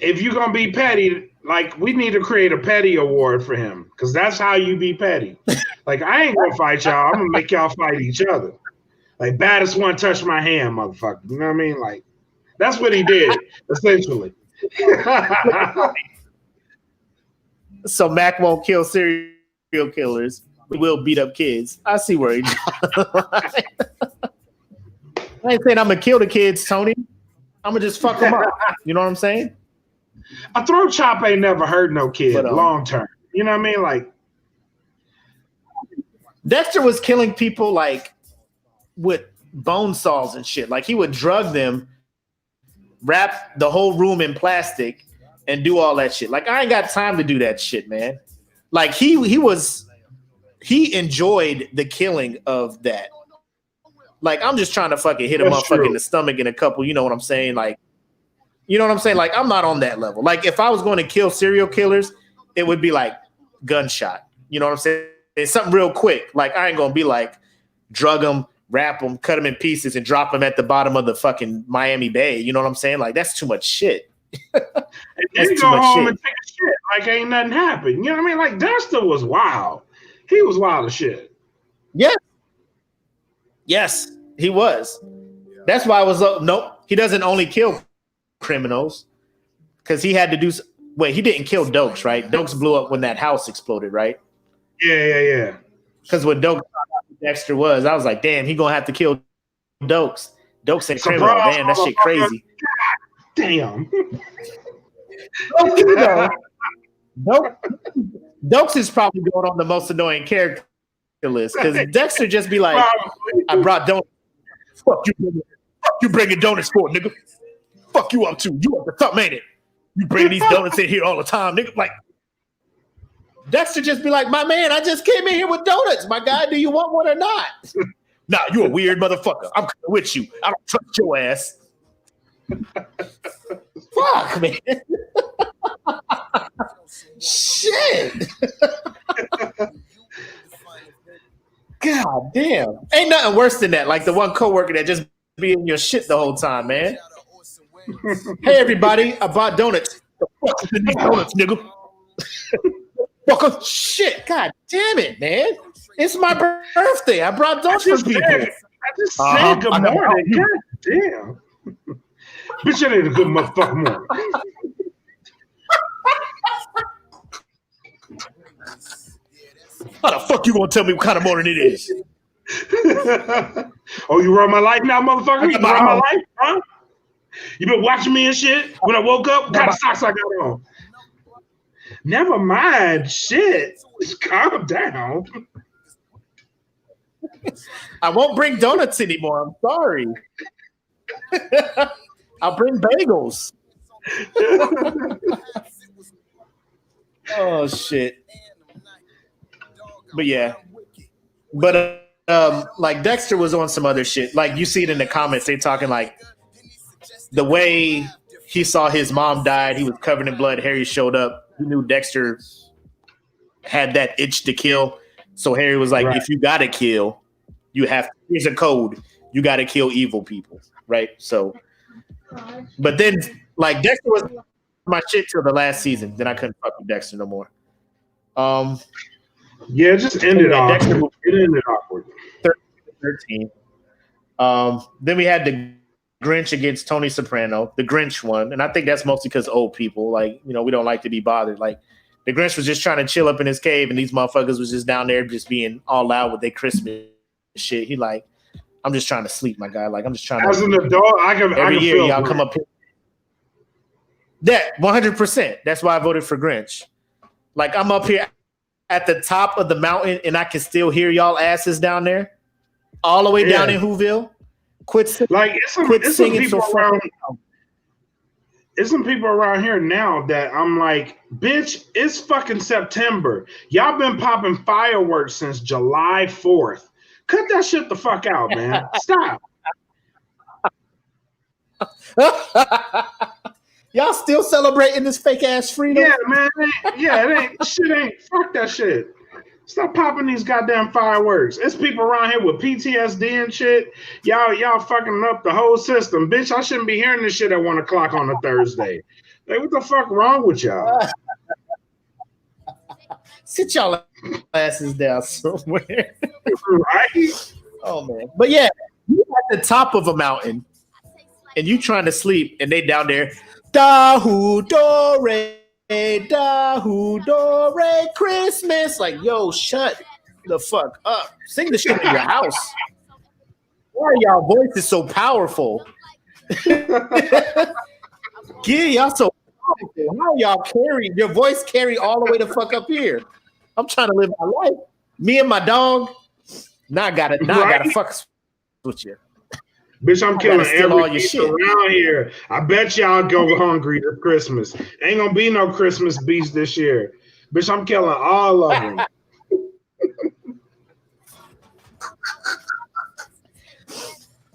if you're gonna be petty, like, we need to create a petty award for him, because that's how you be petty. Like, I ain't gonna fight y'all. I'm gonna make y'all fight each other. Like, baddest one touch my hand, motherfucker. You know what I mean? Like, that's what he did, essentially. So Makk won't kill serial killers. We will beat up kids. I see where he's I ain't saying I'm gonna kill the kids, Tony. I'm gonna just fuck them up. You know what I'm saying? A throat chop ain't never hurt no kid long term. You know what I mean? Like, Dexter was killing people like with bone saws and shit. Like, he would drug them, wrap the whole room in plastic, and do all that shit. Like, I ain't got time to do that shit, man. Like, he enjoyed the killing of that. Like, I'm just trying to fucking hit a motherfucker in the stomach and a couple, you know what I'm saying? Like, you know what I'm saying? Like, I'm not on that level. Like, if I was going to kill serial killers, it would be like gunshot. You know what I'm saying? It's something real quick. Like, I ain't going to be like, drug them, wrap them, cut them in pieces, and drop them at the bottom of the fucking Miami Bay. You know what I'm saying? Like, that's too much shit. And you go home and take a shit like ain't nothing happened. You know what I mean? Like, Dexter was wild. He was wild as shit. Yes, he was. That's why I was nope. He doesn't only kill criminals because he had to do. Wait, he didn't kill Dokes, right? Dokes blew up when that house exploded, right? Yeah. Because when Dokes Dexter was, I was like, damn, he gonna have to kill Dokes. Dokes ain't criminal, man. That shit crazy. Damn. Dokes is probably going on the most annoying character list because Dexter just be like, I brought donuts. Fuck you, you bringing donuts for, nigga. Fuck you up too. You up to something, ain't it? You bring these donuts in here all the time, nigga. Like, Dexter just be like, my man, I just came in here with donuts. My guy, do you want one or not? Nah, you a weird motherfucker. I'm with you. I don't trust your ass. Fuck, man. Shit. God damn. Ain't nothing worse than that. Like the one coworker that just be in your shit the whole time, man. Hey, everybody, I bought donuts. The fuck is in these donuts, nigga? Fucker, shit. God damn it, man. It's my birthday. I brought donuts for people. I just said good morning. God damn. Bitch, that ain't a good motherfucking morning. How the fuck you gonna tell me what kind of morning it is? Oh, you run my life now, motherfucker? You run my life, huh? You been watching me and shit? When I woke up, what kind of socks I got on? Never mind, shit. Just calm down. I won't bring donuts anymore. I'm sorry. I'll bring bagels. Oh shit. But yeah. But like Dexter was on some other shit. Like you see it in the comments, they talking like the way he saw his mom died, he was covered in blood. Harry showed up. He knew Dexter had that itch to kill. So Harry was like, if you gotta kill, you have here's a code. You gotta kill evil people. Right. So but then like Dexter was my shit till the last season. Then I couldn't fuck with Dexter no more. Yeah, it just ended awkward. It ended awkward. 13. Then we had the Grinch against Tony Soprano. The Grinch won, and I think that's mostly because old people, like, you know, we don't like to be bothered. Like the Grinch was just trying to chill up in his cave, and these motherfuckers was just down there just being all loud with their Christmas shit. He like, I'm just trying to sleep, my guy. Like I'm just trying. As an adult, I can year feel y'all come up here. That 100%. That's why I voted for Grinch. Like I'm up here at the top of the mountain, and I can still hear y'all asses down there, all the way down in Whoville. Quit singing so fucking. There's some people around here now that I'm like, bitch, it's fucking September. Y'all been popping fireworks since July 4th. Cut that shit the fuck out, man. Stop. Y'all still celebrating this fake ass freedom? Yeah, man. It ain't shit. Ain't fuck that shit. Stop popping these goddamn fireworks. It's people around here with PTSD and shit. Y'all fucking up the whole system, bitch. I shouldn't be hearing this shit at 1 o'clock on a Thursday. Like, what the fuck wrong with y'all? Sit y'all asses down somewhere. Right? Oh man. But yeah, you at the top of a mountain and you trying to sleep, and they down there. Dahu Dore, Dahu Dore, Christmas. Like, yo, shut the fuck up. Sing the shit in your house. Why are y'all voices so powerful? Yeah, y'all so powerful. How y'all carry your voice carry all the way the fuck up here? I'm trying to live my life. Me and my dog. Now I gotta fuck with you. Bitch, I'm killing every beast around here. I bet y'all go hungry this Christmas. Ain't gonna be no Christmas beast this year. Bitch, I'm killing all of them.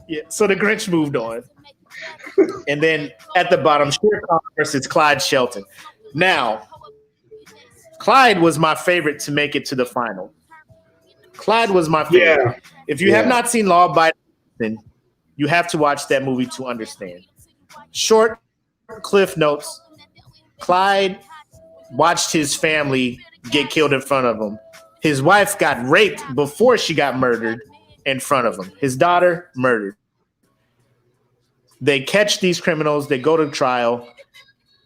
Yeah, so the Grinch moved on. And then at the bottom, Shere Khan versus Clyde Shelton. Now, Clyde was my favorite to make it to the final. Clyde was my favorite. Yeah. If you have not seen Law Abiding Citizen, you have to watch that movie to understand. Short cliff notes. Clyde watched his family get killed in front of him. His wife got raped before she got murdered in front of him. His daughter murdered. They catch these criminals. They go to trial.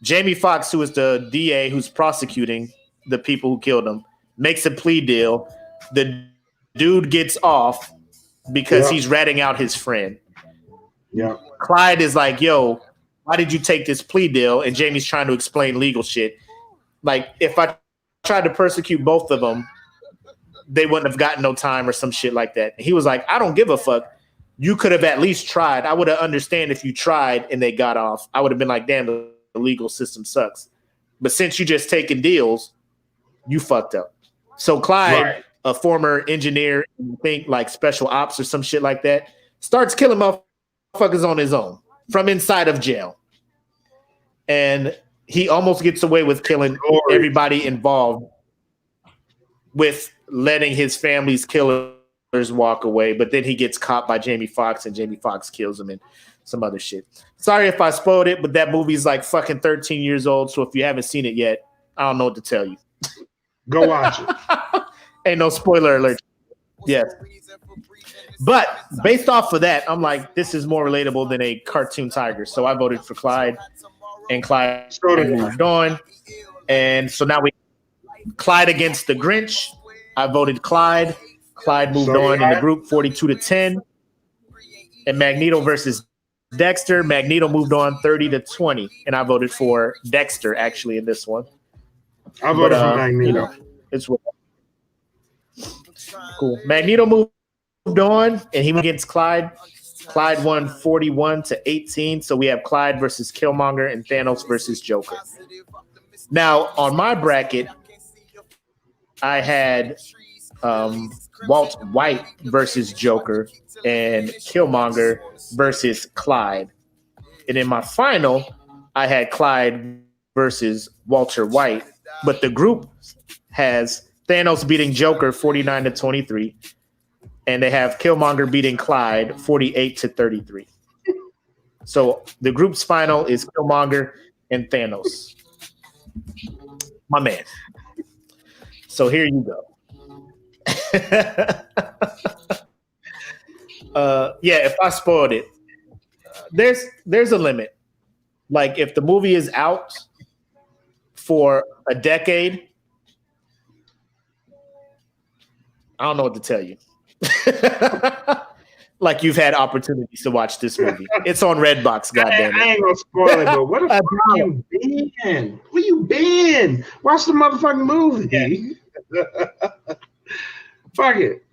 Jamie Foxx, who is the DA who's prosecuting the people who killed him, makes a plea deal. The dude gets off because he's ratting out his friend. Yeah. Clyde is like, yo, why did you take this plea deal? And Jamie's trying to explain legal shit. Like, if I tried to persecute both of them, they wouldn't have gotten no time or some shit like that. And he was like, I don't give a fuck. You could have at least tried. I would have understand if you tried and they got off. I would have been like, damn, the legal system sucks. But since you just taking deals, you fucked up. So Clyde, Right. a former engineer, I think like special ops or some shit like that, starts killing motherfuckers on his own from inside of jail. And he almost gets away with killing everybody involved with letting his family's killers walk away. But then he gets caught by Jamie Foxx, and Jamie Foxx kills him and some other shit. Sorry if I spoiled it, but that movie's like fucking 13 years old. So if you haven't seen it yet, I don't know what to tell you. Go watch it. Ain't no spoiler alert. Yes. But based off of that, I'm like, this is more relatable than a cartoon tiger. So I voted for Clyde, and Clyde moved on. And so now we Clyde against the Grinch. I voted Clyde. Clyde moved on in the group 42-10. And Magneto versus Dexter. Magneto moved on 30-20. And I voted for Dexter actually in this one. I voted for Magneto. It's cool. Magneto moved on, and he went against Clyde. Clyde won 41-18. So we have Clyde versus Killmonger and Thanos versus Joker. Now, on my bracket, I had Walt White versus Joker and Killmonger versus Clyde. And in my final, I had Clyde versus Walter White. But the group has Thanos beating Joker 49-23. And they have Killmonger beating Clyde 48-33. So the group's final is Killmonger and Thanos. My man. So here you go. If I spoiled it, there's a limit. Like if the movie is out for a decade, I don't know what to tell you. Like you've had opportunities to watch this movie. It's on Redbox, goddamn it. I ain't gonna spoil it, but where the fuck you been? Where you been? Watch the motherfucking movie. Yeah. Fuck it.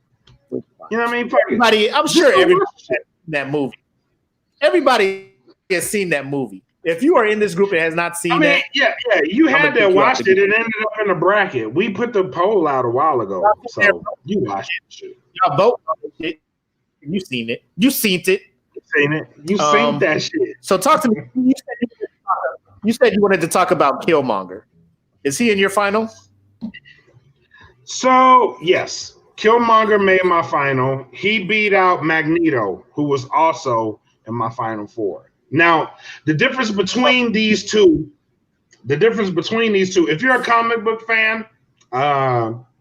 You know what I mean? Fuck everybody, it. I'm sure everybody has seen that movie. Everybody has seen that movie. If you are in this group and has not seen that, yeah, you had to watch it. It ended up in a bracket. We put the poll out a while ago, so you watched it. Shit. Y'all vote on it. You seen it. You seen it. You seen it. You seen that shit. So talk to me. You said you wanted to talk about Killmonger. Is he in your final? So yes, Killmonger made my final. He beat out Magneto, who was also in my final four. Now, the difference between these two, if you're a comic book fan,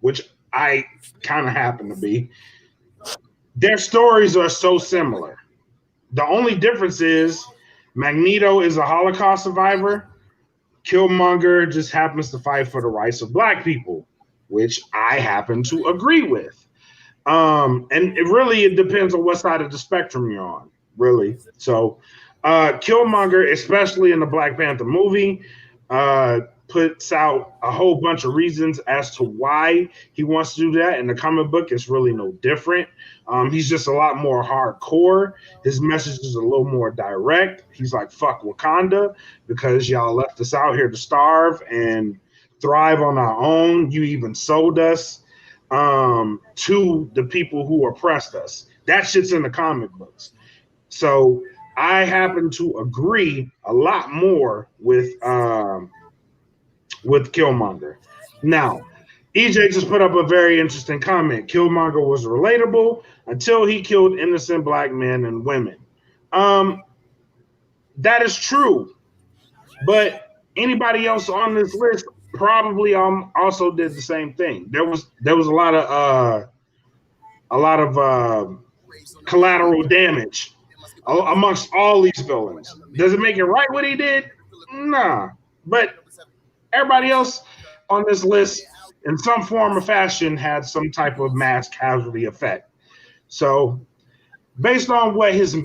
which I kind of happen to be, their stories are so similar. The only difference is Magneto is a Holocaust survivor. Killmonger just happens to fight for the rights of Black people, which I happen to agree with. And it depends on what side of the spectrum you're on, really. So Killmonger, especially in the Black Panther movie, puts out a whole bunch of reasons as to why he wants to do that. In the comic book, it's really no different. He's just a lot more hardcore. His message is a little more direct. He's like, fuck Wakanda, because y'all left us out here to starve and thrive on our own. You even sold us to the people who oppressed us. That shit's in the comic books. So I happen to agree a lot more with Killmonger. Now, EJ just put up a very interesting comment. Killmonger was relatable until he killed innocent Black men and women. That is true. But anybody else on this list probably also did the same thing. There was a lot of collateral damage amongst all these villains. Does it make it right what he did? Nah. But everybody else on this list, in some form or fashion, had some type of mass casualty effect. So, based on what his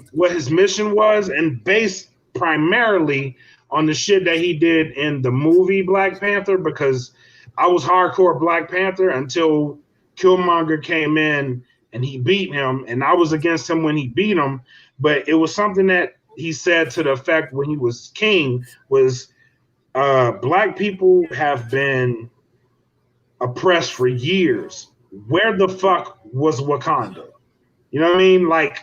mission was, and based primarily on the shit that he did in the movie Black Panther, because I was hardcore Black Panther until Killmonger came in and he beat him, and I was against him when he beat him. But it was something that he said to the effect when he was king was, Black people have been oppressed for years. Where the fuck was Wakanda? You know what I mean? Like,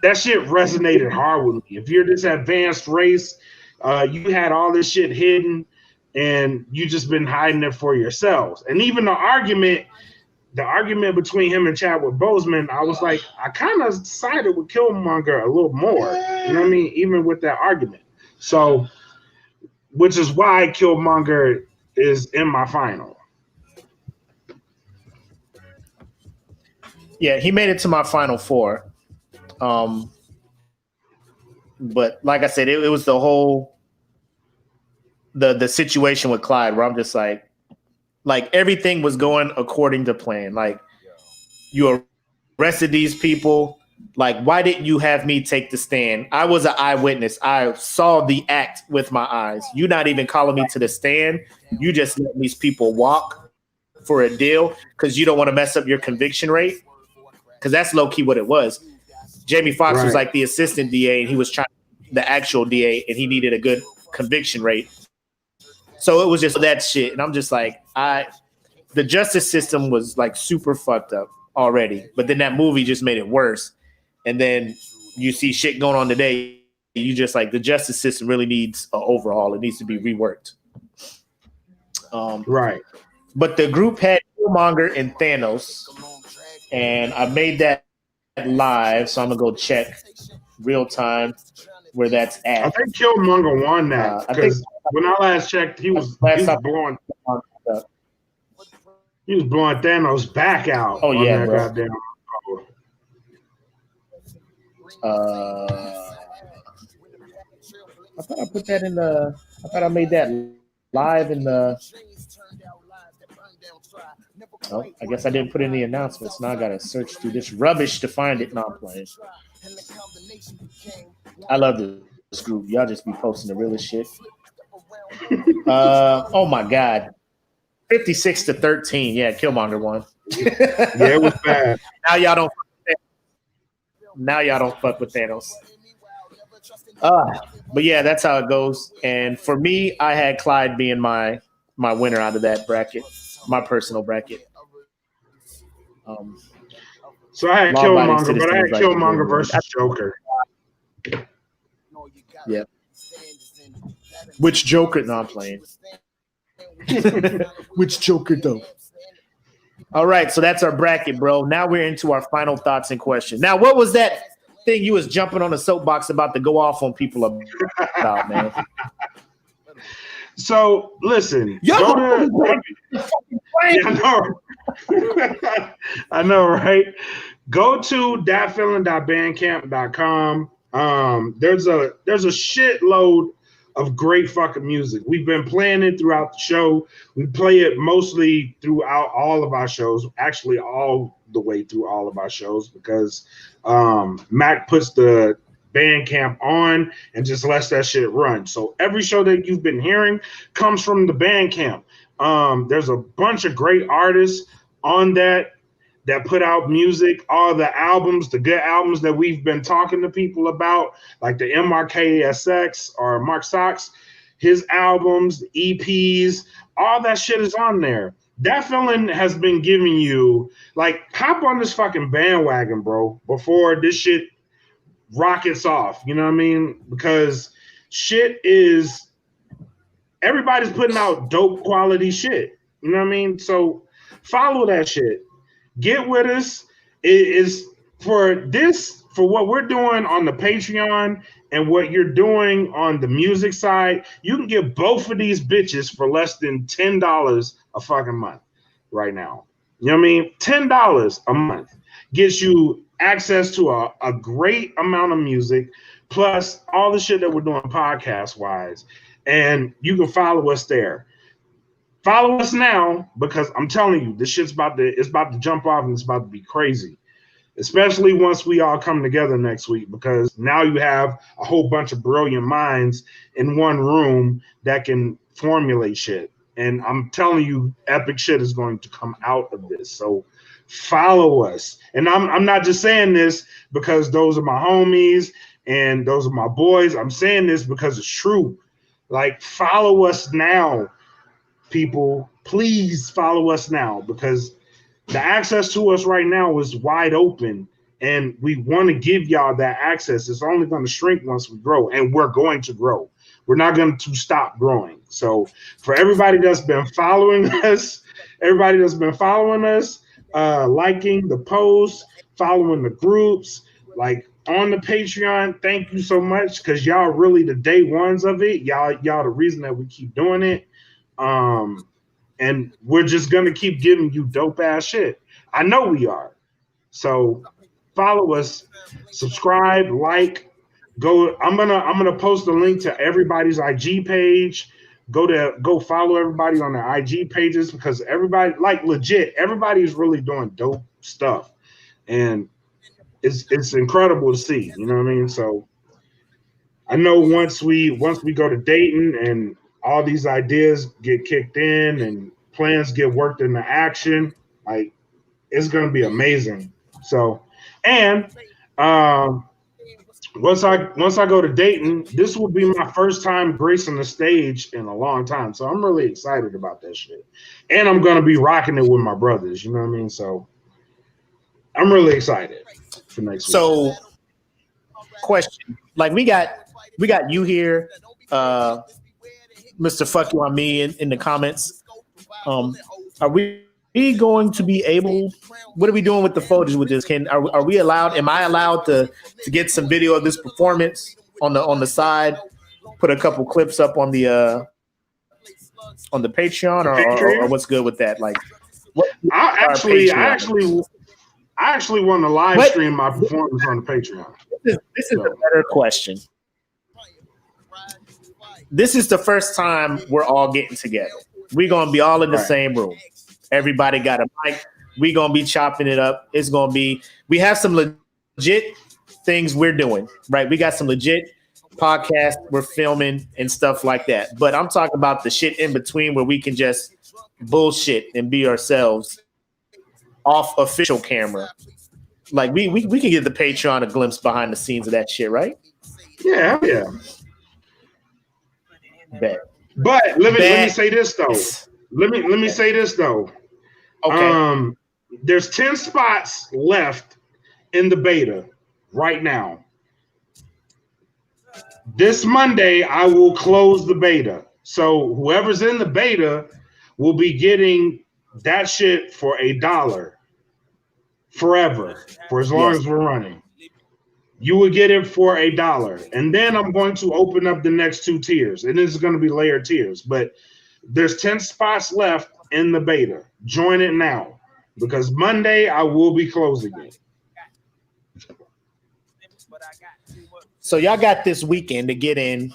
that shit resonated hard with me. If you're this advanced race, you had all this shit hidden, and you just been hiding it for yourselves. And even the argument between him and Chadwick Boseman, I was like, I kind of sided with Killmonger a little more. You know what I mean? Even with that argument. So, which is why Killmonger is in my final. Yeah, he made it to my final four. But like I said, it was the whole the situation with Clyde where I'm just like everything was going according to plan. Like, you arrested these people. Like, why didn't you have me take the stand? I was an eyewitness. I saw the act with my eyes. You not even calling me to the stand. You just let these people walk for a deal because you don't want to mess up your conviction rate. Because that's low key what it was. Jamie Foxx was like the assistant DA, and he was trying the actual DA, and he needed a good conviction rate. So it was just that shit, and I'm just like, the justice system was like super fucked up already, but then that movie just made it worse. And then you see shit going on today. You just like, the justice system really needs an overhaul. It needs to be reworked. Right. But the group had Killmonger and Thanos. And I made that live, so I'm gonna go check real time where that's at. I think Killmonger won that because when I last checked, he was blowing Thanos back out. Oh yeah, bro. Goddamn. I thought I put that in the. I thought I made that live in the. Oh, I guess I didn't put in the announcements. Now I gotta search through this rubbish to find it. No, I'm playing. I love this group. Y'all just be posting the realest shit. Oh my god, 56-13. Yeah, Killmonger won. Yeah, it was bad. Now y'all don't fuck with Thanos. But yeah, that's how it goes. And for me, I had Clyde being my winner out of that bracket, my personal bracket. So I had Killmonger, but I had Killmonger versus Joker. Yeah. Which Joker? No, I'm playing. Which Joker though? All right, so that's our bracket, bro. Now we're into our final thoughts and questions. Now, what was that thing you was jumping on the soapbox about to go off on people about, man? So listen, I know, right? Go to thatfeeling.bandcamp.com. There's a shitload of great fucking music. We've been playing it throughout the show. We play it mostly throughout all of our shows, actually all the way through all of our shows, because Makk puts the Bandcamp on and just lets that shit run. So every show that you've been hearing comes from the Bandcamp. There's a bunch of great artists on that put out music. All the albums, the good albums that we've been talking to people about, like the MRKSX or Mark Sox, his albums, the EPs, all that shit is on there. That feeling has been giving you, like, hop on this fucking bandwagon, bro, before this shit rockets off. You know what I mean? Because everybody's putting out dope quality shit. You know what I mean? So follow that shit. Get with us. It is for what we're doing on the Patreon and what you're doing on the music side. You can get both of these bitches for less than $10 a fucking month right now. You know what I mean? $10 a month gets you access to a great amount of music, plus all the shit that we're doing podcast wise. And you can follow us there. Follow us now, because I'm telling you, this shit's about to jump off and it's about to be crazy. Especially once we all come together next week, because now you have a whole bunch of brilliant minds in one room that can formulate shit. And I'm telling you, epic shit is going to come out of this. So follow us. And I'm not just saying this because those are my homies and those are my boys. I'm saying this because it's true. Like, follow us now, people. please follow us now, because the access to us right now is wide open, and we want to give y'all that access. It's only going to shrink once we grow, and we're going to grow. We're not going to stop growing. So for everybody that's been following us, liking the posts, following the groups, like on the Patreon, thank you so much, because y'all are really the day ones of it. Y'all the reason that we keep doing it. And we're just gonna keep giving you dope ass shit. I know we are. So follow us, subscribe, like, go. I'm gonna post a link to everybody's IG page. Go follow everybody on their IG pages, because everybody, like, legit, everybody's really doing dope stuff. And it's incredible to see, you know what I mean? So I know once we go to Dayton and all these ideas get kicked in and plans get worked into action, like, it's going to be amazing. So, and once I go to Dayton, this will be my first time gracing the stage in a long time. So I'm really excited about that shit. And I'm going to be rocking it with my brothers, you know what I mean? So I'm really excited for next week. So, question, like, we got you here, Mr. Fuck You On Me in the comments. Are we going to be able? What are we doing with the footage with this? Are we allowed? Am I allowed to get some video of this performance on the side? Put a couple clips up on the Patreon, or what's good with that? Like, I actually want to live stream my performance on the Patreon. This is a better question. This is the first time we're all getting together. We're going to be all in the same room. Everybody got a mic. We're going to be chopping it up. It's going to be, we have some legit things we're doing, right? We got some legit podcasts we're filming and stuff like that. But I'm talking about the shit in between where we can just bullshit and be ourselves off official camera. Like, we can give the Patreon a glimpse behind the scenes of that shit, right? Yeah. Bet. But let me say this though. Let me say this though. Okay. There's 10 spots left in the beta right now. This Monday, I will close the beta. So whoever's in the beta will be getting that shit for $1 forever, for as long as we're running. You will get it for $1. And then I'm going to open up the next 2 tiers. And this is going to be layered tiers. But there's 10 spots left in the beta. Join it now, because Monday I will be closing it. So y'all got this weekend to get in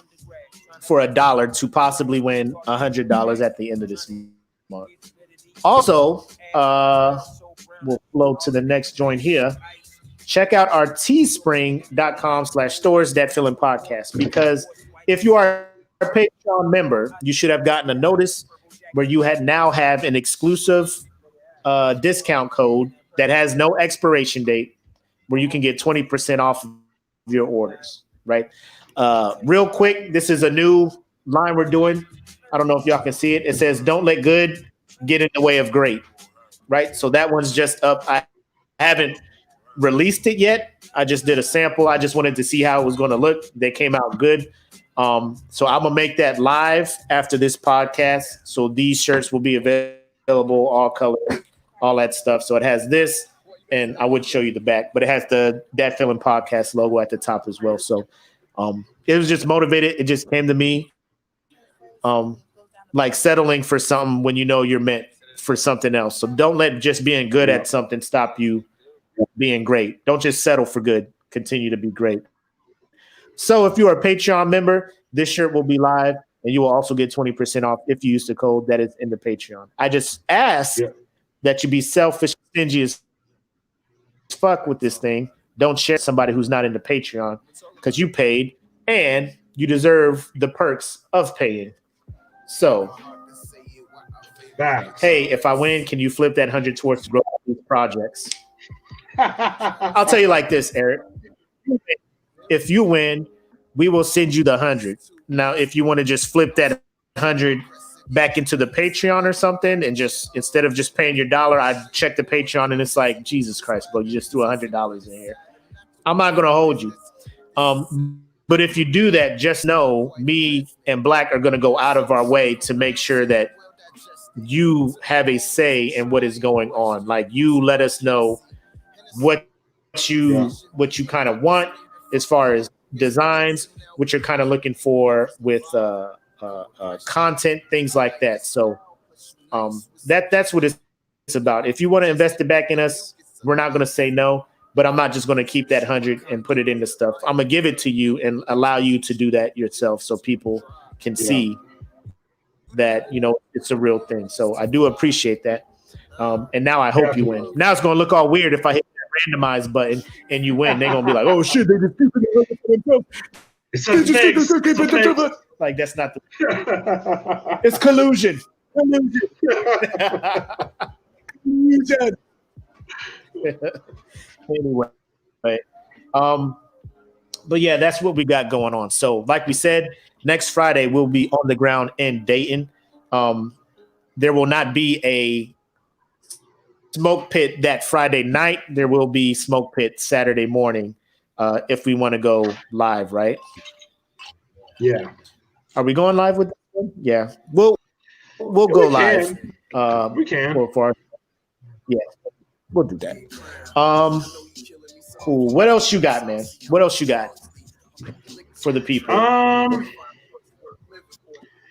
for $1 to possibly win $100 at the end of this month. Also, we'll flow to the next joint here. Check out our teespring.com/stores that feeling podcast, because if you are a Patreon member, you should have gotten a notice where you now have an exclusive discount code that has no expiration date, where you can get 20% off of your orders, right? Real quick, this is a new line we're doing. I don't know if y'all can see it. It says, "Don't let good get in the way of great," right? So that one's just up. I haven't released it yet. I just did a sample. I just wanted to see how it was going to look. They came out good. So I'm gonna make that live after this podcast. So these shirts will be available, all colors, all that stuff. So it has this, and I would show you the back, but it has the That Feeling Podcast logo at the top as well. So it was just motivated. It just came to me, like settling for something when you know you're meant for something else. So don't let just being good at something stop you being great. Don't just settle for good. Continue to be great. So if you are a Patreon member, this shirt will be live, and you will also get 20% off if you use the code that is in the Patreon. I just ask that you be selfish, stingy as fuck with this thing. Don't share somebody who's not in the Patreon, because you paid and you deserve the perks of paying. So, hey, if I win, can you flip that 100 towards the growth of these projects? I'll tell you like this, Eric. If you win, we will send you the 100. Now, if you want to just flip that 100 back into the Patreon or something, and just instead of just paying your $1, I check the Patreon and it's like, Jesus Christ, bro, you just threw $100 in here. I'm not gonna hold you. But if you do that, just know me and Black are gonna go out of our way to make sure that you have a say in what is going on. Like, you let us know what you kind of want as far as designs, what you're kind of looking for with content, things like that. So that's what it's about. If you want to invest it back in us, we're not going to say no, but I'm not just going to keep that 100 and put it into stuff. I'm going to give it to you and allow you to do that yourself so people can see that, you know, it's a real thing. So I do appreciate that. And now I hope you win. Now it's going to look all weird if I hit that randomize button and you win. They're going to be like, oh shit, they just like, that's not the it's collusion. Anyway, but yeah, that's what we got going on. So like we said, next Friday we'll be on the ground in Dayton. There will not be a Smoke Pit that Friday night. There will be Smoke Pit Saturday morning if we want to go live, right? Yeah. Are we going live with them? Yeah. We'll go live. We can. Yeah, we'll do that. Cool. What else you got, man? What else you got for the people?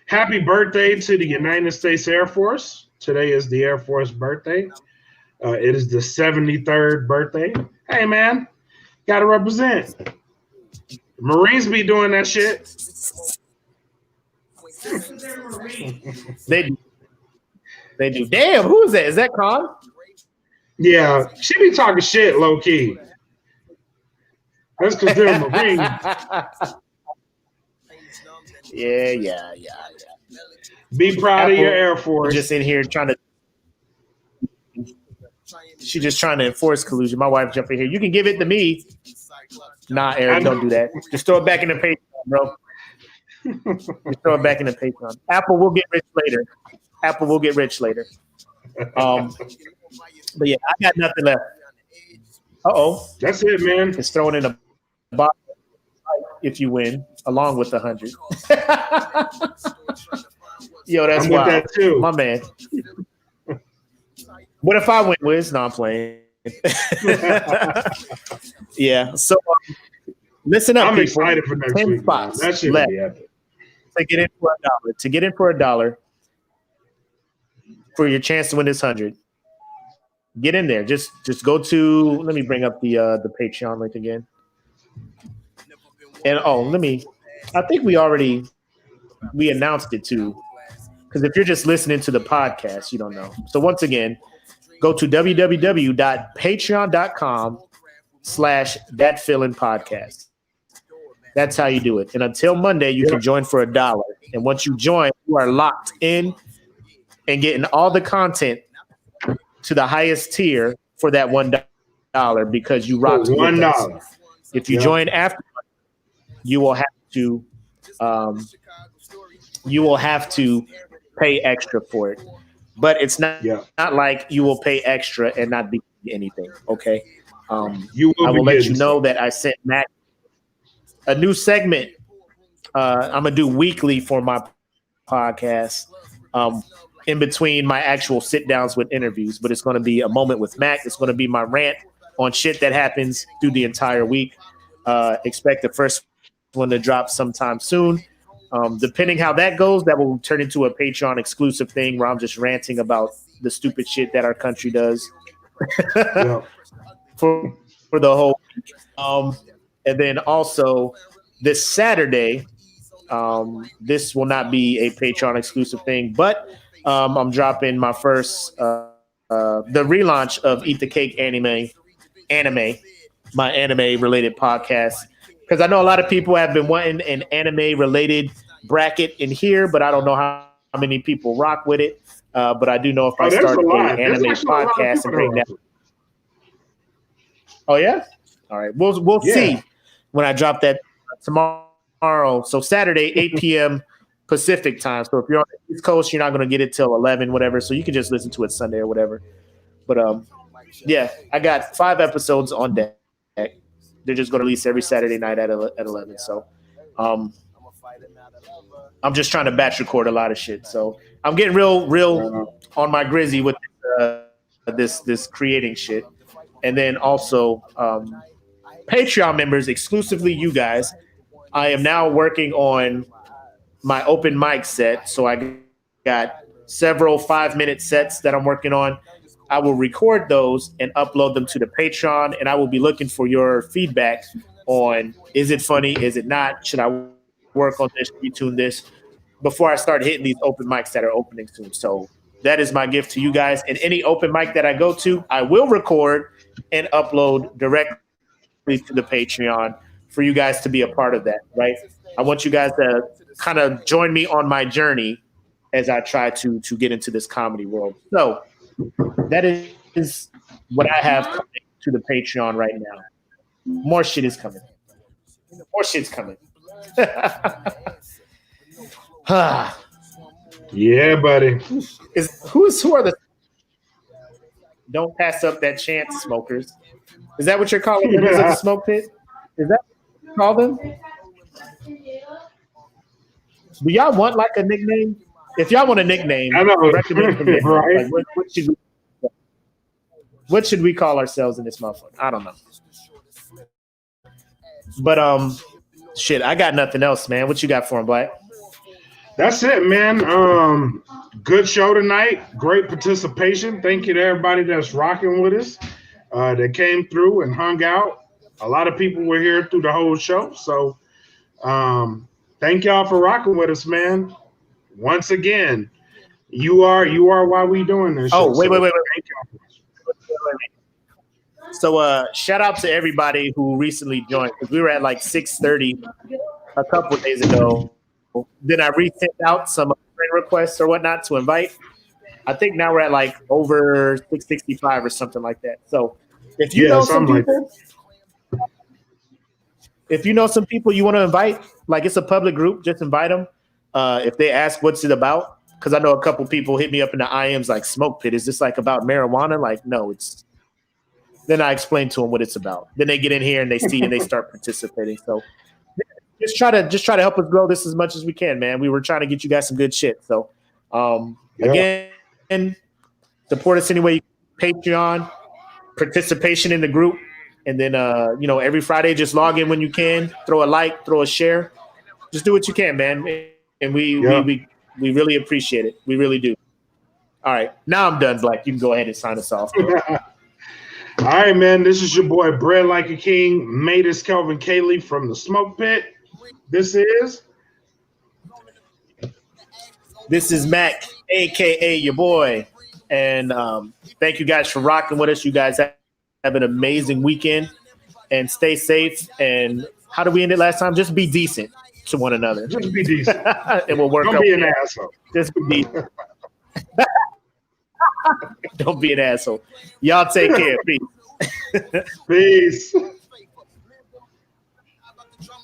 Happy birthday to the United States Air Force. Today is the Air Force birthday. It is the 73rd birthday. Hey, man, got to represent. Marines be doing that shit. They do. Damn, who is that? Is that Con? Yeah, she be talking shit low key. That's because they're Marines. Yeah. Be proud of your Air Force. Just in here trying to. She's just trying to enforce collusion. My wife jumped in here. You can give it to me. Nah, Eric, don't do that. Just throw it back in the Patreon, bro. Just throw it back in the Patreon. Apple will get rich later. But yeah, I got nothing left. That's it, man. It's thrown in a box if you win, along with the 100. Yo, that's wild. That too. My man. What if I win, Wiz? No, I'm playing. Yeah. So listen up, I'm people. excited for next 10 week. spots That should left be epic. to get in for $1. To get in for $1 for your chance to win this 100. Get in there. Just go to. Let me bring up the Patreon link again. And I think we announced it too. Because if you're just listening to the podcast, you don't know. So once again, go to www.patreon.com/thatfeelingpodcast. That's how you do it. And until Monday, you can join for $1. And once you join, you are locked in and getting all the content to the highest tier for that $1 because you rocked $1. If you join after, you will have to pay extra for it. But it's not like you will pay extra and not be anything. Okay. I will let you know that I sent Makk a new segment. I'm gonna do weekly for my podcast. In between my actual sit downs with interviews, but it's going to be a moment with Makk. It's going to be my rant on shit that happens through the entire week. Expect the first one to drop sometime soon. Depending how that goes, that will turn into a Patreon exclusive thing where I'm just ranting about the stupid shit that our country does for the whole week. And then also this Saturday, this will not be a Patreon exclusive thing, but I'm dropping my first the relaunch of Eat the Cake anime, my anime related podcast. Because I know a lot of people have been wanting an anime related bracket in here, but I don't know how many people rock with it. But I do know if I start an anime podcast and bring that. Oh yeah? All right. We'll see when I drop that tomorrow. So Saturday, 8 p.m. Pacific time. So if you're on the East Coast, you're not going to get it till 11, whatever. So you can just listen to it Sunday or whatever. But yeah, I got 5 episodes on deck. They're just going to release every Saturday night at 11. So I'm just trying to batch record a lot of shit. So I'm getting real on my grizzy with this creating shit. And then also Patreon members, exclusively you guys, I am now working on my open mic set. So I got several 5-minute sets that I'm working on. I will record those and upload them to the Patreon, and I will be looking for your feedback on, is it funny? Is it not? Should I work on this, retune this before I start hitting these open mics that are opening soon? So that is my gift to you guys. And any open mic that I go to, I will record and upload directly to the Patreon for you guys to be a part of that, right? I want you guys to kind of join me on my journey as I try to get into this comedy world. So that is what I have coming to the Patreon right now. More shit is coming. More shit's coming. Yeah, buddy. Who are the don't pass up that chance smokers? Is that what you're calling members of the Smoke Pit? Is that what you call them? Do y'all want like a nickname? If y'all want a nickname, I know. recommend from there. Right? Like, what should we call ourselves in this motherfucker? I don't know. But shit, I got nothing else, man. What you got for him, Black? That's it, man. Good show tonight. Great participation. Thank you to everybody that's rocking with us, that came through and hung out. A lot of people were here through the whole show. So thank y'all for rocking with us, man. Once again, you are why we doing this. Oh, wait. Thank y'all. So shout out to everybody who recently joined, because we were at like 6:30 a couple of days ago. Then I resent out some friend requests or whatnot to invite. I think now we're at like over 665 or something like that. So if you know some people, you want to invite, like it's a public group, just invite them. If they ask what's it about, because I know a couple people hit me up in the IMs like, Smoke Pit, is this like about marijuana? Like, no, it's. Then I explain to them what it's about. Then they get in here and they see and they start participating. So just try to help us grow this as much as we can, man. We were trying to get you guys some good shit. So again, support us anyway. Patreon, participation in the group, and then every Friday just log in when you can. Throw a like, throw a share. Just do what you can, man. And we really appreciate it. We really do. All right, now I'm done, Black. You can go ahead and sign us off. All right, man. This is your boy, Bread Like a King, Matus Kelvin Cayley from the Smoke Pit. This is Makk, a.k.a. your boy. And thank you guys for rocking with us. You guys have an amazing weekend. And stay safe. And how did we end it last time? Just be decent to one another. Just be decent. It will work. Don't be an asshole. Just be decent. Don't be an asshole. Y'all take care. Peace. Peace.